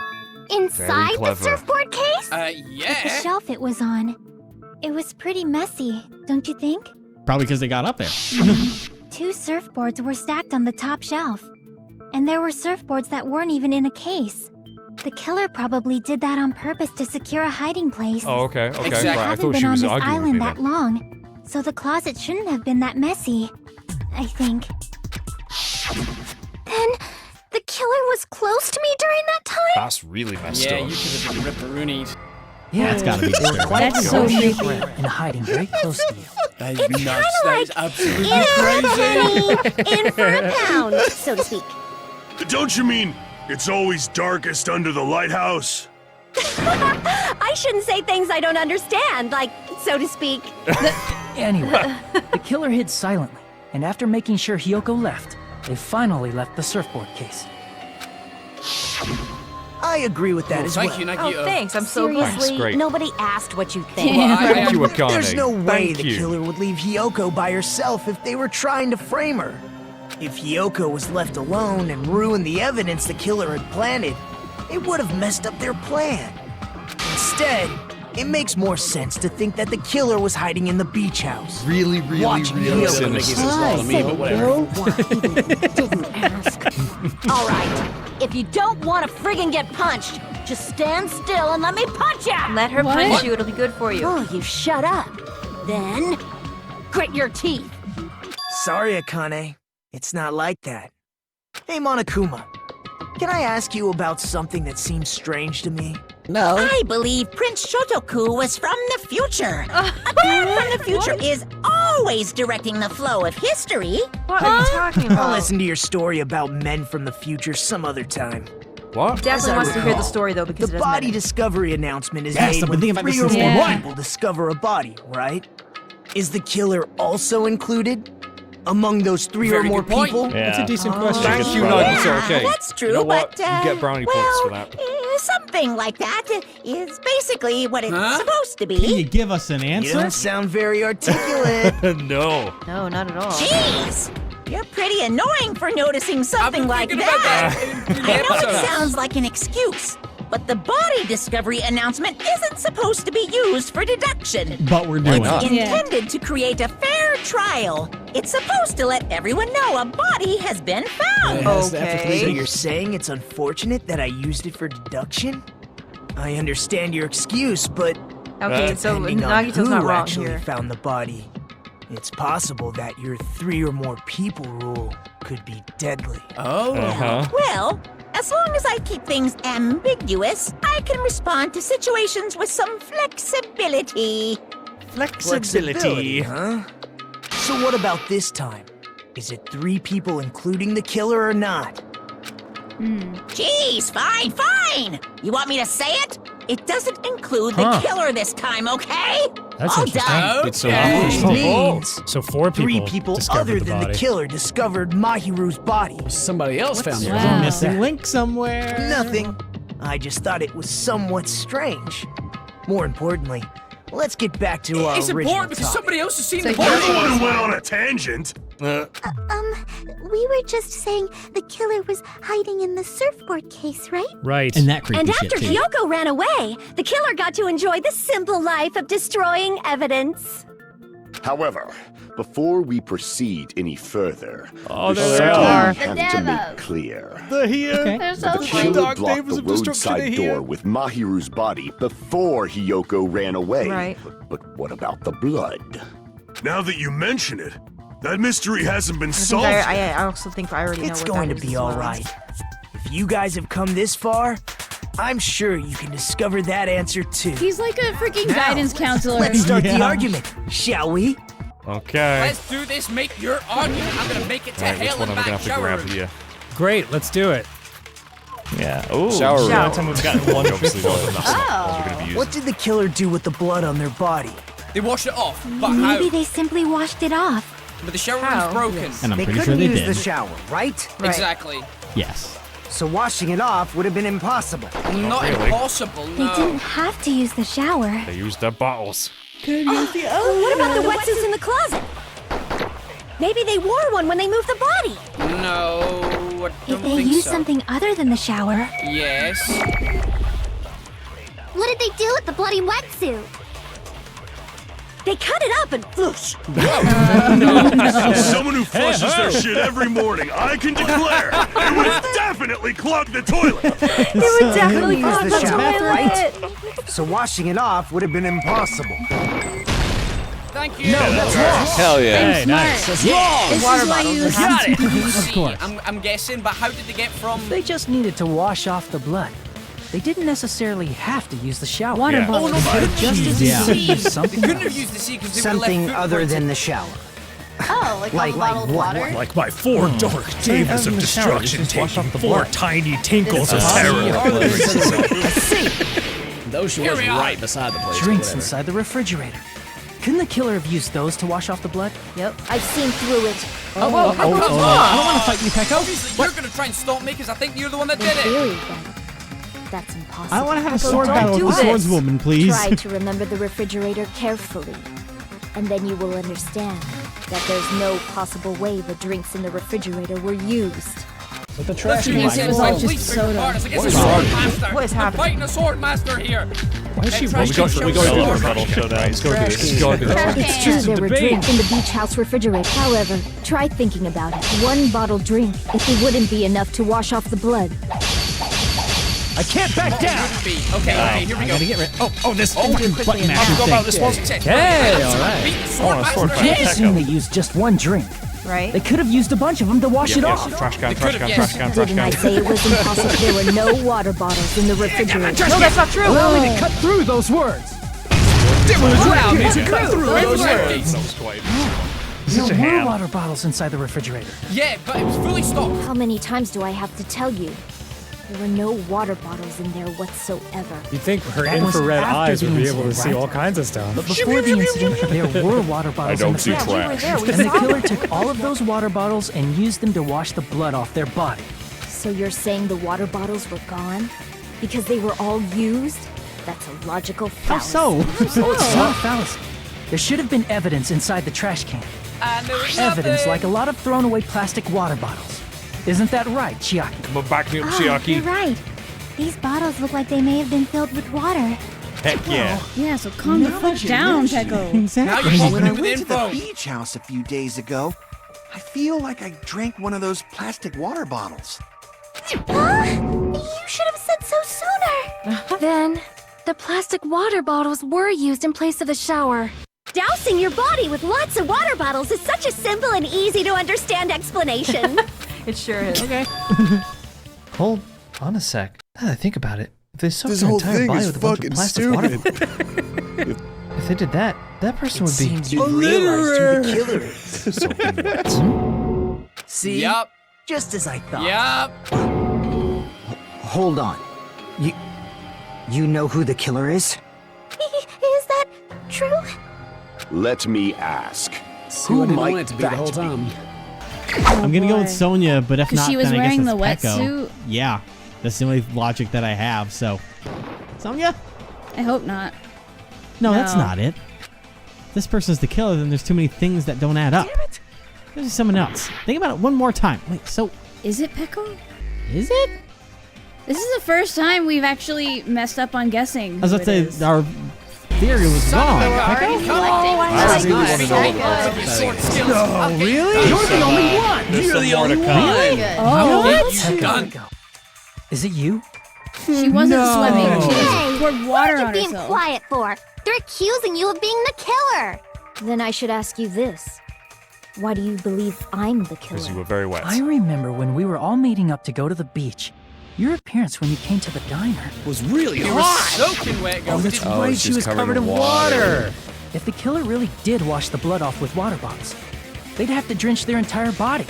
Q: Inside the
D: clever.
Q: surfboard case? The
C: Yeah.
Q: shelf it was on. It was pretty messy, don't you think?
H: Probably because they got up there.
Q: 2 surfboards were stacked on the top shelf. And there were surfboards that weren't even in a case. The killer probably did that on purpose to secure a hiding place.
D: Oh, okay, okay.
C: Exactly.
D: Right, I
Q: Haven't
D: thought
Q: been
D: she
Q: on
D: was
Q: this
D: arguing with me
Q: island
D: then.
Q: that long, so the closet shouldn't have been that messy. I think. Then the killer was close to me during that time?
D: That's really messed
C: Yeah,
D: up.
C: you could have been ripperoonie.
O: Yeah,
H: That's gotta be
O: they were
H: disturbing.
O: quietly
G: That's so
O: washing
G: creepy.
O: up and hiding very close to you.
C: That
Q: It's
C: is nuts.
Q: kinda
C: That is
Q: like
C: absolutely crazy.
N: In for a pound, so to speak.
I: Don't you mean it's always darkest under the lighthouse?
N: I shouldn't say things I don't understand, like, so to speak.
O: Anyway, the killer hid silently, and after making sure Hiyoko left, they finally left the surfboard case.
M: I agree with that as well.
E: Oh, thanks. I'm so
M: Seriously,
E: glad.
D: great.
N: Nobody asked what you think.
D: Thank you, Akane.
M: There's no way
D: Thank
M: the
D: you.
M: killer would leave Hiyoko by herself if they were trying to frame her. If Hiyoko was left alone and ruined the evidence the killer had planted, it would have messed up their plan. Instead, it makes more sense to think that the killer was hiding in the beach house.
D: Really, really,
M: Watching
D: really
M: Hiyoko.
D: sinister.
N: All right, if you don't want to friggin' get punched, just stand still and let me punch ya!
E: Let her punch you. It'll be good for you.
N: Oh, you shut up. Then, grit your teeth.
M: Sorry, Akane. It's not like that. Hey, Monokuma. Can I ask you about something that seems strange to me?
K: No. I believe Prince Shotoku was from the future. A man from the future is always directing the flow of history.
E: What are you talking about?
M: I'll listen to your story about men from the future some other time.
D: What?
E: Definitely wants to hear the story though because
M: the
E: it doesn't
M: body
E: matter.
M: discovery announcement is
H: Yes,
M: made
H: I've been
M: when
H: thinking about
M: 3
H: this
M: or
H: since
M: more
H: day one.
M: people discover a body, right? Is the killer also included among those 3 or
C: Very
M: more
C: good point.
M: people?
D: Yeah.
H: That's a decent question.
D: Thank you,
K: Yeah,
D: Nugget. Okay.
K: that's true,
D: You know what?
K: but,
D: You get brownie
K: well,
D: points for that.
K: Something like that is basically what it's
C: Huh?
K: supposed to
H: Can you
K: be.
H: give us an
M: You
H: answer?
M: don't sound very articulate.
D: No.
E: No, not at all.
K: Jeez! You're pretty annoying for noticing something like
C: thinking about
K: that.
C: that in
K: I know it
C: episodes.
K: sounds like an excuse, but the body discovery announcement isn't supposed to be used for deduction.
H: But we're doing
K: It's
H: it.
K: intended to create a fair trial. It's supposed to let everyone know a body has been found.
M: So you're saying it's unfortunate that I used it for deduction? I understand your excuse, but
E: Okay, so
M: depending on
E: Nagito's
M: who
E: not wrong
M: actually
E: here.
M: found the body, it's possible that your 3 or more people rule could be deadly.
C: Oh.
K: Well, as long as I keep things ambiguous, I can respond to situations with some flexibility.
M: Flexibility, huh? So what about this time? Is it 3 people including the killer or not?
K: Jeez, fine. You want me to say it? It doesn't include the killer this time, okay?
S: That's
T: All
S: interesting.
T: done.
D: It's so
M: Which means
S: So 4 people
M: 3 people
S: discovered
M: other
S: the
M: than the
S: body.
M: killer discovered Mahiru's body.
A: Somebody else found it.
H: There's a missing link somewhere.
M: Nothing. I just thought it was somewhat strange. More importantly, let's get back to our
C: It's
M: original
C: important because
M: topic.
C: somebody else has seen the
I: I
C: body.
I: don't want to went on a tangent.
Q: We were just saying the killer was hiding in the surfboard case, right?
S: Right.
H: And that creepy
Q: And
H: shit
Q: after
H: too.
Q: Kyoko ran away, the killer got to enjoy the simple life of destroying evidence.
L: However, before we proceed any further,
R: Oh,
L: we
R: there they
L: certainly
R: are.
L: have
J: The
L: to
J: Devos.
L: make clear
R: They're here.
H: Okay.
J: They're so
L: that the
J: cute.
L: killer
R: Dark
L: blocked
R: Devils
L: the
R: of Destruction are
L: roadside
R: here.
L: door with Mahiru's body before Hiyoko ran away.
E: Right.
L: But what about the blood?
I: Now that you mention it, that mystery hasn't been
E: I
I: solved.
E: I also think I already know
M: It's
E: what
M: going
E: that
M: to
E: is
M: be
E: as
M: all
E: well.
M: right. If you guys have come this far, I'm sure you can discover that answer too.
G: He's like a freaking
M: Now,
G: guidance counselor.
M: Let's start the
H: Yeah.
M: argument, shall we?
D: Okay.
C: Let's do this. Make your argument. I'm gonna make it to
D: Right, which
C: hell
D: one
C: and
D: am I gonna
C: back.
D: have to
C: Shower
D: grab
C: room.
D: here?
S: Great, let's do it.
R: Yeah. Oh,
D: Shower room.
R: the only time we've gotten one
D: Obviously,
R: truthful.
D: that's not the ones we're going to be using.
M: What did the killer do with the blood on their body?
C: They washed it off, but
Q: Maybe
C: how?
Q: they simply washed it off.
C: But the shower
E: How?
C: room's broken.
E: Yes.
H: And I'm
P: They
H: pretty
P: couldn't
H: sure they
P: use
H: did.
P: the shower, right?
E: Right.
C: Exactly.
H: Yes.
P: So washing it off would have been impossible.
C: Not
D: really.
C: impossible.
Q: They
C: No.
Q: didn't have to use the shower.
D: They used their bottles.
Q: What about the wetsuits in the closet? Maybe they wore one when they moved the body.
C: No, I
Q: If
C: don't
Q: they
C: think
Q: used
C: so.
Q: something other than the shower,
C: Yes.
Q: what did they do with the bloody wetsuit? They cut it up and whoosh.
I: Someone who flushes their shit every morning, I can declare, it would have definitely clogged the toilet.
E: They would definitely
P: Use
E: clog
P: the
E: the
P: shower,
E: toilet.
P: right? So washing it off would have been impossible.
C: Thank you.
P: that's wrong.
D: Hell yeah.
S: Hey, nice.
C: That's
G: This
C: wrong.
G: is
E: Water
G: why
E: bottles
G: you
E: are
G: listen
C: Got
G: to
C: it.
G: people.
C: See,
H: course.
C: I'm guessing, but how did they get from?
O: They just needed to wash off the blood. They didn't necessarily have to use the shower.
G: Water
D: Yeah.
G: bottles.
C: Oh no, but
O: Just as
H: Yeah.
O: easily
C: sea.
O: use
C: They
O: something
C: couldn't have
O: else.
C: used the sea because they would have
P: Something
C: left
P: other
C: footprints.
P: than the shower.
J: Oh, like all
P: Like-
J: the
P: like
J: bottled
P: what?
J: water?
S: Like my 4 dark davas of
R: in the shower,
S: destruction
R: just wash off
S: taking
R: the
S: 4
R: blood.
S: tiny tinkles of terror.
A: Those
C: Here
A: was
C: we are.
A: right beside the place. or
O: Drinks
A: whatever.
O: inside the refrigerator. Couldn't the killer have used those to wash off the blood?
E: Yep.
Q: I've seen through it.
C: Come on.
H: I don't want to fight you, Pecco.
C: Obviously, you're gonna try and stop me because I think you're the one that
Q: In
C: did it.
Q: theory, then. That's impossible.
H: I want to have a
E: Pecco,
H: sword
E: don't
H: battle
E: do
H: with the
E: this.
H: swordswoman, please.
Q: Try to remember the refrigerator carefully, and then you will understand that there's no possible way the drinks in the refrigerator were used.
A: But the trash
C: It
A: can
C: was
A: like
C: all
G: just soda.
C: It's like it's a sword master.
E: What is
C: We're
E: happening?
C: fighting a sword master here.
S: Why is she
C: Hey, trash can show
D: we go
C: sword.
D: to the battle showdown. Let's go do this. Let's go do this.
Q: It's true
S: just a
Q: there were
S: debate.
Q: drinks in the beach house refrigerator. However, try thinking about it. One bottle drink, if it wouldn't be enough to wash off the blood.
O: I can't back down!
C: Wouldn't be. Okay, here we
H: I
C: go.
H: gotta get rid. Oh, this
C: Oh,
H: fucking
C: quickly
H: button
C: enough.
H: masher
C: Go about this
H: thing.
C: one.
S: Hey, all right.
C: Beat the sword
R: Oh, a sword
C: master.
R: fight.
O: Can't assume they used just one drink.
E: Right?
O: They could have used a bunch of them to wash it off.
D: Trash can,
C: They
D: trash
C: could've,
D: can,
C: yes.
D: trash can, trash
Q: Didn't I
D: can.
Q: say it was impossible? There were no water bottles in the refrigerator.
E: No, that's not true.
O: Allow me to cut through those words.
C: Allow me to cut through those words.
D: That was quite.
O: There
R: Such a
O: were
R: ham.
O: water bottles inside the refrigerator.
C: Yeah, but it was fully stocked.
Q: How many times do I have to tell you? There were no water bottles in there whatsoever.
S: You'd think her
O: That was
S: infrared
O: after
S: eyes
O: the
S: would be able to
O: incident,
S: see
O: right?
S: all kinds of stuff.
O: But before the incident, there were water bottles
D: I
O: in
D: don't
O: the
D: see
O: fridge.
E: We were there. We
O: And the
E: saw
O: killer
E: it.
O: took all of those water bottles and used them to wash the blood off their body.
Q: So you're saying the water bottles were gone? Because they were all used? That's a logical fallacy.
O: It's not a fallacy. There should have been evidence inside the trash can.
C: And there was
O: Evidence
C: nothing.
O: like a lot of thrown away plastic water bottles. Isn't that right, Chiaki?
D: Come on, back me up,
Q: You're
D: Chiaki.
Q: right. These bottles look like they may have been filled with water.
D: Heck yeah.
G: Yeah, so calm the fuck down, Pecco.
C: Now you're
I: When
C: poking
I: I
C: in with
I: went to the
C: info.
U: Beach house a few days ago, I feel like I drank one of those plastic water bottles.
Q: Huh? You should have said so sooner. Then, the plastic water bottles were used in place of the shower.
N: Dousing your body with lots of water bottles is such a simple and easy to understand explanation.
E: It sure is.
F: Okay. Hold on a sec. Now that I think about it, if they soaked
I: This
F: their
I: whole
F: entire
I: thing
F: body
I: is
F: with a bunch of
I: fucking
F: plastic water
I: stupid.
F: if they did that, that person would be.
M: Seems you realized who the killer is. See?
C: Yup.
M: Just as I thought.
C: Yup.
P: Hold on. You know who the killer is?
N: Is that true?
L: Let me ask.
A: Who
L: Who
A: didn't
L: might
A: want it to be the whole time?
H: I'm gonna go with Sonya, but if
G: 'Cause
H: not,
G: she was
H: then I guess
G: wearing the
H: it's Pecco.
G: wetsuit?
H: Yeah, that's the only logic that I have. So, Sonya?
G: I hope not.
H: No, that's not it. If this person's the killer, then there's too many things that don't add up. Damn it! There's someone else. Think about it one more time. Wait, so
G: Is it Pecco?
H: is it?
G: This is the first time we've actually messed up on guessing.
H: I was about to say our theory was wrong. Pecco?
C: No,
O: really?
C: You're the only one.
O: You're
C: the only one.
O: Oh,
C: What?
O: Is it you?
G: She wasn't
O: No.
G: swimming. She
Q: Hey,
G: poured water
Q: what are
G: on
Q: you being
G: herself.
Q: quiet for? They're accusing you of being the killer.
N: Then I should ask you this. Why do you believe I'm the killer?
D: Because you were very wet.
O: I remember when we were all meeting up to go to the beach. Your appearance when you came to the diner
C: Was really hot. Soaking wet, girl.
O: Oh, that's
C: Didn't-
O: right. She was covered in water. If the killer really did wash the blood off with water bombs, they'd have to drench their entire body.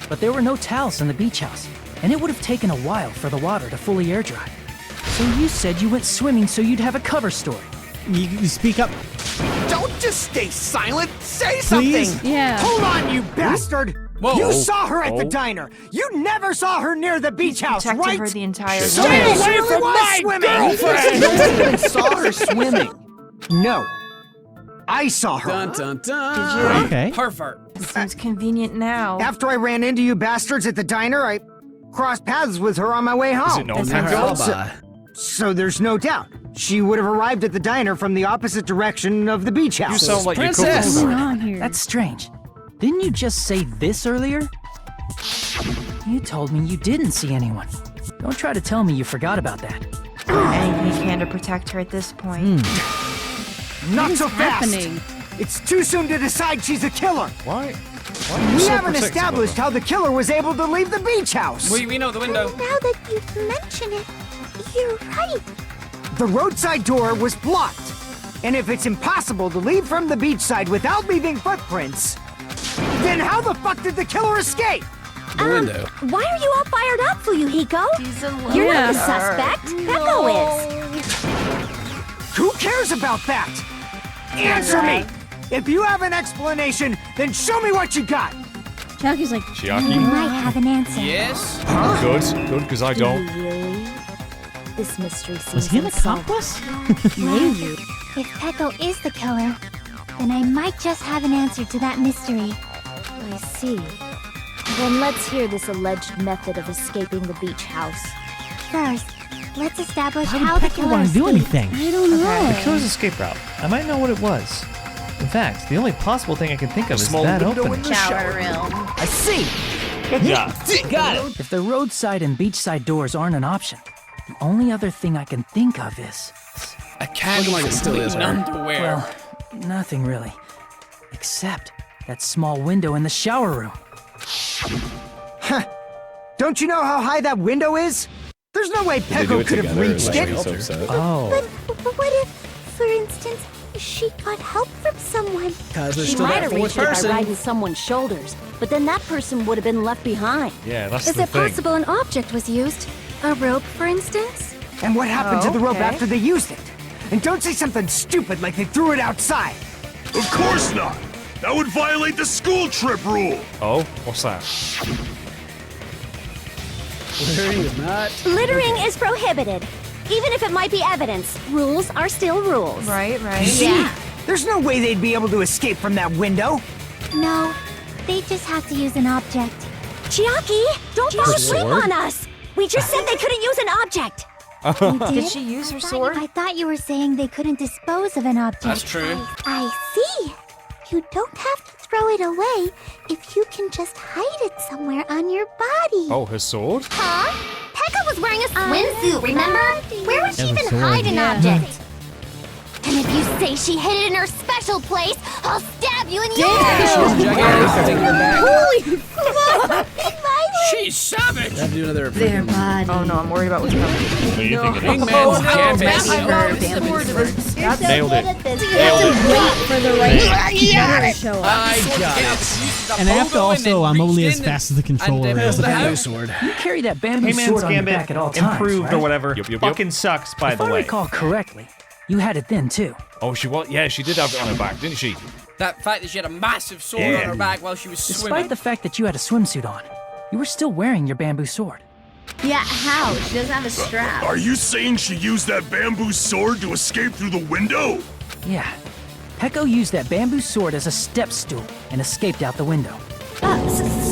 O: But there were no towels in the beach house, and it would have taken a while for the water to fully air dry. So you said you went swimming so you'd have a cover story.
H: You speak up.
P: Don't just stay silent. Say
H: Please?
P: something.
G: Yeah.
P: Hold on, you bastard.
C: Whoa.
P: You saw her at the
D: Oh.
P: diner. You never saw her near the beach house,
E: Protected
P: right?
E: her the entire
P: So
E: time.
P: you
C: away
P: really
C: from
P: was
C: my
P: swimming.
C: girlfriend.
P: You even saw her swimming. No. I saw her.
A: Dun dun dun.
H: Okay.
C: Pervert.
E: Seems convenient now.
P: After I ran into you bastards at the diner, I crossed paths with her on my way home.
D: Is it known
A: Isn't that her
D: that?
A: alibi?
P: So there's no doubt. She would have arrived at the diner from the opposite direction of the beach house.
D: You sound like you're
A: Princess.
G: What's
D: cooking.
G: going on here?
O: That's strange. Didn't you just say this earlier? You told me you didn't see anyone. Don't try to tell me you forgot about that.
E: Anything he can to protect her at this point.
P: Not
G: What is
P: so fast.
G: happening?
P: It's too soon to decide she's a killer.
D: Why? Why are you
P: We
D: so
P: haven't
D: protective of
P: established
D: her?
P: how the killer was able to leave the beach house.
C: We know the window.
Q: Now that you mention it, you're right.
P: The roadside door was blocked. And if it's impossible to leave from the beachside without leaving footprints, then how the fuck did the killer escape?
A: The window.
Q: Why are you all fired up, Fuyuhiko?
E: He's a
Q: You're
G: Yeah.
Q: not the suspect. Pecco is.
P: Who cares about that? Answer me! If you have an explanation, then show me what you got!
G: Chucky's like,
Q: I
D: Chiaki?
Q: might have an answer.
C: Yes.
D: Good, because I don't.
N: Really? This mystery seems
H: Was he an
N: unsolved.
H: accomplice?
Q: Maybe. If Pecco is the killer, then I might just have an answer to that mystery.
N: I see. Then let's hear this alleged method of escaping the beach house.
Q: First, let's establish
H: Why
Q: how
H: would
Q: the
H: Pecco
Q: killer
H: want to do
Q: escaped.
H: anything?
G: I don't know.
R: The killer's escape route. I might know what it was. In fact, the only possible thing I can think of is
D: Small
R: that
D: window
R: opening.
D: in the shower room.
O: I see!
R: Good job.
O: Got it! If the roadside and beachside doors aren't an option, the only other thing I can think of is...
C: A cat
A: Looking like it still is,
C: in
A: right?
C: underwear.
O: Well, nothing really. Except that small window in the shower room.
P: Huh. Don't you know how high that window is? There's no way Pecco could have reached it.
O: Oh.
Q: But what if, for instance, she got help from someone?
A: Because there's
T: She
A: still
T: might
A: that
T: have
A: fourth
T: reached it by
A: person.
T: riding someone's shoulders, but then that person would have been left behind.
D: Yeah, that's
Q: Is
D: the
Q: it
D: thing.
Q: possible an object was used? A rope, for instance?
P: And what happened to the rope
E: okay.
P: after they used it? And don't say something stupid like they threw it outside.
I: Of course not. That would violate the school trip rule.
D: Oh, what's that?
A: Littering is not.
Q: Littering is prohibited. Even if it might be evidence, rules are still rules.
E: Right, right.
P: See? There's no way they'd be able to escape from that window.
Q: No, they just have to use an object. Chiaki, don't fall asleep
D: sword?
Q: on us! We just said they couldn't use an object!
E: Did she use her sword?
Q: I thought you were saying they couldn't dispose of an object.
C: That's true.
Q: I see. You don't have to throw it away if you can just hide it somewhere on your body.
D: Oh, her sword?
Q: Huh? Pekka was wearing a swimsuit, remember? Where would she
H: Yeah, the
Q: even
H: sword.
Q: hide an
G: Yeah.
Q: object? And if you say she hid it in her special place, I'll stab you in the
E: Holy
Q: fuck!
C: She's savage.
A: Have to do another.
E: Their body. Oh no, I'm worried about what's coming.
D: What are you thinking?
C: Hangman's canvas.
D: Nailed it.
G: Wait for the right letter to show up.
C: I got it.
H: And I have to also, I'm only as fast as the controller
A: There's
H: is.
A: the bamboo sword.
O: You carry that bamboo
R: Hangman's
O: sword on your
R: Gambit
O: back at all times,
R: improved
O: right?
R: or whatever.
D: Yup.
R: Fucking sucks, by
O: If
R: the
O: I
R: way.
O: recall correctly, You had it then, too.
D: Oh, she was. Yeah, she did have it on her back, didn't she?
C: That fact that she had a massive sword on her back while she was swimming.
O: Despite the fact that you had a swimsuit on, you were still wearing your bamboo sword.
J: Yeah, how? She doesn't have a strap.
I: Are you saying she used that bamboo sword to escape through the window?
O: Yeah. Peko used that bamboo sword as a step stool and escaped out the window.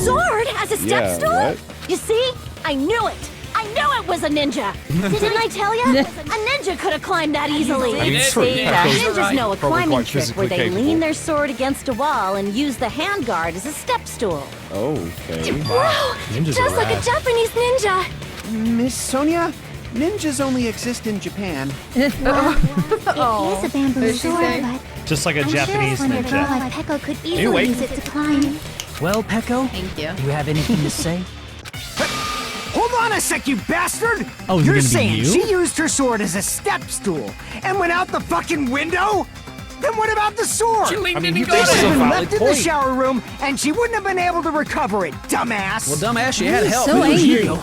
T: Sword as a step
O: Yeah,
T: stool?
O: what?
T: You see? I knew it! I knew it was a ninja! Didn't I tell you? A ninja could have climbed that easily.
D: I mean, true, Peko's
T: Ninjas know a
D: probably
T: climbing
D: quite
T: trick where
D: physically
T: they
D: capable.
T: lean their sword against a wall and use the handguard as a step stool.
B: Okay.
T: Wow! Just like a Japanese ninja!
M: Miss Sonia, ninjas only exist in Japan.
Q: It is a bamboo sword, but
R: Just like a
Q: I'm
R: Japanese
Q: sure a slender girl
R: ninja.
Q: like Peko could
O: Anyway.
Q: easily use it to climb.
O: Well, Peko,
J: thank you.
O: Do you have anything to say?
P: Hold on a sec, you bastard!
H: Oh, is it
P: You're
H: gonna be
P: saying
H: you?
P: she used her sword as a step stool and went out the fucking window? Then what about the sword?
C: She leaned
D: I mean,
C: in
D: you
C: and got
D: this is a
C: it.
P: been
D: valid
P: left in the
D: point.
P: shower room, and she wouldn't have been able to recover it, dumbass.
A: Well, dumbass, she had help.
G: So
A: It was
G: angry.
A: you.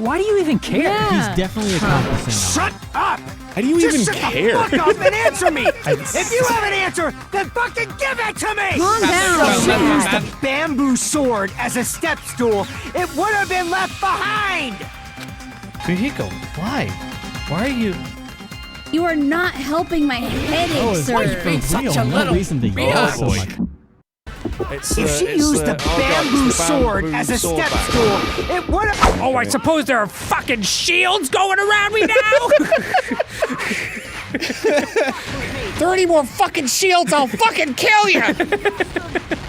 O: Why do you even care?
G: Yeah.
H: He's definitely accomplishing
P: Shut up!
B: How do you
P: Just
B: even
P: shut
B: care?
P: the fuck up and answer me! If you have an answer, then fucking give it to me!
G: Calm
P: So
G: down.
P: she used a bamboo sword as a step stool. It would have been left behind!
R: Kuhiko, why? Why are you...
G: You are not helping my headache, sir.
H: No reason to yell so much.
D: It's,
P: If she used the bamboo sword as a step stool, it would have.
S: Oh, I suppose there are fucking shields going around me now? 30 more fucking shields, I'll fucking kill you!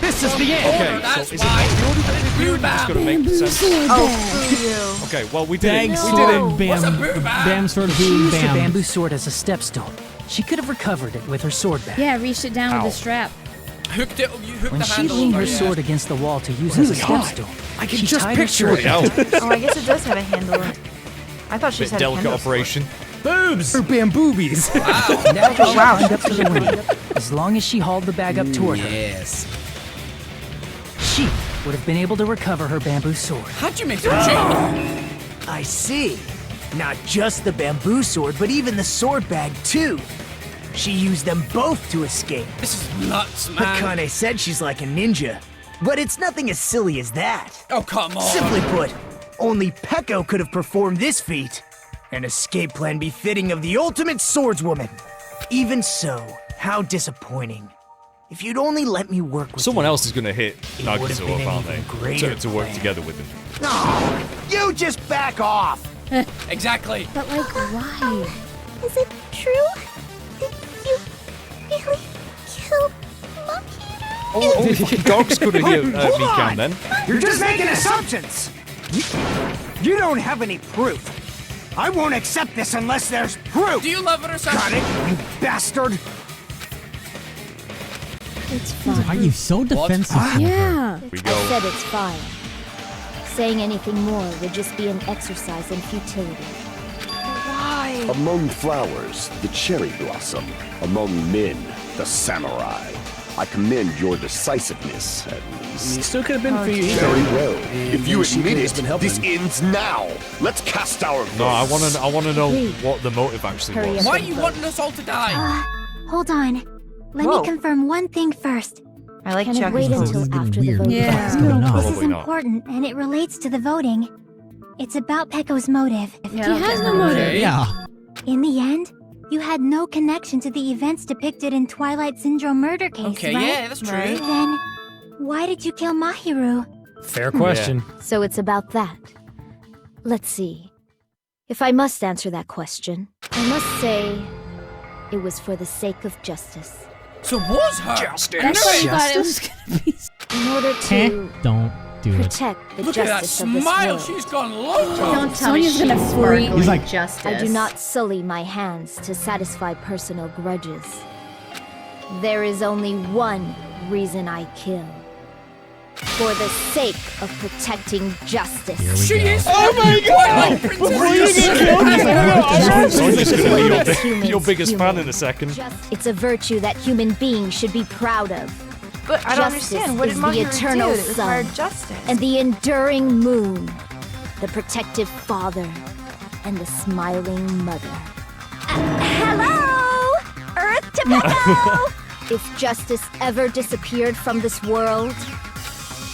O: This is the end.
D: Okay, so is it just gonna make sense? Okay, well, we did it.
H: Thanks,
D: We did it.
H: sword, bam sword,
O: She
H: boom,
O: used her
H: bam.
O: bamboo sword as a step stool. She could have recovered it with her sword back.
G: Yeah, reached it down
D: Ow.
G: with the strap.
C: Hooked it. You hooked
O: When
C: the
O: she
C: handle
O: leaned
C: over
O: her
C: it.
O: sword against the wall to use as a step stool,
C: I can
O: she
C: just
O: tied her
C: picture
O: sword
C: it.
E: Oh, I guess it does have a handle. I thought she
D: Bit
E: had a
D: delicate
E: handle.
D: operation.
A: Boobs!
C: Her bamboobies.
O: Now she climbed up to the window. As long as she hauled the bag up toward her,
A: Yes.
O: she would have been able to recover her bamboo sword.
C: How'd you make her jump?
M: I see. Not just the bamboo sword, but even the sword bag, too. She used them both to escape.
C: This is nuts, man.
M: Akane said she's like a ninja. But it's nothing as silly as that.
C: Oh, come on.
M: Simply put, only Peko could have performed this feat. An escape plan befitting of the ultimate swordswoman. Even so, how disappointing. If you'd only let me work with
D: Someone
M: you.
D: else is gonna hit
M: It would have been
D: Nagato,
M: an
D: aren't
M: even
D: they?
M: greater
D: To work
M: plan.
D: together with him.
M: No, you just back off.
C: Exactly.
G: But like, why?
Q: Is it true? Did you really kill Mahiru?
D: Oh, only fucking dogs could have hit
P: Hold
D: Mikan
P: on.
D: then.
P: You're just making assumptions. You don't have any proof. I won't accept this unless there's proof.
C: Do you love her or something?
P: Got it, you bastard.
G: It's fine.
H: Are you so defensive? for her?
G: Yeah.
D: We
N: I
D: go.
N: said it's fine. Saying anything more would just be an exercise in futility.
E: Why?
L: Among flowers, the cherry blossom. Among men, the samurai. I commend your decisiveness, at least.
A: It still could have been for you.
L: Very well.
A: And
L: If you
A: she
L: admit
A: could have been
L: it,
A: helping.
L: this ends now. Let's cast our votes.
D: No, I wanna know
N: Please.
D: what the motive actually
N: Hurry
D: was.
N: up.
C: Why are you wanting us all to die?
Q: Hold on. Let
E: Whoa.
Q: me confirm one thing first.
E: I like
N: Can it wait
E: Chucky's
N: until
H: This is getting
N: after the
H: weird.
N: vote?
G: Yeah.
H: What's going on?
Q: This is
D: Probably not.
Q: important, and it relates to the voting. It's about Peko's motive.
G: He has no motive.
H: Yeah.
Q: In the end, you had no connection to the events depicted in Twilight Syndrome murder case,
C: Okay,
Q: right?
C: yeah, that's true.
E: Right.
Q: Then, why did you kill Mahiru?
R: Fair question.
N: So it's about that. Let's see. If I must answer that question, I must say it was for the sake of justice.
C: So was her.
G: That's what I thought it was gonna be.
N: In order to
H: Don't do it.
N: protect the
C: Look at that
N: justice of this
C: smile.
N: world.
C: She's gone loco.
J: Don't tell me
G: Sonya's
J: she's
G: gonna freak.
J: sparkling
H: He's like-
J: justice.
N: I do not sully my hands to satisfy personal grudges. There is only one reason I kill. For the sake of protecting justice.
H: Here we
C: She
H: go.
C: is.
B: Oh my god!
C: Princess.
B: Were you gonna
D: Sonya's gonna be your,
N: Humans,
D: your biggest fan
N: humans.
D: in a second.
N: It's a virtue that human beings should be proud of.
E: But I don't
N: Justice
E: understand. What
N: is
E: did
N: the
E: Mahiru
N: eternal
E: do that required
N: sun
E: justice?
N: and the enduring moon, the protective father, and the smiling mother. Hello!
Q: Typical! If justice ever disappeared from this world,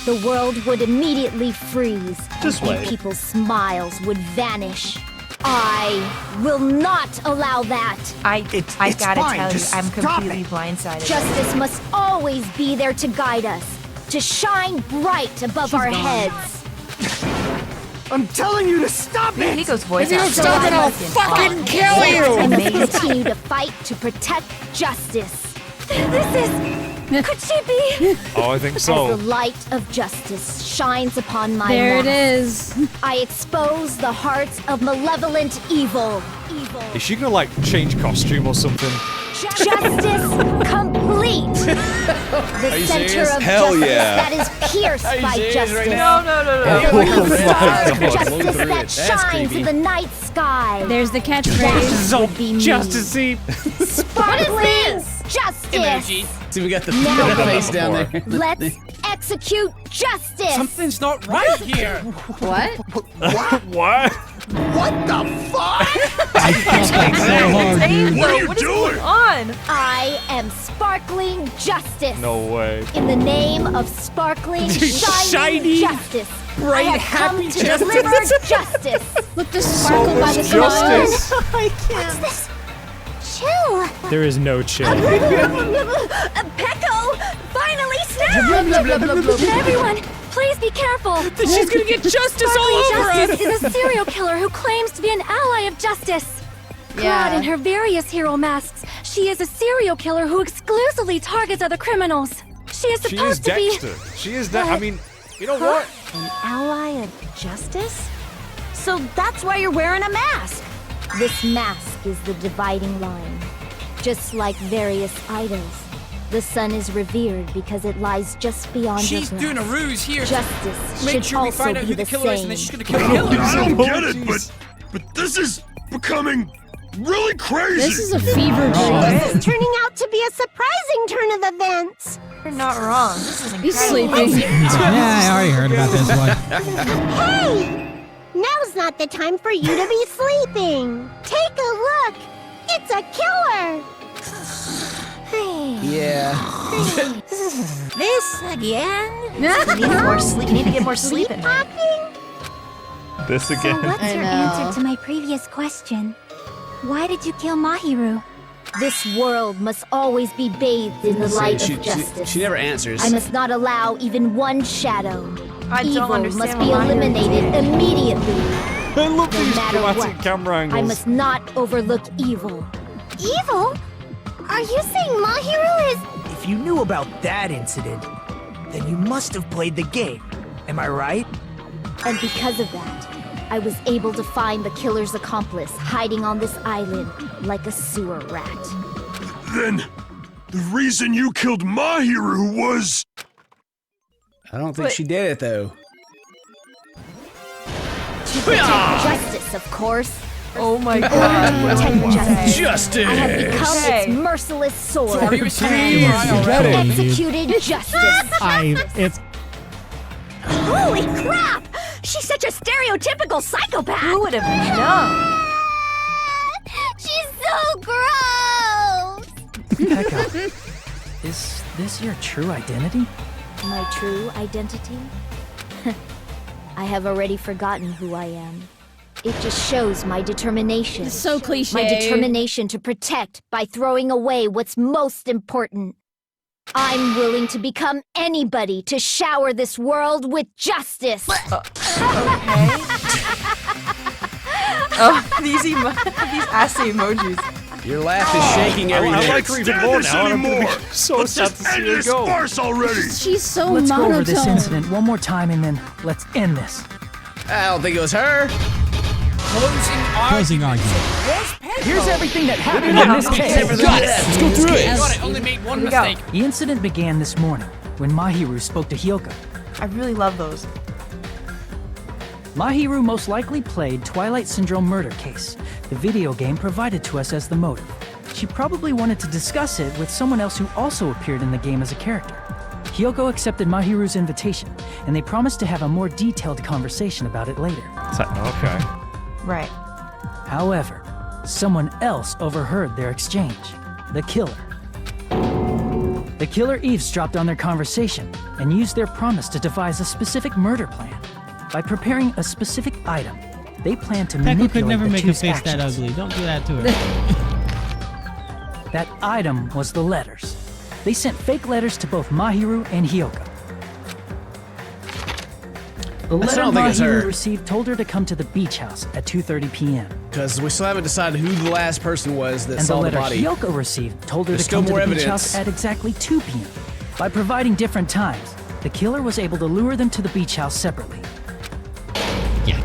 Q: the world would immediately freeze.
R: Just
Q: and
R: wait.
Q: people's smiles would vanish. I will not allow that.
E: I
M: it's
E: gotta
M: fine,
E: tell you,
M: just
E: I'm
M: stop
E: completely blindsided.
Q: Justice must always be there to guide us, to shine bright above our heads.
M: I'm telling you to stop it!
E: Nico's voice.
Q: If you don't stop it, I'll fucking kill you! I must continue to fight to protect justice. Could she be?
D: Oh, I think
Q: As
D: so.
Q: the light of justice shines upon my
G: There it
Q: mask,
G: is.
Q: I expose the hearts of malevolent evil.
D: Is she gonna like change costume or something?
Q: Justice complete. The
B: Are you
Q: center
B: serious?
Q: of
B: Hell
Q: justice
B: yeah.
Q: that is pierced
B: Are you
Q: by
B: serious
Q: justice.
B: right now?
E: No.
Q: The star of
B: God.
Q: justice that
A: That's
Q: shines
A: creepy.
Q: in the night sky.
G: There's the catchphrase.
Q: That would be me.
S: Justicey.
Q: Sparkling justice.
C: Emoji.
A: See, we got the
Q: Now
A: face down there.
Q: let's execute justice.
C: Something's not right here.
J: What?
D: What?
U: What the fuck?
I: What are you doing?
E: On.
Q: I am sparkling justice.
D: No way.
Q: In the name of sparkling,
S: Shiny,
Q: shiny justice,
S: bright,
Q: I have come
S: happy
Q: to deliver justice.
G: Look, the sparkle by the smile.
D: Justice.
Q: What's this? Chill.
S: There is no chill.
Q: Pecco, finally snapped. Everyone, please be careful.
S: She's gonna get justice all over
Q: Sparkling
S: us.
Q: Justice is a serial killer who claims to be an ally of justice. Clad in her various hero masks, she is a serial killer who exclusively targets other criminals. She is
D: She is
Q: supposed to be
D: Dexter. She is that. I mean, you know what?
T: An ally of justice? So that's why you're wearing a mask.
Q: This mask is the dividing line. Just like various idols, the sun is revered because it lies just beyond
C: She's
Q: your
C: doing a
Q: grasp.
C: ruse here.
Q: Justice
C: Make
Q: should
C: sure we
Q: also
C: find out
Q: be
C: who the
Q: the
C: killer is,
Q: same.
C: and then she's gonna kill the killer.
I: I don't get it, but this is becoming really crazy.
G: This is a fever dream.
Q: This is turning out to be a surprising turn of events.
E: You're not wrong. This is incredible.
G: He's sleeping.
H: Yeah, I already heard about this one.
Q: Hey! Now's not the time for you to be sleeping. Take a look. It's a killer.
A: Yeah.
Q: This again?
E: Need to get more sleep in there.
R: This again.
Q: What's
J: I
Q: your
J: know.
Q: answer to my previous question? Why did you kill Mahiru? This world must always be bathed in the light
A: she,
Q: of justice.
A: she never answers.
Q: I must not allow even one shadow.
E: I don't
Q: Evil
E: understand
Q: must be
E: what Mahiru
Q: eliminated
E: did.
Q: immediately.
D: I love
Q: No
D: these
Q: matter
D: dramatic
Q: what,
D: camera angles.
Q: I must not overlook evil. Evil? Are you saying Mahiru is...
M: If you knew about that incident, then you must have played the game. Am I right?
Q: And because of that, I was able to find the killer's accomplice hiding on this island like a sewer rat.
I: Then, the reason you killed Mahiru was...
A: I don't think she did it though.
Q: To protect justice, of course.
E: Oh my
Q: To
E: god.
Q: protect justice.
A: Justice.
Q: I have become
E: Okay.
Q: its merciless sword.
C: Sorry, we said
H: Please,
C: already.
H: ready.
Q: Executed justice.
H: It's
T: Holy crap! She's such a stereotypical psychopath.
E: Who would have known?
Q: She's so gross.
O: Pekka, is this your true identity?
Q: My true identity? I have already forgotten who I am. It just shows my determination.
G: It's so cliche.
Q: My determination to protect by throwing away what's most important. I'm willing to become anybody to shower this world with justice.
E: Oh, these ass emojis.
A: Your laugh is shaking everything.
D: I like her even more now. And I'm gonna be so
I: Let's
D: sad
I: just
D: to see
I: end
D: her
I: this
D: go.
I: farce already.
G: She's so
O: Let's go
G: monotone.
O: over this incident one more time and then let's end this.
A: I don't think it was her.
H: closing argument.
O: Here's everything that happened in this case.
H: Let's go through it.
C: God, I only made one mistake.
O: The incident began this morning when Mahiru spoke to Hyoko.
E: I really love those.
O: Mahiru most likely played Twilight Syndrome murder case, the video game provided to us as the motive. She probably wanted to discuss it with someone else who also appeared in the game as a character. Hyoko accepted Mahiru's invitation, and they promised to have a more detailed conversation about it later.
D: Okay.
E: Right.
O: However, someone else overheard their exchange. The killer, The killer eavesdropped on their conversation and used their promise to devise a specific murder plan. By preparing a specific item, they planned to
H: Peko
O: manipulate
H: could never
O: the
H: make a
O: two's
H: face that
O: actions.
H: ugly. Don't do that to her.
O: That item was the letters. They sent fake letters to both Mahiru and Hyoko. The
A: I
O: letter
A: still don't think it's
O: Mahiru
A: her.
O: received told her to come to the beach house at 2:30 p.m.
A: Because we still haven't decided who the last person was that
O: And the
A: saw the
O: letter
A: body.
O: Hyoko received told her
A: There's
O: to
A: still
O: come to
A: more
O: the beach
A: evidence.
O: house at exactly 2 p.m. By providing different times, the killer was able to lure them to the beach house separately.
H: Yeah.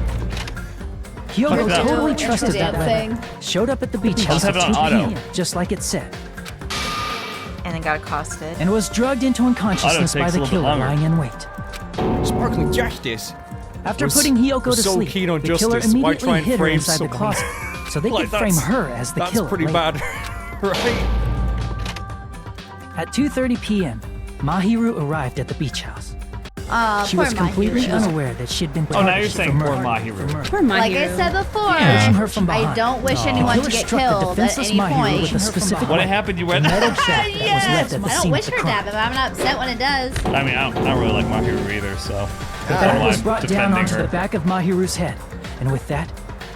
O: Hyoko
R: that.
O: totally trusted that
J: Thing.
O: letter. Showed up at the beach
R: Let's
O: house at
R: have
O: 2
R: it on auto.
O: p.m., just like it said,
E: And then got accosted.
O: and was drugged into unconsciousness
R: Auto
O: by
R: takes a
O: the
R: little bit
O: killer
R: longer.
O: lying in wait.
D: Sparkling justice.
O: After
D: Was-
O: putting Hyoko
D: was
O: to
D: so
O: sleep,
D: keen on
O: the killer
D: justice, why
O: immediately
D: try and
O: hid her
D: frame
O: inside the
D: someone?
O: closet, so they
D: Like,
O: could frame
D: that's-
O: her as the
D: That's
O: killer.
D: pretty
O: later.
D: bad, right?
O: At 2:30 p.m., Mahiru arrived at the beach house. She
J: poor
O: was completely
J: Mahiru.
O: unaware that she'd been
R: Oh, now you're
O: targeted
R: saying
O: for
R: poor
O: murder.
R: Mahiru.
G: Poor Mahiru.
J: Like I said before,
O: Pushing her from behind.
J: I don't wish
O: The
J: anyone
O: killer
J: to get
O: struck the
J: killed at
O: defenseless
J: any
O: Mahiru
J: point.
O: with a specific
R: When it
O: weapon.
R: happened, you went.
O: The metal shaft that was
J: Yes,
O: left at the
J: I don't
O: scene
J: wish
O: of the
J: her
O: crime.
J: that, but I'm not upset when it does.
R: I mean, I don't really like Mahiru either, so.
O: The
R: I
O: bat
R: don't
O: was
R: mind
O: brought down
R: defending
O: onto
R: her.
O: the back of Mahiru's head, and with that,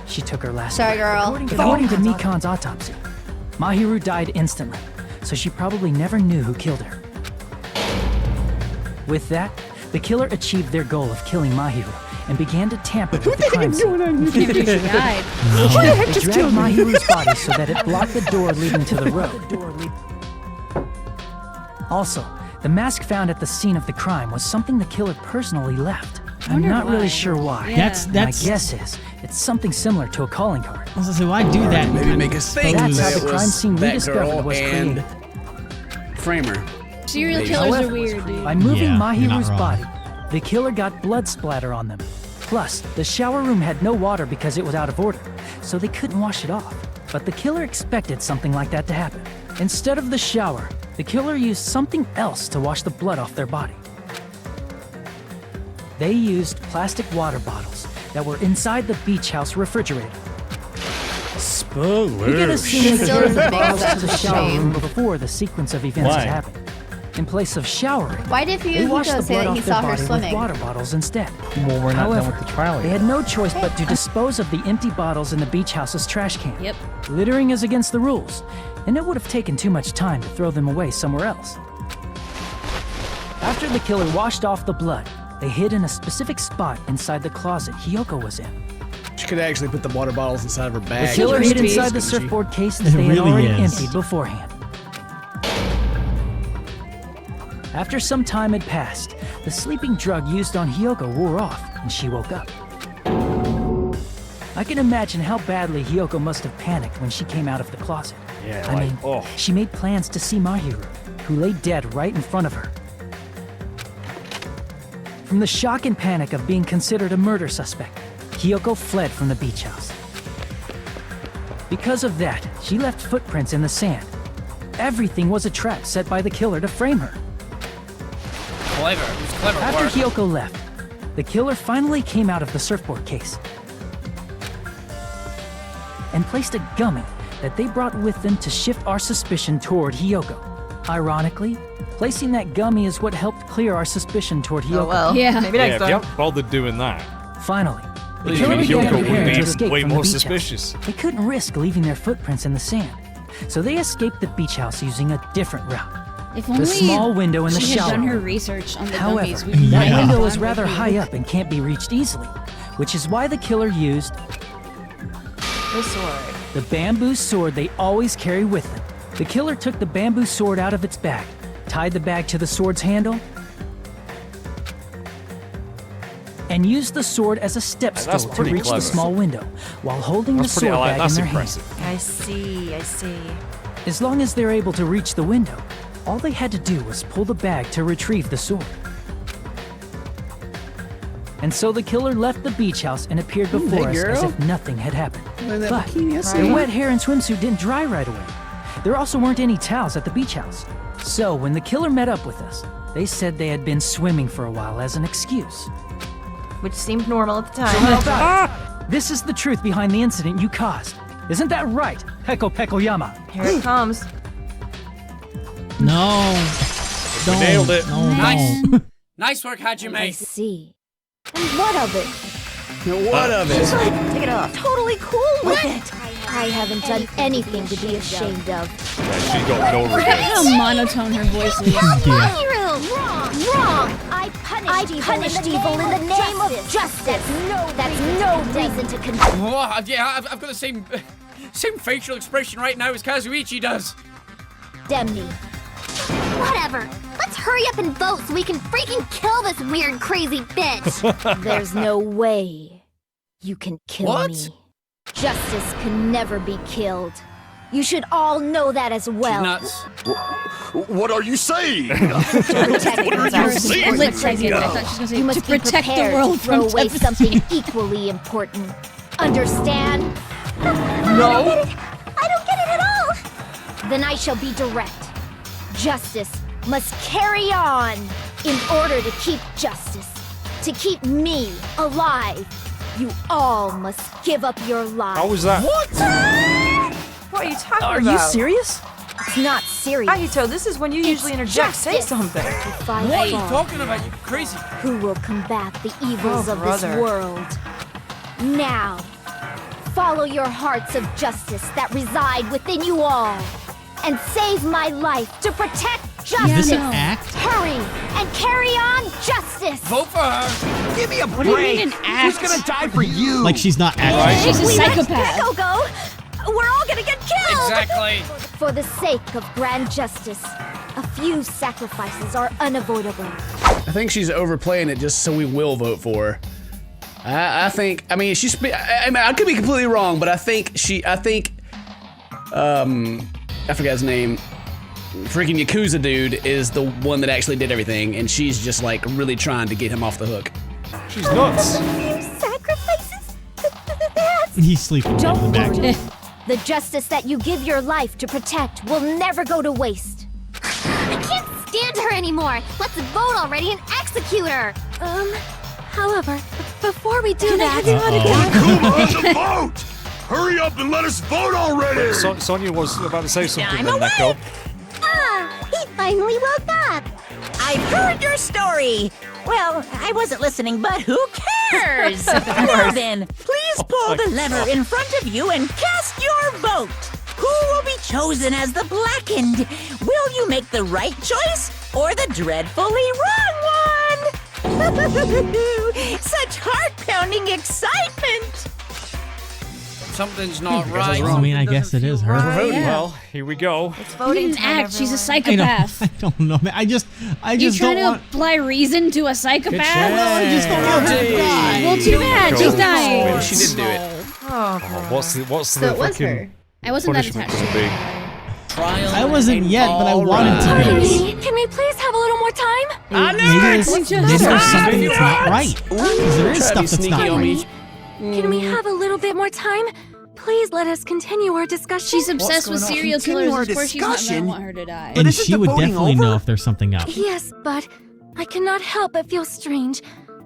O: she took her last
J: Sorry,
O: breath.
J: girl.
O: According to Mikan's autopsy, Mahiru died instantly, so she probably never knew who killed her. With that, the killer achieved their goal of killing Mahiru and began to tamper with the crime scene.
G: Can't believe she died.
O: They dragged Mahiru's body so that it blocked the door leading to the road. Also, the mask found at the scene of the crime was something the killer personally left. I'm
G: wonder
O: not
G: why.
O: really sure why.
G: Yeah.
H: That's-
O: My guess is it's something similar to a calling card.
H: I was gonna say, why do that?
A: Maybe make us think
O: That's how
A: that
O: the
A: it
O: crime
A: was
O: scene we
A: that
O: discovered
A: girl
O: was
A: and Framer.
G: Serial
A: Maybe.
G: killers are
O: However,
G: weird, dude.
O: By moving
H: Yeah, you're not
O: Mahiru's
H: wrong.
O: body, the killer got blood splatter on them. Plus, the shower room had no water because it was out of order, so they couldn't wash it off. But the killer expected something like that to happen. Instead of the shower, the killer used something else to wash the blood off their body. They used plastic water bottles that were inside the beach house refrigerator. You get a scene
J: Still
O: of
J: doesn't make
O: bottles to
J: sense
O: the
J: to
O: shower
J: me.
O: room before the sequence of events
R: Why?
O: has happened. In place of showering,
J: Why did
O: they washed
J: Hyuko
O: the
J: say
O: blood
J: that he
O: off their
J: saw her
O: body with
J: swimming?
O: water bottles instead.
R: Well, we're not done
O: However,
R: with the trial
O: they
R: yet.
O: had no choice but to dispose of the empty bottles in the beach house's trash can.
G: Yep.
O: Littering is against the rules, and it would have taken too much time to throw them away somewhere else. After the killer washed off the blood, they hid in a specific spot inside the closet Hyoko was in.
A: She could actually put the water bottles inside of her
O: The
A: bag.
O: killer hid
A: Couldn't
O: inside the
A: she?
O: surfboard case that
H: It
O: they had
H: really
O: already
H: is.
O: emptied beforehand. After some time had passed, the sleeping drug used on Hyoko wore off, and she woke up. I can imagine how badly Hyoko must have panicked when she came out of the closet.
R: Yeah,
O: I
R: like,
O: mean,
R: oh.
O: she made plans to see Mahiru, who lay dead right in front of her. From the shock and panic of being considered a murder suspect, Hyoko fled from the beach house. Because of that, she left footprints in the sand. Everything was a trap set by the killer to frame her.
C: Clever. It was clever
O: After
C: work.
O: Hyoko left, the killer finally came out of the surfboard case and placed a gummy that they brought with them to shift our suspicion toward Hyoko. Ironically, placing that gummy is what helped clear our suspicion toward Hyoko.
E: Oh well.
G: Yeah.
E: Maybe
D: Yeah,
E: next
D: if you
E: time.
D: haven't bothered doing that,
O: Finally, the
D: I
O: killer
D: mean,
O: began
D: Hyoko would
O: preparing
D: be
O: to escape
D: way
O: from the
D: more
O: beach
D: suspicious.
O: house. They couldn't risk leaving their footprints in the sand, so they escaped the beach house using a different route.
G: If
O: The
G: only
O: small window in the
G: she had
O: shower
G: done her
O: room.
G: research on the
O: However,
G: dummies. We
O: that
G: might have
O: window
G: gone
O: is rather
G: with
O: high
G: you.
O: up and can't be reached easily, which is why the killer used
E: The sword.
O: the bamboo sword they always carry with them. The killer took the bamboo sword out of its bag, tied the bag to the sword's handle, and used the sword as a step
D: That's
O: stool to
D: pretty
O: reach
D: clever.
O: the small window while holding
D: That's
O: the
D: pretty.
O: sword
D: I like.
O: bag
D: That's
O: in their
D: impressive.
E: I see.
O: As long as they're able to reach the window, all they had to do was pull the bag to retrieve the sword. And so the killer left the beach house and appeared before
A: hey,
O: us as
A: girl.
O: if nothing had happened.
A: Look at that
O: But
A: bikini, I see
O: their
A: it.
O: wet hair and swimsuit didn't dry right away. There also weren't any towels at the beach house. So when the killer met up with us, they said they had been swimming for a while as an excuse.
E: Which seemed normal at the
O: So how
E: time.
O: about it? This is the truth behind the incident you caused. Isn't that right, Heko Pekoyama?
E: Here it comes.
H: No.
D: We nailed it.
C: Nice. Nice work, Hajime.
N: I see. And what of it?
A: What of it?
N: Take it off. Totally cool with it. I haven't done anything to be ashamed of.
D: She got no
G: Look at
D: regrets.
G: how monotone her voice is.
Q: Mahiru! Wrong!
N: I punished evil in the name of justice. That's no reason to condemn.
C: Oh, yeah, I've got the same facial expression right now as Kazuichi does.
N: Me.
Q: Whatever. Let's hurry up and vote so we can freaking kill this weird, crazy bitch.
N: There's no way you can kill me. Justice can never be killed. You should all know that as well.
C: Nuts.
L: What are you saying?
N: You must be prepared to throw away something equally important. Understand?
Q: No. I don't get it at all.
N: Then I shall be direct. Justice must carry on in order to keep justice. To keep me alive, you all must give up your lives.
D: How was that?
E: What? What are you talking about?
O: Are you serious?
N: It's not serious.
E: Agito, this is when you usually interject. Say something.
N: What
C: are you talking about, you crazy?
N: Who will combat the evils of this world? Now, follow your hearts of justice that reside within you all, and save my life to protect justice.
H: Is this an act?
N: Hurry and carry on justice.
C: Vote for her.
U: Give me a
G: What do you
U: break.
G: mean an
U: Who's
G: act?
U: gonna die for you?
H: Like she's not acting.
G: She's a
N: We let
G: psychopath.
N: Peko go. We're all gonna get killed.
C: Exactly.
N: For the sake of grand justice, a few sacrifices are unavoidable.
A: I think she's overplaying it just so we will vote for her. I think. I mean, she's. I could be completely wrong, but I think. I forgot his name. Freaking Yakuza dude is the one that actually did everything, and she's just like really trying to get him off the hook.
D: She's nuts.
N: Sacrifices?
H: He's sleeping
N: Don't
H: in the back.
N: worry. The justice that you give your life to protect will never go to waste.
Q: I can't stand her anymore. Let's vote already and execute her.
E: However, before we do that,
I: Kuma, the vote! Hurry up and let us vote already!
D: Sonia was about to say something
T: I'm
D: then, Neko.
Q: He finally woke up.
T: I've heard your story. Well, I wasn't listening, but who cares? Now then, please pull the lever in front of you and cast your vote. Who will be chosen as the blackened? Will you make the right choice or the dreadfully wrong one? Such heart-pounding excitement.
C: Something's not right.
H: I mean, I guess it is her.
C: Yeah.
D: Well, here we go.
E: It's
G: She
E: voting
G: didn't
E: time,
G: act. She's a
E: everyone.
G: psychopath.
H: I don't know, man. I just
G: You trying
H: don't
G: to
H: want.
G: apply reason to a psychopath?
H: Well, I just don't want her to die.
G: Well, too bad. She's dying.
A: Maybe she did do it.
E: Oh,
D: What's the
J: So it was
D: fucking
J: her.
G: I wasn't that
D: punishment
G: attached to
D: gonna
G: her.
D: be?
C: Trial
H: I wasn't yet, but I
C: all
H: wanted to
C: right.
H: be.
E: Can we please have a little more time?
H: Maybe there's something that's not right. Because there is
A: Try to be
H: stuff that's not
A: sneaky on me.
H: right.
E: Can we have a little bit more time? Please let us continue our discussion.
G: She's obsessed with serial killers.
U: Continue our
G: Of course, she's not gonna
U: discussion?
G: want her to die.
U: But
H: And
U: isn't
H: she
U: the
H: would
U: voting
H: definitely
U: over?
H: know if there's something up.
E: Yes, but I cannot help but feel strange.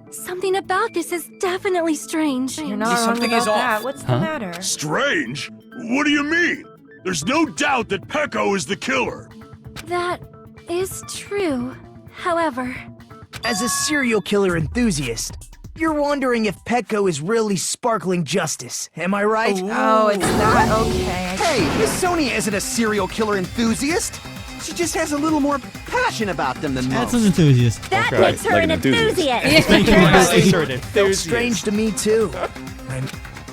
E: Something about this is definitely strange. You're
C: not wrong Something about is off. that.
E: What's
H: Huh?
E: the matter?
I: Strange? What do you mean? There's no doubt that Peko is the killer.
E: That is true. However,
M: As a serial killer enthusiast, you're wondering if Petco is really sparkling justice, am I right?
E: oh, it's not okay.
U: Hey, Miss Sonia isn't a serial killer enthusiast. She just has a little more passion about them than
H: That's
U: most.
H: an enthusiast.
T: That
D: Okay,
T: makes her
D: like
T: an
D: an enthusiast.
T: enthusiast.
M: Felt strange to me too. And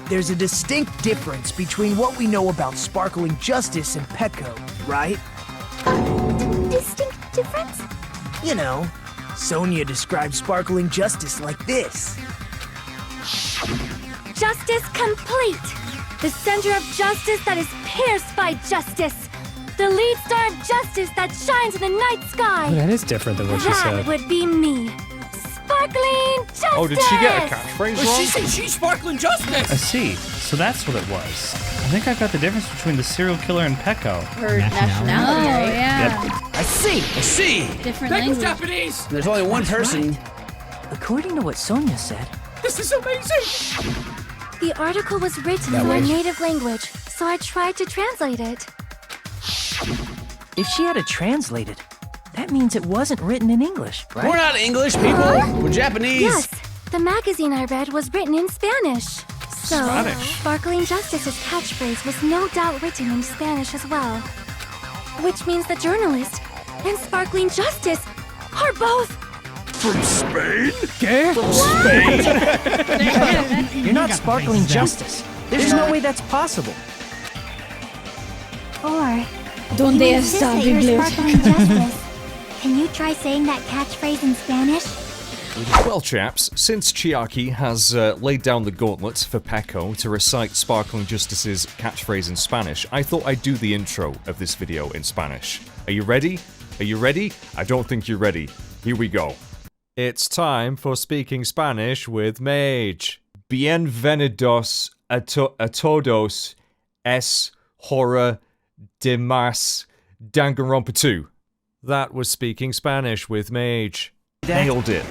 M: there's a distinct difference between what we know about sparkling justice and Petco, right?
Q: Distinct difference?
M: You know, Sonia describes sparkling justice like this.
E: Justice complete. The center of justice that is pierced by justice. The lead star of justice that shines in the night sky.
R: That is different than what she
E: That
R: said.
E: would be me. Sparkling justice.
D: Oh, did she get a catchphrase
C: Well,
D: wrong?
C: she said she's sparkling
R: I
C: justice.
R: see. So that's what it was. I think I got the difference between the serial killer and Peko.
G: Her
H: Nationality.
G: nationality, Oh, right? yeah.
M: I see.
A: I see.
G: Different
C: Peko's
G: language.
C: Japanese.
A: There's only one person.
O: According to what Sonia said,
C: This is amazing.
E: The article was written
A: That
E: in
A: way.
E: our native language, so I tried to translate it.
O: if she had it translated, That means it wasn't written in English, right?
A: We're not English people. We're Japanese.
Q: Yes, the magazine I read was written in Spanish. So,
A: Spanish?
Q: Sparkling Justice's catchphrase was no doubt written in Spanish as well. Which means the journalist and Sparkling Justice are both
I: From Spain?
O: From Spain? You're not Sparkling Justice. There's no way that's possible.
Q: Or
G: Donde
Q: you insist
G: está
Q: that you're
G: Biblia?
Q: Sparkling Justice. Can you try saying that catchphrase in Spanish?
D: Well, chaps, since Chiaki has laid down the gauntlet for Peko to recite Sparkling Justice's catchphrase in Spanish, I thought I'd do the intro of this video in Spanish. Are you ready? Are you ready? I don't think you're ready. Here we go. It's time for speaking Spanish with Mage. Bienvenidos a todos es hora de más Danganronpa 2. That was speaking Spanish with Mage. Nailed it.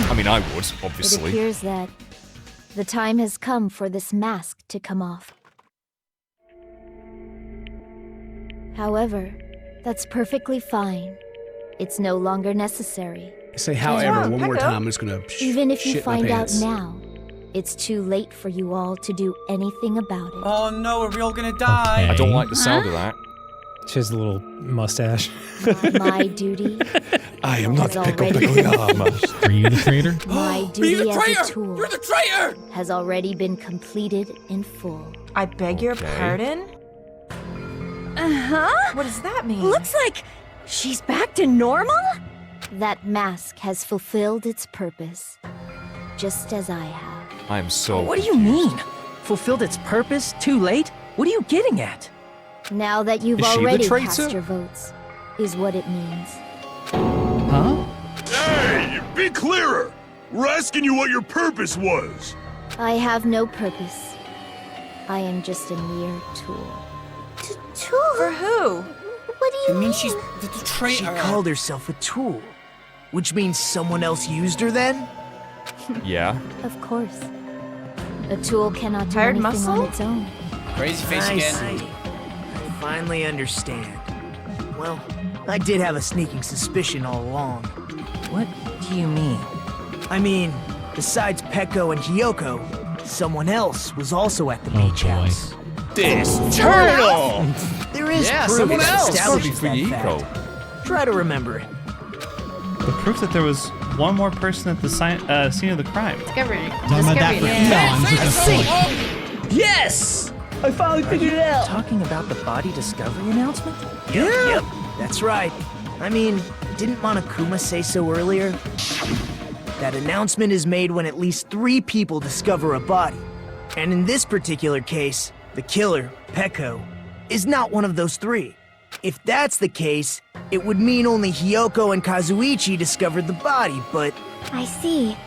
D: I mean, I would,
N: It
D: obviously.
N: appears that the time has come for this mask to come off. However, that's perfectly fine. It's no longer necessary.
A: Say however one more time. I'm just gonna
N: Even if you
A: shit my
N: find out
A: pants.
N: now, it's too late for you all to do anything about it.
C: Oh no, are we all gonna die?
D: I don't like the sound of that.
K: She has a little mustache.
N: My duty
I: I am not
N: has
I: Pickle
N: already
I: Pickle
H: Are you the traitor?
N: My
C: Are you
N: duty
C: the
N: as
C: traitor?
N: a tool
C: You're the traitor!
N: has already been completed in full.
E: I beg your
D: Okay.
E: pardon?
N: Uh-huh.
E: What does that mean?
N: Looks like she's back to normal? That mask has fulfilled its purpose, just as I have.
D: I am so...
O: What do you mean? Fulfilled its purpose? Too late? What are you getting at?
N: Now that you've
D: Is she the
N: already
D: traitor?
N: cast your votes, is what it means.
F: Huh?
I: Hey, be clearer! We're asking you what your purpose was.
N: I have no purpose. I am just a mere tool.
E: Tool? For who?
N: What do you
C: mean she's the
M: She
C: traitor?
M: called herself a tool. Which means someone else used her then?
D: Yeah.
N: Of course. A tool cannot do
E: Tired
N: anything
E: muscle?
N: on its own.
C: Crazy face
M: I
C: again.
M: see. I finally understand. Well, I did have a sneaking suspicion all along.
O: What do you mean?
M: I mean, besides Peko and Hiyoko, someone else was also at the beach house.
I: This turtle!
M: There is
D: Yeah,
M: proof
D: someone
M: that
D: else.
M: establishes
D: For
M: that
D: Hiyoko.
M: fact. Try to remember it.
F: The proof that there was one more person at the scene of the crime.
B: Discovery.
H: Talking about that for eons at this point.
M: Yes! I finally figured it out!
O: Talking about the body discovery announcement?
M: Yep, that's right. I mean, didn't Monokuma say so earlier? That announcement is made when at least 3 people discover a body. And in this particular case, the killer, Peko, is not one of those 3. If that's the case, it would mean only Hiyoko and Kazuichi discovered the body, but...
Q: I see.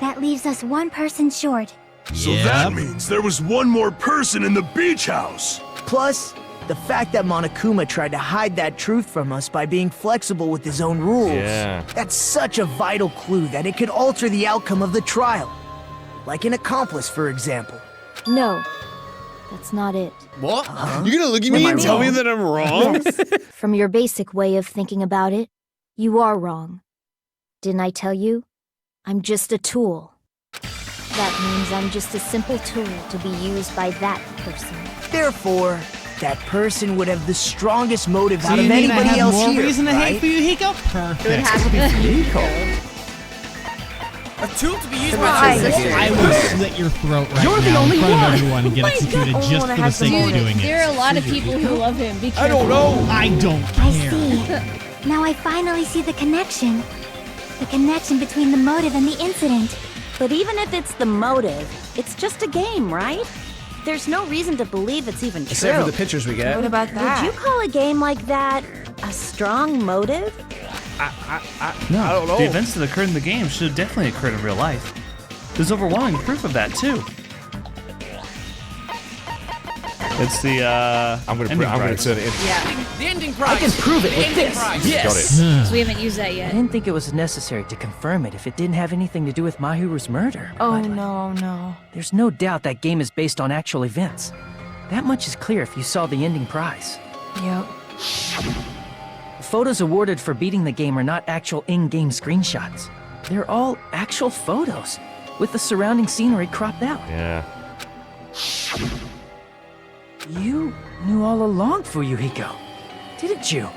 Q: That leaves us one person short.
I: So that means there was one more person in the beach house.
M: Plus, the fact that Monokuma tried to hide that truth from us by being flexible with his own rules.
D: Yeah.
M: That's such a vital clue that it could alter the outcome of the trial. Like an accomplice, for example.
N: No, that's not it.
C: What?
I: You're gonna look at me and tell me that I'm wrong?
N: Yes. From your basic way of thinking about it, you are wrong. Didn't I tell you? I'm just a tool. That means I'm just a simple tool to be used by that person.
M: Therefore, that person would have the strongest motive
H: So
M: out
H: you
M: of
H: mean I
M: anybody
H: have
M: else
H: more
M: here,
H: reason to
M: right?
H: hate for you, Hiko? Perfect.
B: It would have to be Hiko.
C: A tool to be used
E: Right.
C: by
H: I will slit your throat right
O: You're the
H: now
O: only
H: in front
O: one.
H: of everyone and get executed
E: God.
H: just
E: Oh,
H: for the
E: that
H: sake
E: has
H: of
E: to
H: doing
G: There
H: it.
G: are a lot of people who love him. Be careful.
I: I don't know.
H: I don't
Q: I
H: care.
Q: see. Now I finally see the connection. The connection between the motive and the incident.
T: But even if it's the motive, it's just a game, right? There's no reason to believe it's even
A: Except
T: true.
A: for the pictures we got.
E: What about that?
T: Would you call a game like that a strong motive?
F: No,
I: I don't know.
F: the events that occurred in the game should have definitely occurred in real life. There's overwhelming proof of that too. It's the
D: I'm gonna
F: ending
D: turn
F: prize.
D: it in.
C: Yeah. The ending prize.
O: I can prove it
C: The
O: with
C: ending
O: this.
C: prize.
D: Got it.
G: So we haven't used that
O: I
G: yet.
O: didn't think it was necessary to confirm it if it didn't have anything to do with Mahiru's murder.
E: Oh,
O: But
E: no.
O: there's no doubt that game is based on actual events. That much is clear if you saw the ending prize.
E: Yep.
O: photos awarded for beating the game are not actual in-game screenshots. They're all actual photos, with the surrounding scenery cropped out.
D: Yeah.
O: You knew all along, Fuyuhiko, didn't you?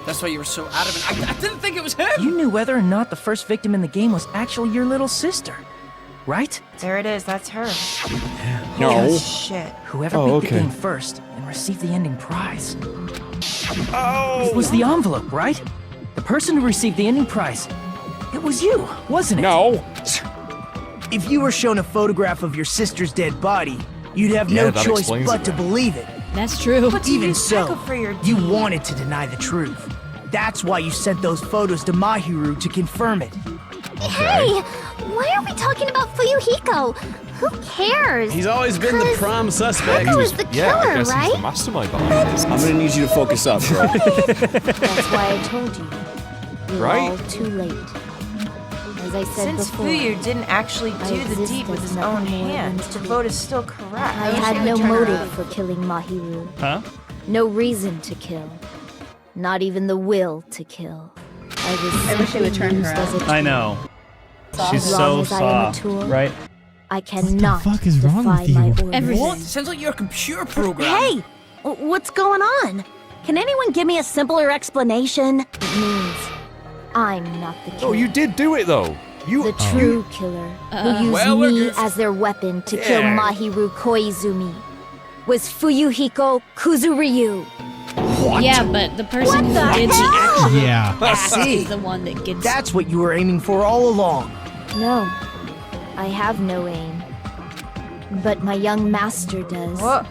C: That's why you were so adamant. I didn't think it was him!
O: You knew whether or not the first victim in the game was actually your little sister, right?
E: There it is, that's her.
D: No.
E: Holy shit.
O: Whoever beat the game first and received the ending prize. It was the envelope, right? The person who received the ending prize. It was you, wasn't it?
D: No.
M: If you were shown a photograph of your sister's dead body, you'd have no
D: that
M: choice
D: explains
M: but
D: it
M: to
D: then.
M: believe it.
G: That's true.
E: But
M: Even
E: you
M: so,
E: for your
M: you
E: deed.
M: wanted to deny the truth. That's why you sent those photos to Mahiru to confirm it.
Q: Hey, why are we talking about Fuyuhiko? Who cares?
A: He's always been the prime suspect.
Q: Peko is the killer,
D: I guess
Q: right?
D: he's the mastermind behind this.
B: I'm gonna need you to focus up, bro.
N: That's why I told you. You're
D: Right?
N: all too late. As I said
E: Since
N: before,
E: Fuyu didn't actually
N: I
E: do the
N: exist
E: deed with
N: as
E: his
N: nothing
E: own
N: more than
E: hands, the vote is still correct.
N: I had no motive for killing Mahiru.
R: Huh?
N: No reason to kill. Not even the will to kill. I was
J: I wish he would turn her
N: used as a
R: I know. She's
N: As long
R: so
N: as I am a
R: soft,
N: tool,
R: right?
N: I cannot
H: fuck is wrong
N: defy
H: with you?
N: my orders.
G: Everything.
C: What? Sounds like you're a computer program.
Q: Hey, what's going on? Can anyone give me a simpler explanation?
N: It means I'm not the killer.
D: Oh, you did do it though.
N: The true killer, who used
C: Well, we're
N: me
C: good.
N: as their weapon to kill
D: Yeah.
N: Mahiru Koizumi, was Fuyuhiko Kuzuryu.
G: Yeah, but the person
Q: What
G: who
Q: the
G: did the
Q: hell?
G: actual
H: Yeah.
G: act
M: See,
G: is the one that gets.
M: that's what you were aiming for all along.
N: No, I have no aim. But my young master does.
E: What?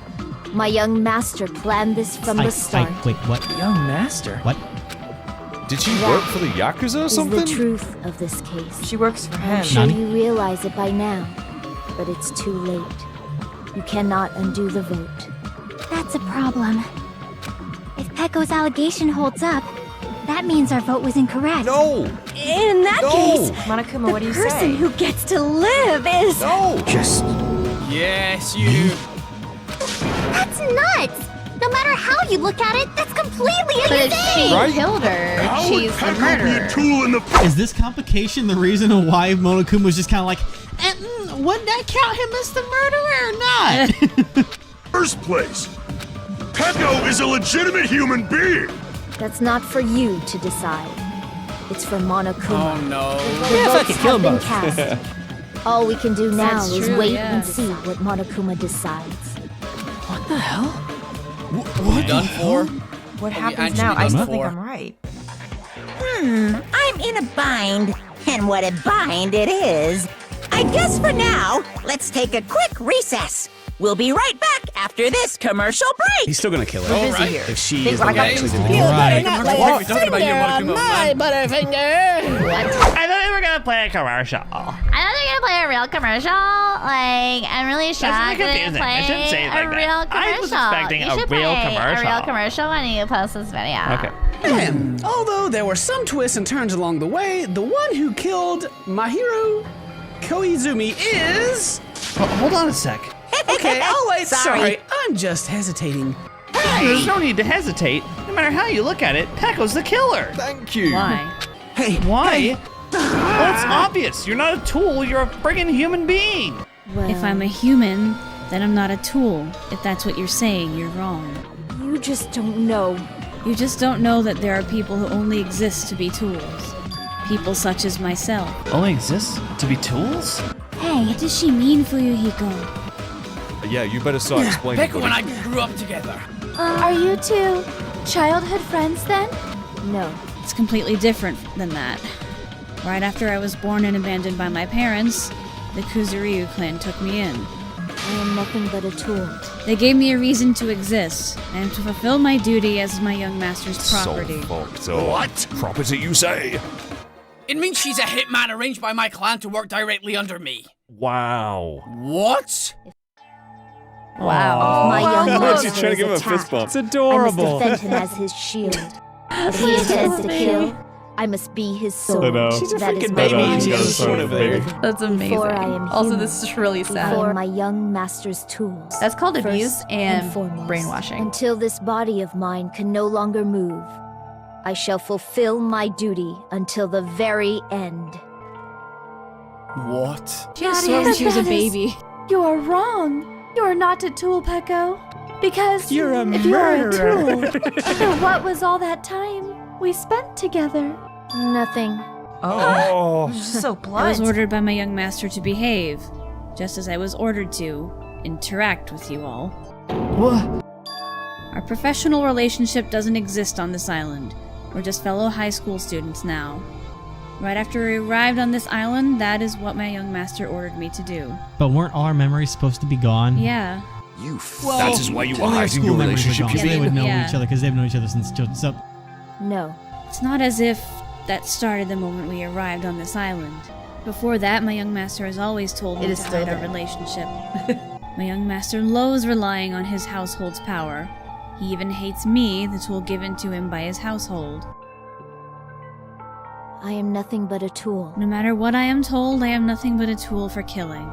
N: My young master planned this from the start.
H: Wait, what?
O: Young master.
H: What?
D: Did she work for the Yakuza or
N: Is
D: something?
N: the truth of this case.
E: She works for
N: I'm
E: him.
N: sure
H: Nani?
N: you realize it by now, but it's too late. You cannot undo the vote.
Q: That's a problem. If Peko's allegation holds up, that means our vote was incorrect.
D: No.
Q: In that
D: No.
Q: case,
E: Monokuma, what do
Q: the
E: you
Q: person
E: say?
Q: who gets to live is...
D: No.
M: Just
C: Yes, you.
Q: That's nuts! No matter how you look at it, that's completely
J: But if she
Q: insane!
D: Right?
J: killed her,
I: How would
J: she's the
I: Peko be
J: murderer.
I: a tool in the
H: Is this complication the reason why Monokuma was just kind of like, wouldn't that count him as the murderer or not?
I: first place? Peko is a legitimate human being!
N: That's not for you to decide. It's for Monokuma.
C: Oh no.
N: The
K: Yeah,
N: votes
K: fucking kill
N: have been
K: 'em both.
N: cast. All we can do now
G: That's
N: is
G: true,
N: wait
G: yeah.
N: and see what Monokuma decides.
O: What the hell?
C: What? Done for?
E: What
C: you
E: happens
C: actually
E: now? I
C: done
E: still
C: for?
E: think I'm right.
T: I'm in a bind. And what a bind it is. I guess for now, let's take a quick recess. We'll be right back after this commercial break.
B: He's still gonna kill her.
E: We're busy
C: right.
E: here.
B: If she
E: Think
B: is the
E: like
B: one
E: I
B: actually
E: used
B: did
E: to
B: it.
E: be.
H: Right.
C: Not lay a finger on my
R: butterfinger. What? I thought we were gonna play a commercial.
Q: I thought they were gonna play a real commercial. Like, I'm really shocked
R: really
Q: that they
R: confusing. I
Q: play
R: shouldn't say it
Q: a
R: like that.
Q: real commercial.
R: I was expecting
Q: you
R: a
Q: should
R: real
Q: play
R: commercial.
Q: A real commercial when you post this video.
R: Okay.
A: Although there were some twists and turns along the way, the one who killed Mahiru Koizumi is...
R: Hold on a sec.
A: Okay, I'll wait.
T: Sorry.
A: Sorry, I'm just hesitating.
R: There's no need to hesitate. No matter how you look at it, Peko's the killer.
D: Thank you.
G: Why?
M: hey,
R: Why? Well, it's obvious. You're not a tool. You're a friggin' human being.
N: Well,
G: If I'm a human, then I'm not a tool. If that's what you're saying, you're wrong.
N: you just don't know.
G: You just don't know that there are people who only exist to be tools. People such as myself.
R: Only exists to be tools?
G: Hey, what does she mean, Fuyuhiko?
D: Yeah, you better start explaining.
C: Peko and I grew up together.
E: Are you two childhood friends then?
N: No.
G: It's completely different than that. Right after I was born and abandoned by my parents, the Kuzuryu clan took me in.
N: I am nothing but a tool.
G: They gave me a reason to exist, and to fulfill my duty as my young master's property.
D: So fucked up. What? Property, you say?
C: It means she's a hitman arranged by my clan to work directly under me.
D: Wow.
C: What?
N: Wow. My young master
B: She's trying to give him a
N: is
B: fist
N: attacked.
B: bump.
K: It's adorable.
N: I must defend him as his shield. If he intends to kill, I must be his sword.
B: I know.
A: She's a
N: That is
A: freaking
N: why
A: baby
N: I
A: and she
N: am
A: has a sword over there.
J: That's amazing.
N: Before I am
J: Also,
N: human,
J: this is really sad.
N: Before my young master's tools.
J: That's called
N: First
J: abuse and
N: foremost,
J: brainwashing.
N: Until this body of mine can no longer move, I shall fulfill my duty until the very end.
C: What?
G: She was swear when she was a baby.
E: You are wrong. You are not a tool, Pecco. Because
K: You're a
E: if you are a
K: murderer.
E: tool, then what was all that time we spent together?
N: Nothing.
E: Oh. So
G: I was ordered by my young master to behave, just as I was ordered to interact with you all.
R: What?
G: Our professional relationship doesn't exist on this island. We're just fellow high school students now. Right after we arrived on this island, that is what my young master ordered me to do.
H: But weren't all our memories supposed to be gone?
G: Yeah.
L: You
H: Well,
L: that is why you were
H: only our
L: hiding
H: school
L: your
H: memories were
L: relationship,
H: gone,
L: you
H: so they
L: mean?
H: would know
G: Yeah.
H: each other because they've known each other since children. So
N: No.
G: It's not as if that started the moment we arrived on this island. Before that, my young master has always told me
E: It is
G: to
E: still
G: hide our
E: there.
G: relationship. My young master loathes relying on his household's power. He even hates me, the tool given to him by his household.
N: I am nothing but a tool.
G: No matter what I am told, I am nothing but a tool for killing.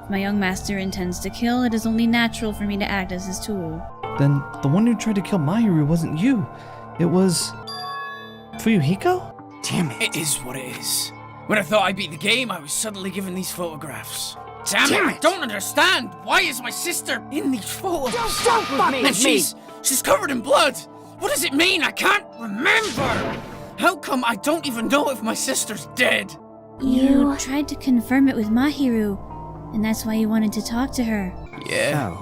G: If my young master intends to kill, it is only natural for me to act as his tool.
R: Then the one who tried to kill Mahiru wasn't you. It was... Fuyuhiko?
U: Damn it.
C: It is what it is. When I thought I beat the game, I was suddenly given these photographs. Damn it, I don't understand. Why is my sister in these photos?
T: Don't fuck
C: And
T: with me!
C: she's covered in blood. What does it mean? I can't remember. How come I don't even know if my sister's dead?
G: You tried to confirm it with Mahiru, and that's why you wanted to talk to her.
C: Yeah.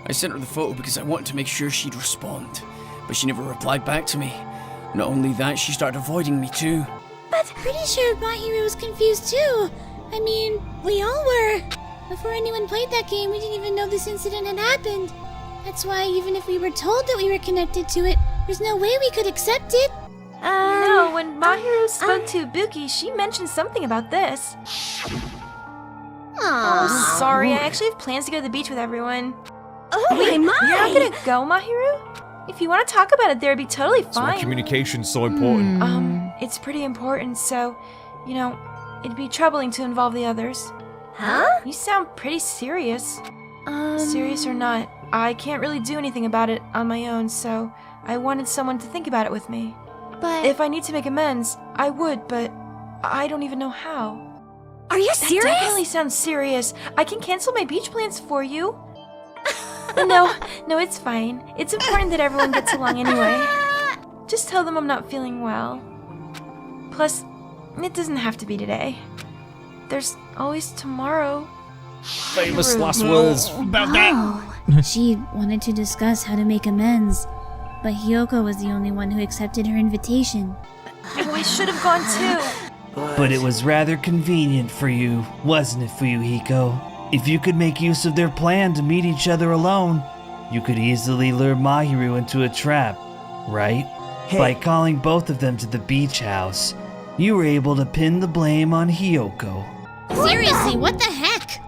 C: I sent her the photo because I wanted to make sure she'd respond. But she never replied back to me. Not only that, she started avoiding me too.
G: But pretty sure Mahiru was confused too. I mean, we all were. Before anyone played that game, we didn't even know this incident had happened. That's why even if we were told that we were connected to it, there's no way we could accept it.
E: No, when Mahiru spoke to Ibuki, she mentioned something about this. Oh, sorry. I actually have plans to go to the beach with everyone.
T: Oh
E: Wait,
T: my!
E: You're not gonna go, Mahiru? If you want to talk about it there, it'd be totally
D: That's why
E: fine.
D: communication's so important.
E: It's pretty important, so, you know, it'd be troubling to involve the others.
T: Huh?
E: You sound pretty serious. Serious or not, I can't really do anything about it on my own, so I wanted someone to think about it with me.
T: But
E: If I need to make amends, I would, but I don't even know how.
T: are you
E: That
T: serious?
E: definitely sounds serious. I can cancel my beach plans for you. No, it's fine. It's important that everyone gets along anyway. Just tell them I'm not feeling well. Plus, it doesn't have to be today. There's always tomorrow.
D: Famous last words.
G: She wanted to discuss how to make amends, but Hiyoko was the only one who accepted her invitation.
E: Oh, I should have gone too.
R: But it was rather convenient for you, wasn't it, Fuyuhiko? If you could make use of their plan to meet each other alone, you could easily lure Mahiru into a trap, right? By calling both of them to the beach house, you were able to pin the blame on Hiyoko.
G: Seriously, what the heck?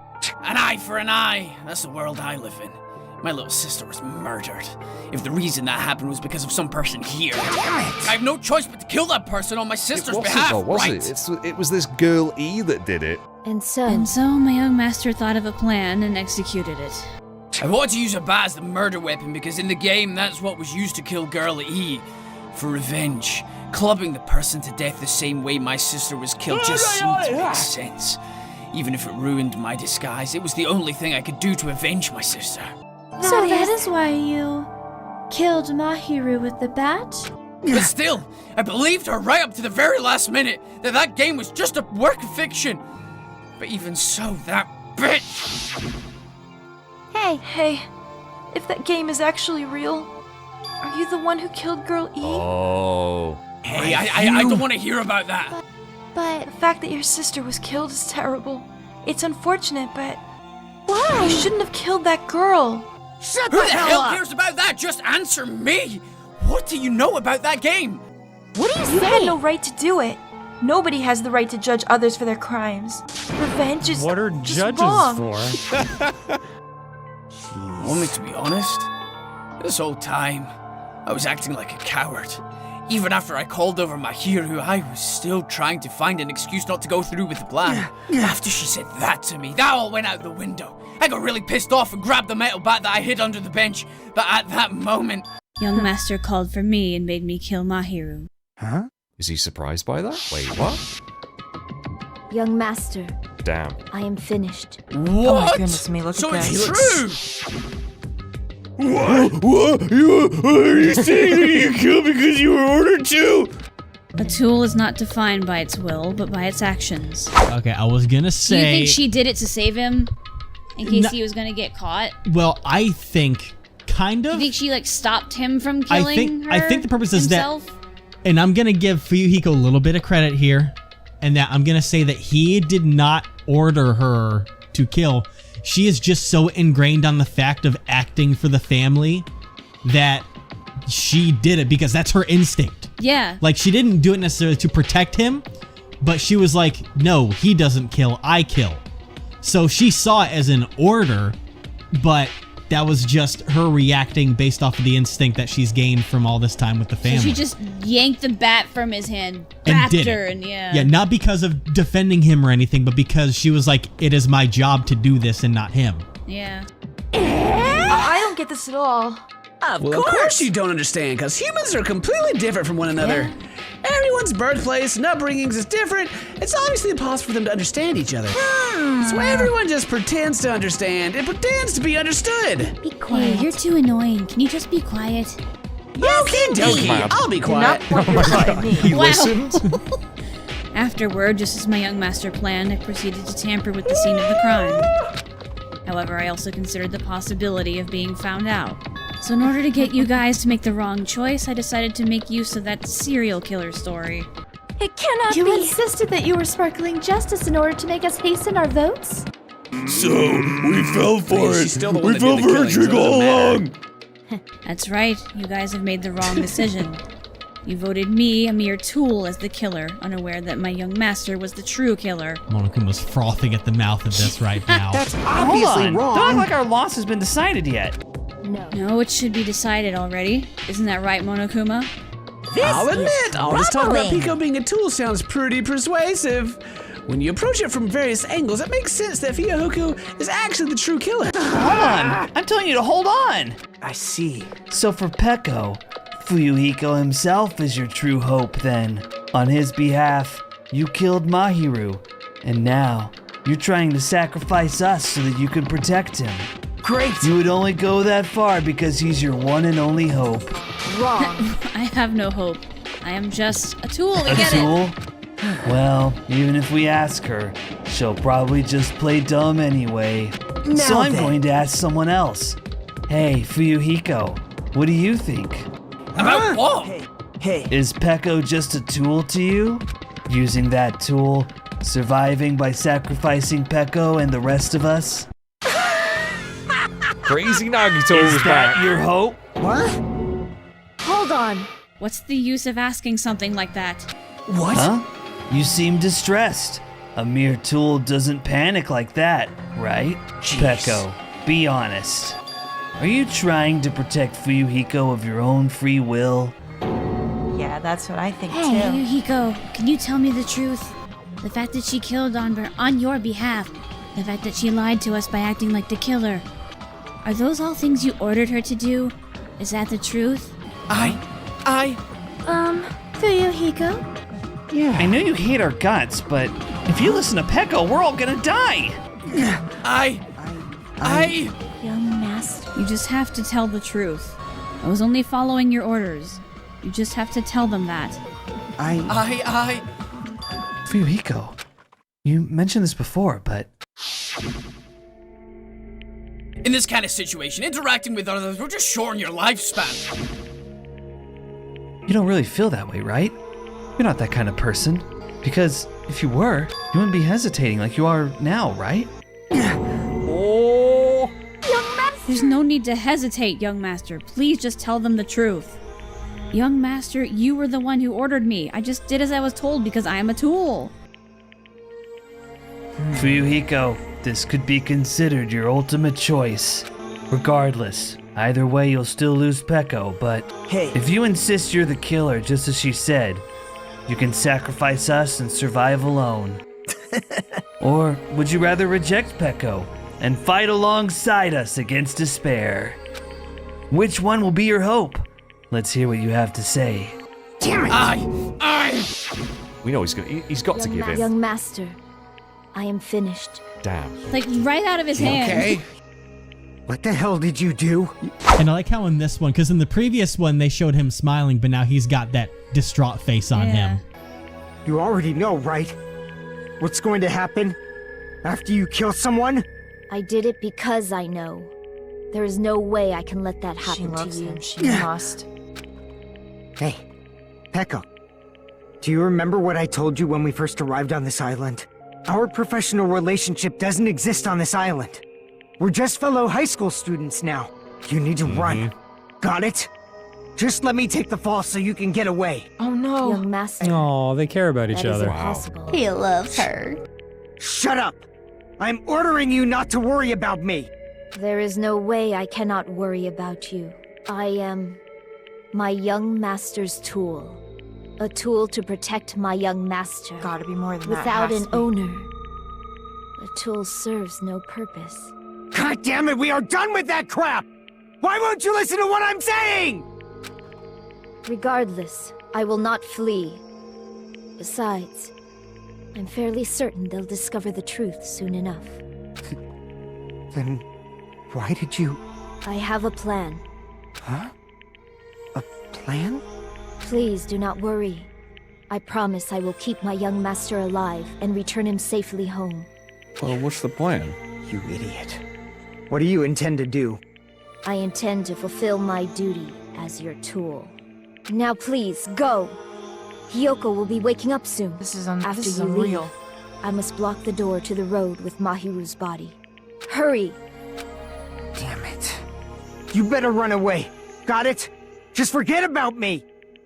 C: An eye for an eye. That's the world I live in. My little sister was murdered. If the reason that happened was because of some person here, I have no choice but to kill that person on my sister's behalf, right?
D: It was this girl E that did it.
N: And so
G: my young master thought of a plan and executed it.
C: I wanted to use a bat as the murder weapon because in the game that's what was used to kill girl E. For revenge. Clubbing the person to death the same way my sister was killed just seemed to make sense. Even if it ruined my disguise, it was the only thing I could do to avenge my sister.
E: So that is why you killed Mahiru with the bat?
C: But still, I believed her right up to the very last minute that that game was just a work of fiction. But even so, that bitch!
E: Hey, if that game is actually real, are you the one who killed Girl E?
D: Oh.
C: Hey, I don't want to hear about that.
E: But the fact that your sister was killed is terrible. It's unfortunate, but why? You shouldn't have killed that girl.
C: Who the hell cares about that? Just answer me! What do you know about that game?
E: What do you say? You had no right to do it. Nobody has the right to judge others for their crimes. Revenge is
K: What are
E: just
K: judges
E: wrong.
K: for?
C: Only to be honest, this whole time, I was acting like a coward. Even after I called over Mahiru, I was still trying to find an excuse not to go through with the plan. After she said that to me, that all went out the window. I got really pissed off and grabbed the metal bat that I hid under the bench. But at that moment...
G: Young master called for me and made me kill Mahiru.
D: Huh? Is he surprised by that? Wait, what?
N: Young master,
D: Damn.
N: I am finished.
E: Oh my goodness me, look
C: So
E: at
C: it's
E: this.
C: true!
I: What? Are you saying that you killed because you were ordered to?
P: A tool is not defined by its will, but by its actions.
H: Okay, I was gonna say.
P: Do you think she did it to save him? In case
H: No-
P: he was gonna get caught?
H: Well, I think kind of.
P: Do you think she like stopped him from killing her?
H: I think the purpose is that,
P: himself?
H: and I'm gonna give Fuyuhiko a little bit of credit here, and that I'm gonna say that he did not order her to kill. She is just so ingrained on the fact of acting for the family that she did it because that's her instinct.
P: Yeah.
H: Like, she didn't do it necessarily to protect him, but she was like, no, he doesn't kill, I kill. So she saw it as an order, but that was just her reacting based off of the instinct that she's gained from all this time with the family.
P: So she just yanked the bat from his hand,
H: And
P: backed
H: did
P: her,
H: it.
P: and yeah.
H: Yeah, not because of defending him or anything, but because she was like, it is my job to do this and not him.
P: Yeah.
E: I don't get this at all.
A: Of course you don't understand, because humans are completely different from one another. Everyone's birthplace and upbringings is different. It's obviously impossible for them to understand each other. So everyone just pretends to understand and pretends to be understood.
P: Be quiet. Hey, you're too annoying. Can you just be quiet?
A: Okie dokie, I'll be quiet.
P: He listened. Afterward, just as my young master planned, I proceeded to tamper with the scene of the crime. However, I also considered the possibility of being found out. So in order to get you guys to make the wrong choice, I decided to make use of that serial killer story.
E: It cannot be. You insisted that you were sparkling justice in order to make us hasten our votes?
I: So, we fell for
A: She's
I: it.
A: still the one
I: We
A: that
I: fell
A: did the
I: for a
A: killing,
I: trick
A: so it
I: all
A: doesn't matter.
I: along.
P: That's right, you guys have made the wrong decision. You voted me, a mere tool, as the killer, unaware that my young master was the true killer.
H: Monokuma's frothing at the mouth of this right now.
M: That's
R: Hold
M: obviously
R: on.
M: wrong.
R: Don't act like our loss has been decided yet.
P: No, it should be decided already. Isn't that right, Monokuma?
A: I'll admit, all this talk about
P: rumbling.
A: Pico being a tool sounds pretty persuasive. When you approach it from various angles, it makes sense that Fuyuhiko is actually the true killer.
R: Hold on. I'm telling you to hold on.
M: I see.
R: So for Peko, Fuyuhiko himself is your true hope then. On his behalf, you killed Mahiru. And now, you're trying to sacrifice us so that you can protect him.
M: Great.
R: You would only go that far because he's your one and only hope.
E: Wrong.
P: I have no hope. I am just a tool to
R: A
P: get
R: tool? Well, even if we ask her, she'll probably just play dumb anyway.
M: Now
R: So I'm
M: then.
R: going to ask someone else. Hey, Fuyuhiko, what do you think?
C: About what?
M: Hey.
R: Is Peko just a tool to you? Using that tool, surviving by sacrificing Peko and the rest of us?
D: Crazy Nagito
R: Is
D: was
R: that
D: back.
R: your hope?
M: What?
P: Hold on. What's the use of asking something like that?
M: What?
R: Huh? You seem distressed. A mere tool doesn't panic like that, right? Peko, be honest. Are you trying to protect Fuyuhiko of your own free will?
E: Yeah, that's what I think
P: Hey,
E: too.
P: Yuhiko, can you tell me the truth? The fact that she killed on your behalf, the fact that she lied to us by acting like the killer, are those all things you ordered her to do? Is that the truth?
E: Fuyuhiko?
R: Yeah. I know you hate our guts, but if you listen to Peko, we're all gonna die.
E: Young master.
P: You just have to tell the truth. I was only following your orders. You just have to tell them that.
R: Fuyuhiko, you mentioned this before, but
C: In this kind of situation, interacting with others will just shorten your lifespan.
R: you don't really feel that way, right? You're not that kind of person. Because if you were, you wouldn't be hesitating like you are now, right?
P: Oh. There's no need to hesitate, young master. Please just tell them the truth. Young master, you were the one who ordered me. I just did as I was told because I am a tool.
R: Fuyuhiko, this could be considered your ultimate choice. Regardless, either way you'll still lose Peko, but if you insist you're the killer just as she said, you can sacrifice us and survive alone. Or would you rather reject Peko and fight alongside us against despair? Which one will be your hope? Let's hear what you have to say.
C: Damn it!
D: We know he's got to give in.
N: Young master, I am finished.
D: Damn.
P: Like right out of his hand.
M: Okay. What the hell did you do?
H: And I like how in this one, because in the previous one they showed him smiling, but now he's got that distraught face on him.
M: You already know, right? What's going to happen after you kill someone?
N: I did it because I know. There is no way I can let that happen to you.
E: She must.
M: Hey, Pekka. Do you remember what I told you when we first arrived on this island? Our professional relationship doesn't exist on this island. We're just fellow high school students now. You need to run. Got it? Just let me take the fall so you can get away.
E: Oh no.
N: Young master.
K: Oh, they care about each
N: That is
K: other.
N: impossible.
J: He loves her.
M: Shut up! I'm ordering you not to worry about me.
N: There is no way I cannot worry about you. I am my young master's tool. A tool to protect my young master.
E: Gotta be more than that.
N: Without
E: Has
N: an
E: to be.
N: owner, the tool serves no purpose.
M: God damn it, we are done with that crap! Why won't you listen to what I'm saying?
N: Regardless, I will not flee. Besides, I'm fairly certain they'll discover the truth soon enough.
M: Then why did you...
N: I have a plan.
M: Huh? A plan?
N: Please do not worry. I promise I will keep my young master alive and return him safely home.
D: Well, what's the plan?
M: You idiot. What do you intend to do?
N: I intend to fulfill my duty as your tool. Now please, go! Hiyoko will be waking up soon.
E: This is
N: After
E: this is
N: you
E: unreal.
N: leave, I must block the door to the road with Mahiru's body. Hurry!
M: Damn it. You better run away. Got it? Just forget about me!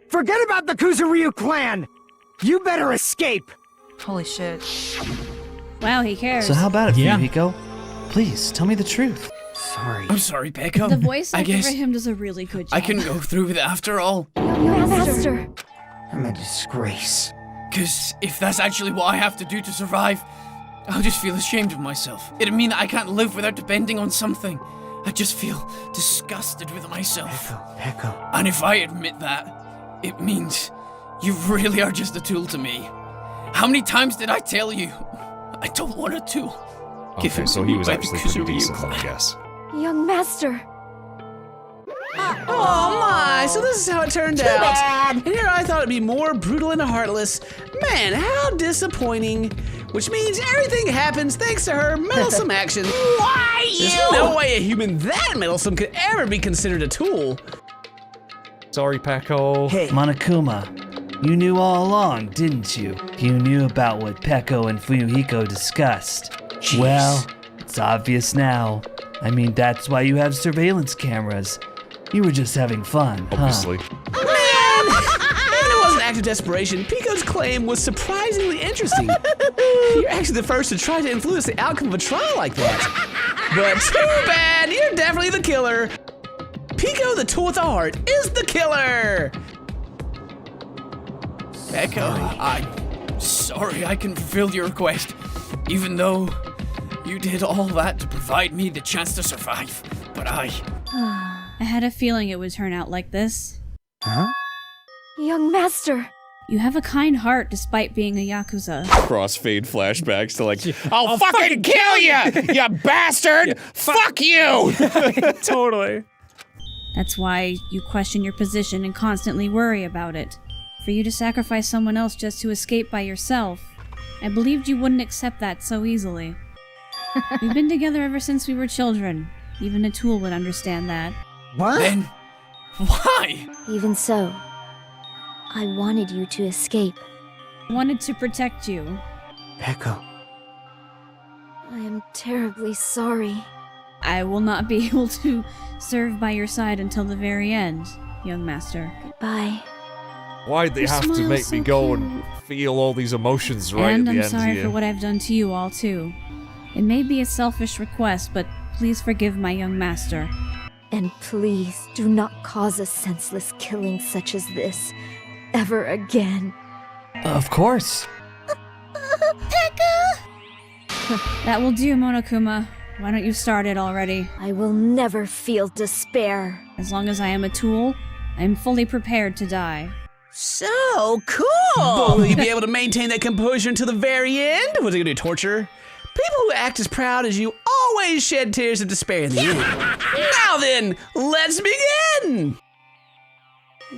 M: Forget about the Kuzuryu clan! You better escape!
E: Holy shit.
P: Wow, he cares.
R: So how about it, Fumiko? Please, tell me the truth.
M: Sorry.
C: I'm sorry, Pekka.
P: The voice
C: I
P: actor
C: guess
P: for him does a really good job.
C: I can go through with it after all.
N: Master!
M: I'm a disgrace.
C: Because if that's actually what I have to do to survive, I'll just feel ashamed of myself. It'd mean that I can't live without depending on something. I just feel disgusted with myself.
M: Pekka.
C: And if I admit that, it means you really are just a tool to me. How many times did I tell you? I don't want a tool.
D: Okay, so he was actually pretty decent, I guess.
N: Young master!
A: Oh my! So this is how it turned out.
N: bad.
A: And here I thought it'd be more brutal and heartless. Man, how disappointing. Which means everything happens thanks to her meddlesome actions.
N: Why
A: There's no way a human that meddlesome could ever be considered a tool.
D: Sorry, Pekko.
M: Hey.
R: Monokuma, you knew all along, didn't you? You knew about what Pekko and Fuyuhiko discussed.
M: Jeez.
R: Well, it's obvious now. I mean, that's why you have surveillance cameras. You were just having fun,
D: Obviously.
R: huh?
A: And it wasn't an act of desperation. Pico's claim was surprisingly interesting. You're actually the first to try to influence the outcome of a trial like that. But too bad, you're definitely the killer. Pico, the tool with the heart, is the killer.
C: Pekka, I'm sorry I can fulfill your request, even though you did all that to provide me the chance to survive. But I
P: had a feeling it would turn out like this.
M: Huh?
N: Young master!
P: You have a kind heart despite being a Yakuza.
D: Crossfade flashbacks to like, I'll fucking kill you, you bastard! Fuck you!
K: Totally.
P: That's why you question your position and constantly worry about it. For you to sacrifice someone else just to escape by yourself, I believed you wouldn't accept that so easily. We've been together ever since we were children. Even a tool would understand that.
M: What?
C: Then why?
N: Even so, I wanted you to escape.
P: I wanted to protect you.
M: Pekka.
N: I am terribly sorry.
P: I will not be able to serve by your side until the very end, young master.
N: Bye.
D: Why'd they
P: Your
D: have to
P: smile's
D: make me
P: so
D: go and feel all these emotions right
P: And
D: at the
P: I'm
D: end
P: sorry
D: here?
P: for what I've done to you all too. It may be a selfish request, but please forgive my young master.
N: And please do not cause a senseless killing such as this ever again.
R: Of course.
P: That will do, Monokuma. Why don't you start it already?
N: I will never feel despair.
P: As long as I am a tool, I am fully prepared to die.
T: So cool!
A: But will you be able to maintain that composure until the very end? What's it gonna do, torture? People who act as proud as you always shed tears of despair in the end. Now then, let's begin!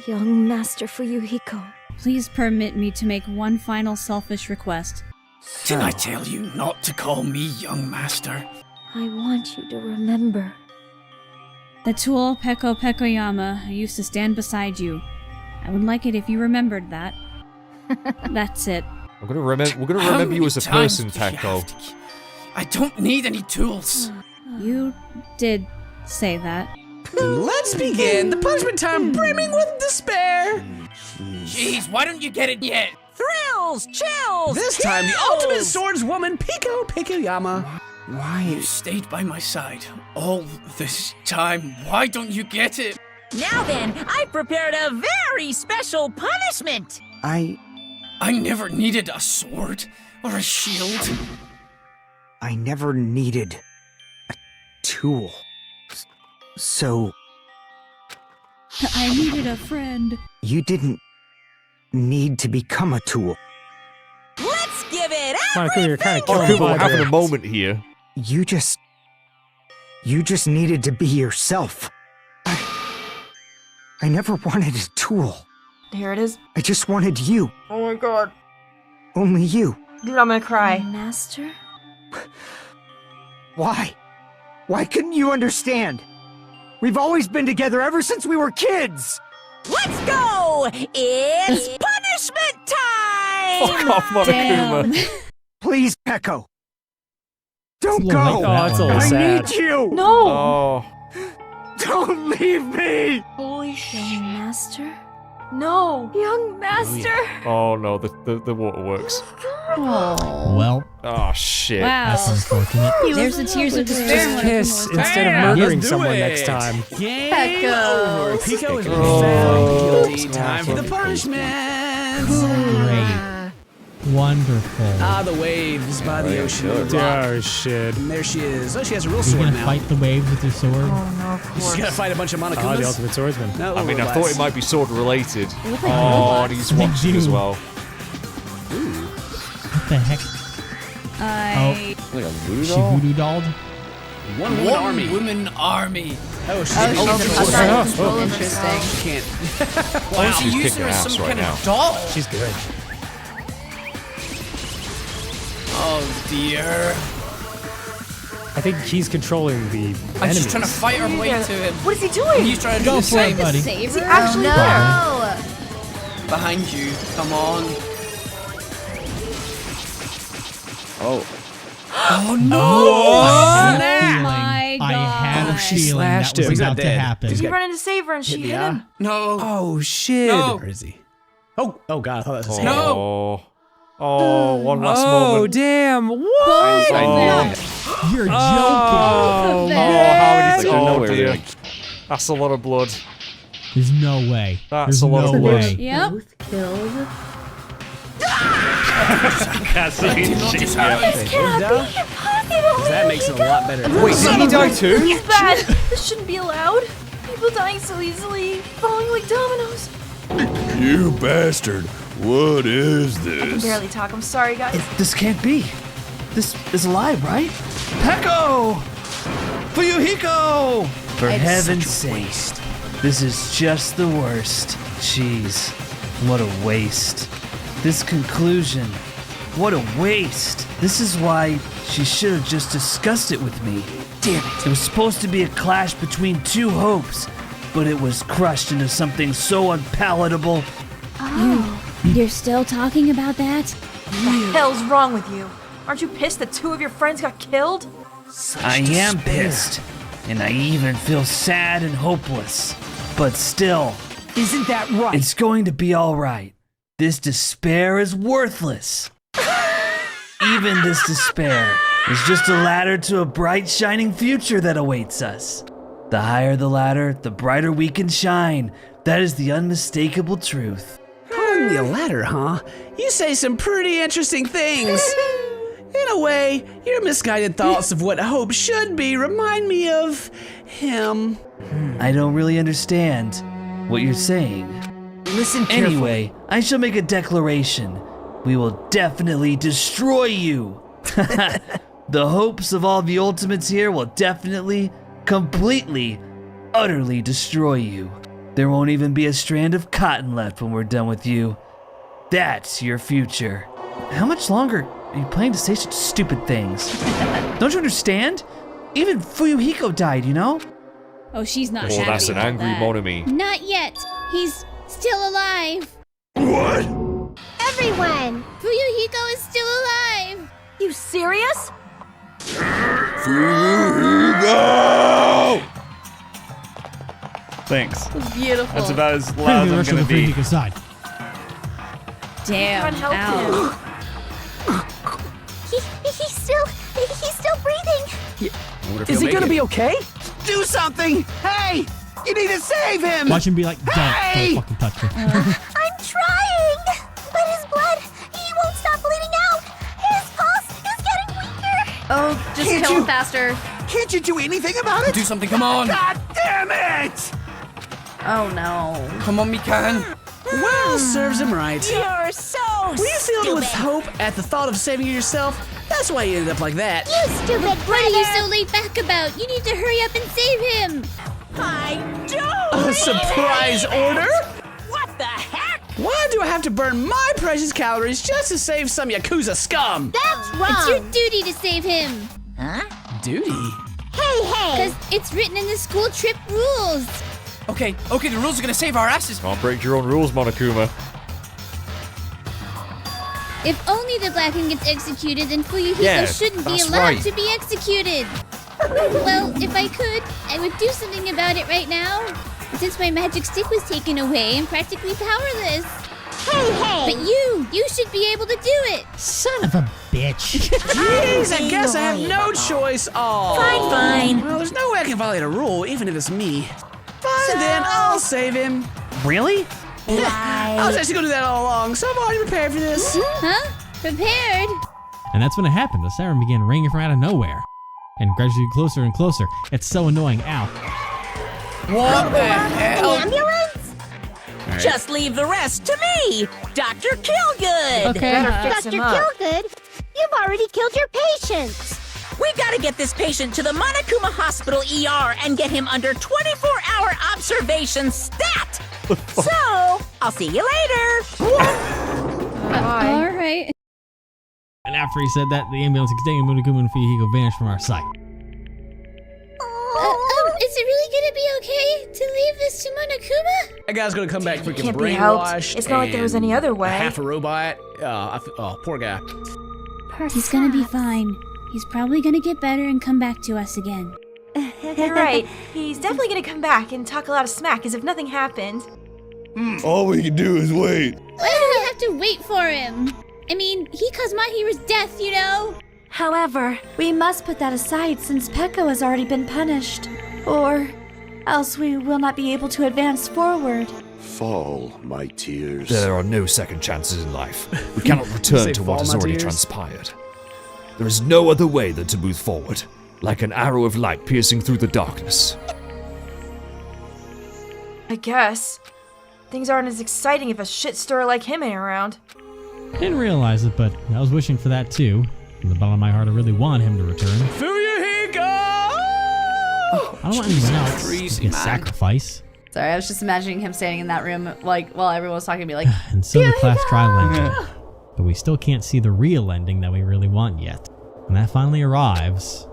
N: Young Master Fuyuhiko.
P: Please permit me to make one final selfish request.
C: Didn't I tell you not to call me young master?
N: I want you to remember.
P: The tool Peko Pekoyama used to stand beside you. I would like it if you remembered that. That's it.
D: We're gonna remember you as a person, Peko.
C: I don't need any tools.
P: You did say that.
A: Let's begin. The punishment time brimming with despair.
C: Jeez, why don't you get it yet?
T: Thrills, chills,
A: This time, the ultimate swordswoman, Peko Pekoyama.
C: Why? You stayed by my side all this time. Why don't you get it?
T: Now then, I prepared a very special punishment.
C: I never needed a sword or a shield.
M: I never needed a tool. So
P: I needed a friend.
M: you didn't need to become a tool.
T: Let's give it
K: Monaco, you're kind of
D: Oh,
K: killing
D: cool, we're
K: the vibe
D: having
K: here.
D: a moment here.
M: You just needed to be yourself. I never wanted a tool.
E: Here it is.
M: I just wanted you.
E: Oh my god.
M: Only you.
E: Dude, I'm gonna cry.
N: Master?
M: Why? Why couldn't you understand? We've always been together ever since we were kids!
T: Let's go! It's punishment time!
D: Fuck off, Monokuma.
M: Please, Peko. Don't
K: It's a little
M: go!
K: like that. Oh, it's a little
M: I
K: sad.
M: need you!
E: No!
D: Oh.
M: Don't leave me!
E: Holy shit.
N: Young Master?
E: No! Young Master!
D: Oh no, the waterworks.
H: Well,
D: Oh shit.
P: Wow.
H: that's unfortunate.
P: There's the tears of despair.
K: Just kiss
P: Monaco.
K: instead of
A: Bam!
K: murdering
A: Let's do
K: someone
A: it.
K: next time.
A: Game
C: Peko.
A: over. Peko has been
D: Oh.
A: found guilty. Time for the punishment.
H: Great. Wonderful.
A: Ah, the waves by the ocean.
K: Oh, shit.
A: And there she is. Oh, she has a real
H: You're
A: sword
H: gonna
A: now.
H: fight the waves with your sword?
E: Oh no, of
A: She's
E: course.
A: gonna fight a bunch of
K: Oh, the
A: Monokumas.
K: ultimate swordsman.
A: No,
D: I mean, I
A: robots.
D: thought it might be sword related.
P: They look like
D: Oh,
P: robots.
D: and he's watching as well.
H: What the heck?
B: Like a voodoo
H: She
B: doll?
H: voodoo dolled?
A: One woman
C: One
A: army.
C: woman army.
A: Oh, she's
C: Oh, she's a
K: Oh,
C: interesting.
A: She can't.
C: Wow,
D: She's
C: she used
D: kicking
C: her as
D: ass
C: some
D: right
C: kind
D: now.
C: of doll.
K: She's good.
C: Oh dear.
K: I think he's controlling the
C: I'm
K: enemies.
C: just trying to fight her way to him.
E: What is he doing?
C: He's trying to
H: Go
C: do the
H: for it,
C: same.
H: buddy.
E: Is he actually there?
J: No!
C: Behind you. Come on.
B: Oh.
C: Oh no!
H: I had a
A: snap.
H: feeling.
P: my
H: I had a
P: God.
K: She
H: feeling
K: slashed
H: that was
K: him.
A: He's not
H: about to
A: dead.
H: happen.
A: He's
E: He
A: got-
E: ran in to save her and she hit him.
C: No.
K: Oh, shit.
C: No.
A: Where is he? Oh god, I thought that was his hand.
C: No.
D: Oh, one last
K: Oh,
D: moment.
K: damn. What?
D: Oh,
H: You're joking.
K: Oh,
B: It's
K: man.
B: like they're
D: oh
B: nowhere. They're
D: dear.
B: like,
D: That's a lot of blood.
H: There's no way.
D: That's
H: There's
D: a lot
H: no
D: of blood.
H: way.
P: Yep.
Q: Killed.
D: Cassidy
E: This cannot be impossible!
A: That makes it a lot better.
D: Wait, did he die too?
E: He's bad! This shouldn't be allowed. People dying so easily, falling like dominoes.
I: You bastard. What is
E: I can
I: this?
E: barely talk. I'm sorry, guys.
R: This can't be. This is alive, right? Peko! Fuyuhiko! For
J: It's
R: heaven's sake. This is just the worst. Jeez. What a waste. This conclusion. What a waste. This is why she should have just discussed it with me. Damn it. It was supposed to be a clash between two hopes, but it was crushed into something so unpalatable.
P: You're still talking about that?
E: What the hell's wrong with you? Aren't you pissed that two of your friends got killed?
R: I am pissed, and I even feel sad and hopeless. But still,
M: Isn't that right?
R: it's going to be all right. This despair is worthless. Even this despair is just a ladder to a bright, shining future that awaits us. The higher the ladder, the brighter we can shine. That is the unmistakable truth.
A: Calling you a ladder, huh? You say some pretty interesting things. In a way, your misguided thoughts of what hope should be remind me of him.
R: I don't really understand what you're saying.
M: Listen carefully.
R: Anyway, I shall make a declaration. We will definitely destroy you. The hopes of all the ultimates here will definitely, completely, utterly destroy you. There won't even be a strand of cotton left when we're done with you. That's your future. How much longer are you planning to say such stupid things? Don't you understand? Even Fuyuhiko died, you know?
P: Oh, she's not
D: Oh,
P: happy
D: that's an
P: about
D: angry
P: that.
D: Monami.
G: Not yet. He's still alive.
I: What?
Q: Everyone!
G: Fuyuhiko is still alive.
N: You serious?
I: Fuyuhiko!
B: Thanks.
P: Beautiful.
B: That's about as
H: Pretty
B: loud
H: good
B: as I'm
H: rush on
B: gonna
H: the
B: be.
H: Fuyuhiko side.
P: Damn.
E: Come on, help
P: Ow.
Q: He's still breathing.
M: Is he gonna be okay? Do something! Hey! You need to save him!
H: Watch him be like,
M: Hey!
H: don't fucking touch her.
Q: I'm trying! But his blood, he won't stop bleeding out! His pulse is getting weaker!
J: Oh, just
M: Can't
J: kill
M: you-
J: him faster.
M: Can't you do anything about it?
C: Do something, come on!
M: God damn it!
J: Oh no.
C: Come on, Mikan.
A: Well, serves him right.
T: You're so
A: Were you filled with
T: stupid.
A: hope at the thought of saving yourself? That's why you ended up like that.
Q: You stupid
G: What are you
Q: brother!
G: so laid back about? You need to hurry up and save him.
T: I do.
A: A surprise order?
T: What the heck?
A: Why do I have to burn my precious calories just to save some Yakuza scum?
Q: That's
G: It's
Q: wrong!
G: your duty to save him.
T: Huh?
A: Duty?
Q: Hey, hey!
G: Because it's written in the school trip rules.
C: Okay, the rules are gonna save our asses.
D: Can't break your own rules, Monokuma.
G: If only the Black One gets executed, then Fuyuhiko
D: Yeah,
G: shouldn't be
D: that's
G: allowed
D: right.
G: to be executed. Well, if I could, I would do something about it right now. But since my magic stick was taken away, I'm practically powerless.
Q: Hey, hey!
G: But you should be able to do it.
H: Son of a bitch.
A: Jeez, I guess I have no choice. Oh.
T: Fine.
A: Well, there's no way I can violate a rule, even if it's me. Fine then, I'll save him.
F: Really?
A: I was actually gonna do that all along, so I'm already prepared for this.
G: Huh? Prepared?
H: And that's when it happened. The siren began ringing from out of nowhere. And gradually closer and closer. It's so annoying. Ow.
C: What the hell?
Q: An ambulance?
T: Just leave the rest to me, Dr. Killgood.
E: Okay. Better fix
Q: Dr.
E: him up.
Q: Killgood, you've already killed your patients!
T: We gotta get this patient to the Monokuma Hospital ER and get him under 24-hour observation stat. So, I'll see you later.
G: All right.
H: And after he said that, the ambulance extending Monokuma and Fuyuhiko vanished from our sight.
G: Is it really gonna be okay to leave this to Monokuma?
A: That guy's gonna come back freaking
E: Can't be helped.
A: brainwashed.
E: It's not like there was
A: and
E: any other way.
A: Half a robot. Oh, poor guy.
G: He's gonna be fine. He's probably gonna get better and come back to us again.
E: You're right. He's definitely gonna come back and talk a lot of smack as if nothing happened.
I: All we can do is wait.
G: Why do we have to wait for him? I mean, he caused Mahiru's death, you know?
E: However, we must put that aside since Pekko has already been punished. Or else we will not be able to advance forward.
L: Fall, my tears.
D: There are no second chances in life. We cannot return
A: Say
D: to what
A: fall,
D: has
A: my
D: already
A: dears?
D: transpired. There is no other way than to move forward, like an arrow of light piercing through the darkness.
E: I guess. Things aren't as exciting if a shit stirrer like him ain't around.
H: Didn't realize it, but I was wishing for that too. From the bottom of my heart, I really want him to return.
A: Fuyuhiko!
H: I don't want anyone else
C: Crazy,
H: to get
C: man.
H: sacrifice.
J: Sorry, I was just imagining him standing in that room, like while everyone was talking, and be like,
H: And so the class trial ended. But we still can't see the real ending that we really want yet. When that finally arrives,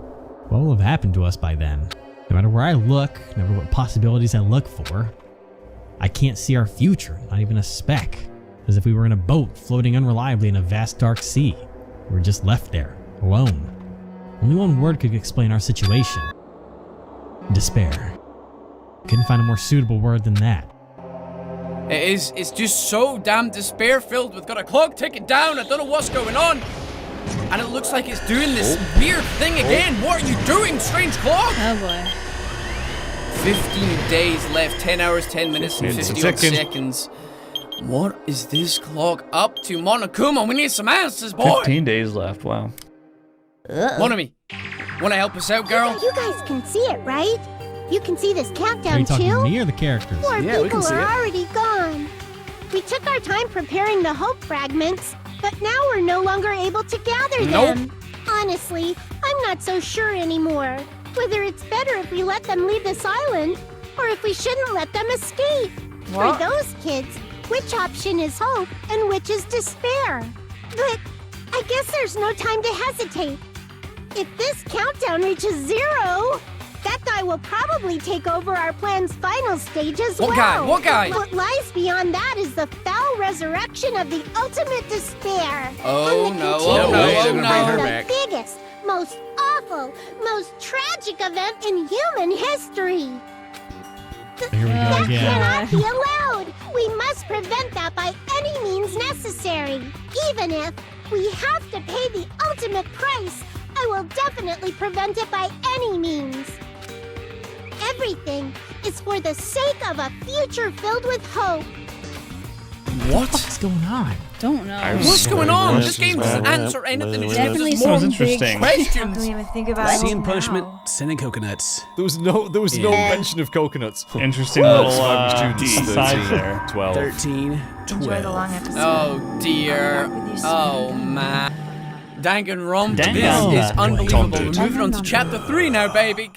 H: what will have happened to us by then? No matter where I look, no matter what possibilities I look for, I can't see our future, not even a speck. As if we were in a boat floating unreliably in a vast dark sea. We were just left there, alone. Only one word could explain our situation. Despair. Couldn't find a more suitable word than that.
C: It's just so damn despair-filled. We've got a clock ticking down. I don't know what's going on. And it looks like it's doing this weird thing again. What are you doing, strange clock?
P: Oh boy.
C: 15 days left, 10 hours, 10 minutes, and
D: It's
C: 50 odd
D: ticking.
C: seconds. What is this clock up to, Monokuma? We need some answers, boy.
B: 15 days left, wow.
C: Monami, wanna help us out, girl?
Q: You guys can see it, right? You can see this
H: Are
Q: countdown
H: you talking
Q: too?
H: to me or the characters?
Q: More
A: Yeah, we can
Q: people
A: see
Q: are
A: it.
Q: already gone. We took our time preparing the hope fragments, but now we're no longer able to gather
C: Nope.
Q: them. Honestly, I'm not so sure anymore. Whether it's better if we let them leave this island, or if we shouldn't let them escape.
E: What?
Q: For those kids, which option is hope and which is despair? But I guess there's no time to hesitate. If this countdown reaches 0, that guy will probably take over our plan's final stage as
C: What
Q: well.
C: guy? What guy?
Q: What lies beyond that is the foul resurrection of the ultimate despair.
C: Oh,
Q: and the
C: no,
Q: continuation
C: oh, no, oh,
Q: of
C: no.
Q: the
C: Back.
Q: biggest, most awful, most tragic event in human history.
H: Here we go
Q: That
H: again.
Q: cannot be allowed. We must prevent that by any means necessary. Even if we have to pay the ultimate price, I will definitely prevent it by any means. Everything is for the sake of a future filled with hope.
A: What?
H: What's going on?
P: Don't know.
C: What's going on? This game doesn't answer anything. It
P: Definitely
C: gives us
P: some
C: more
P: big
C: questions.
E: I didn't even think about it.
A: Seeing punishment, sending coconuts.
D: There was no mention of coconuts.
B: Interesting little
D: students,
B: side there.
D: 12.
A: 13, 12.
E: Enjoy the long episode.
C: Oh dear. Oh man. Danganronpa. This
B: Danganronpa.
C: is unbelievable. We're moving on to chapter 3 now, baby.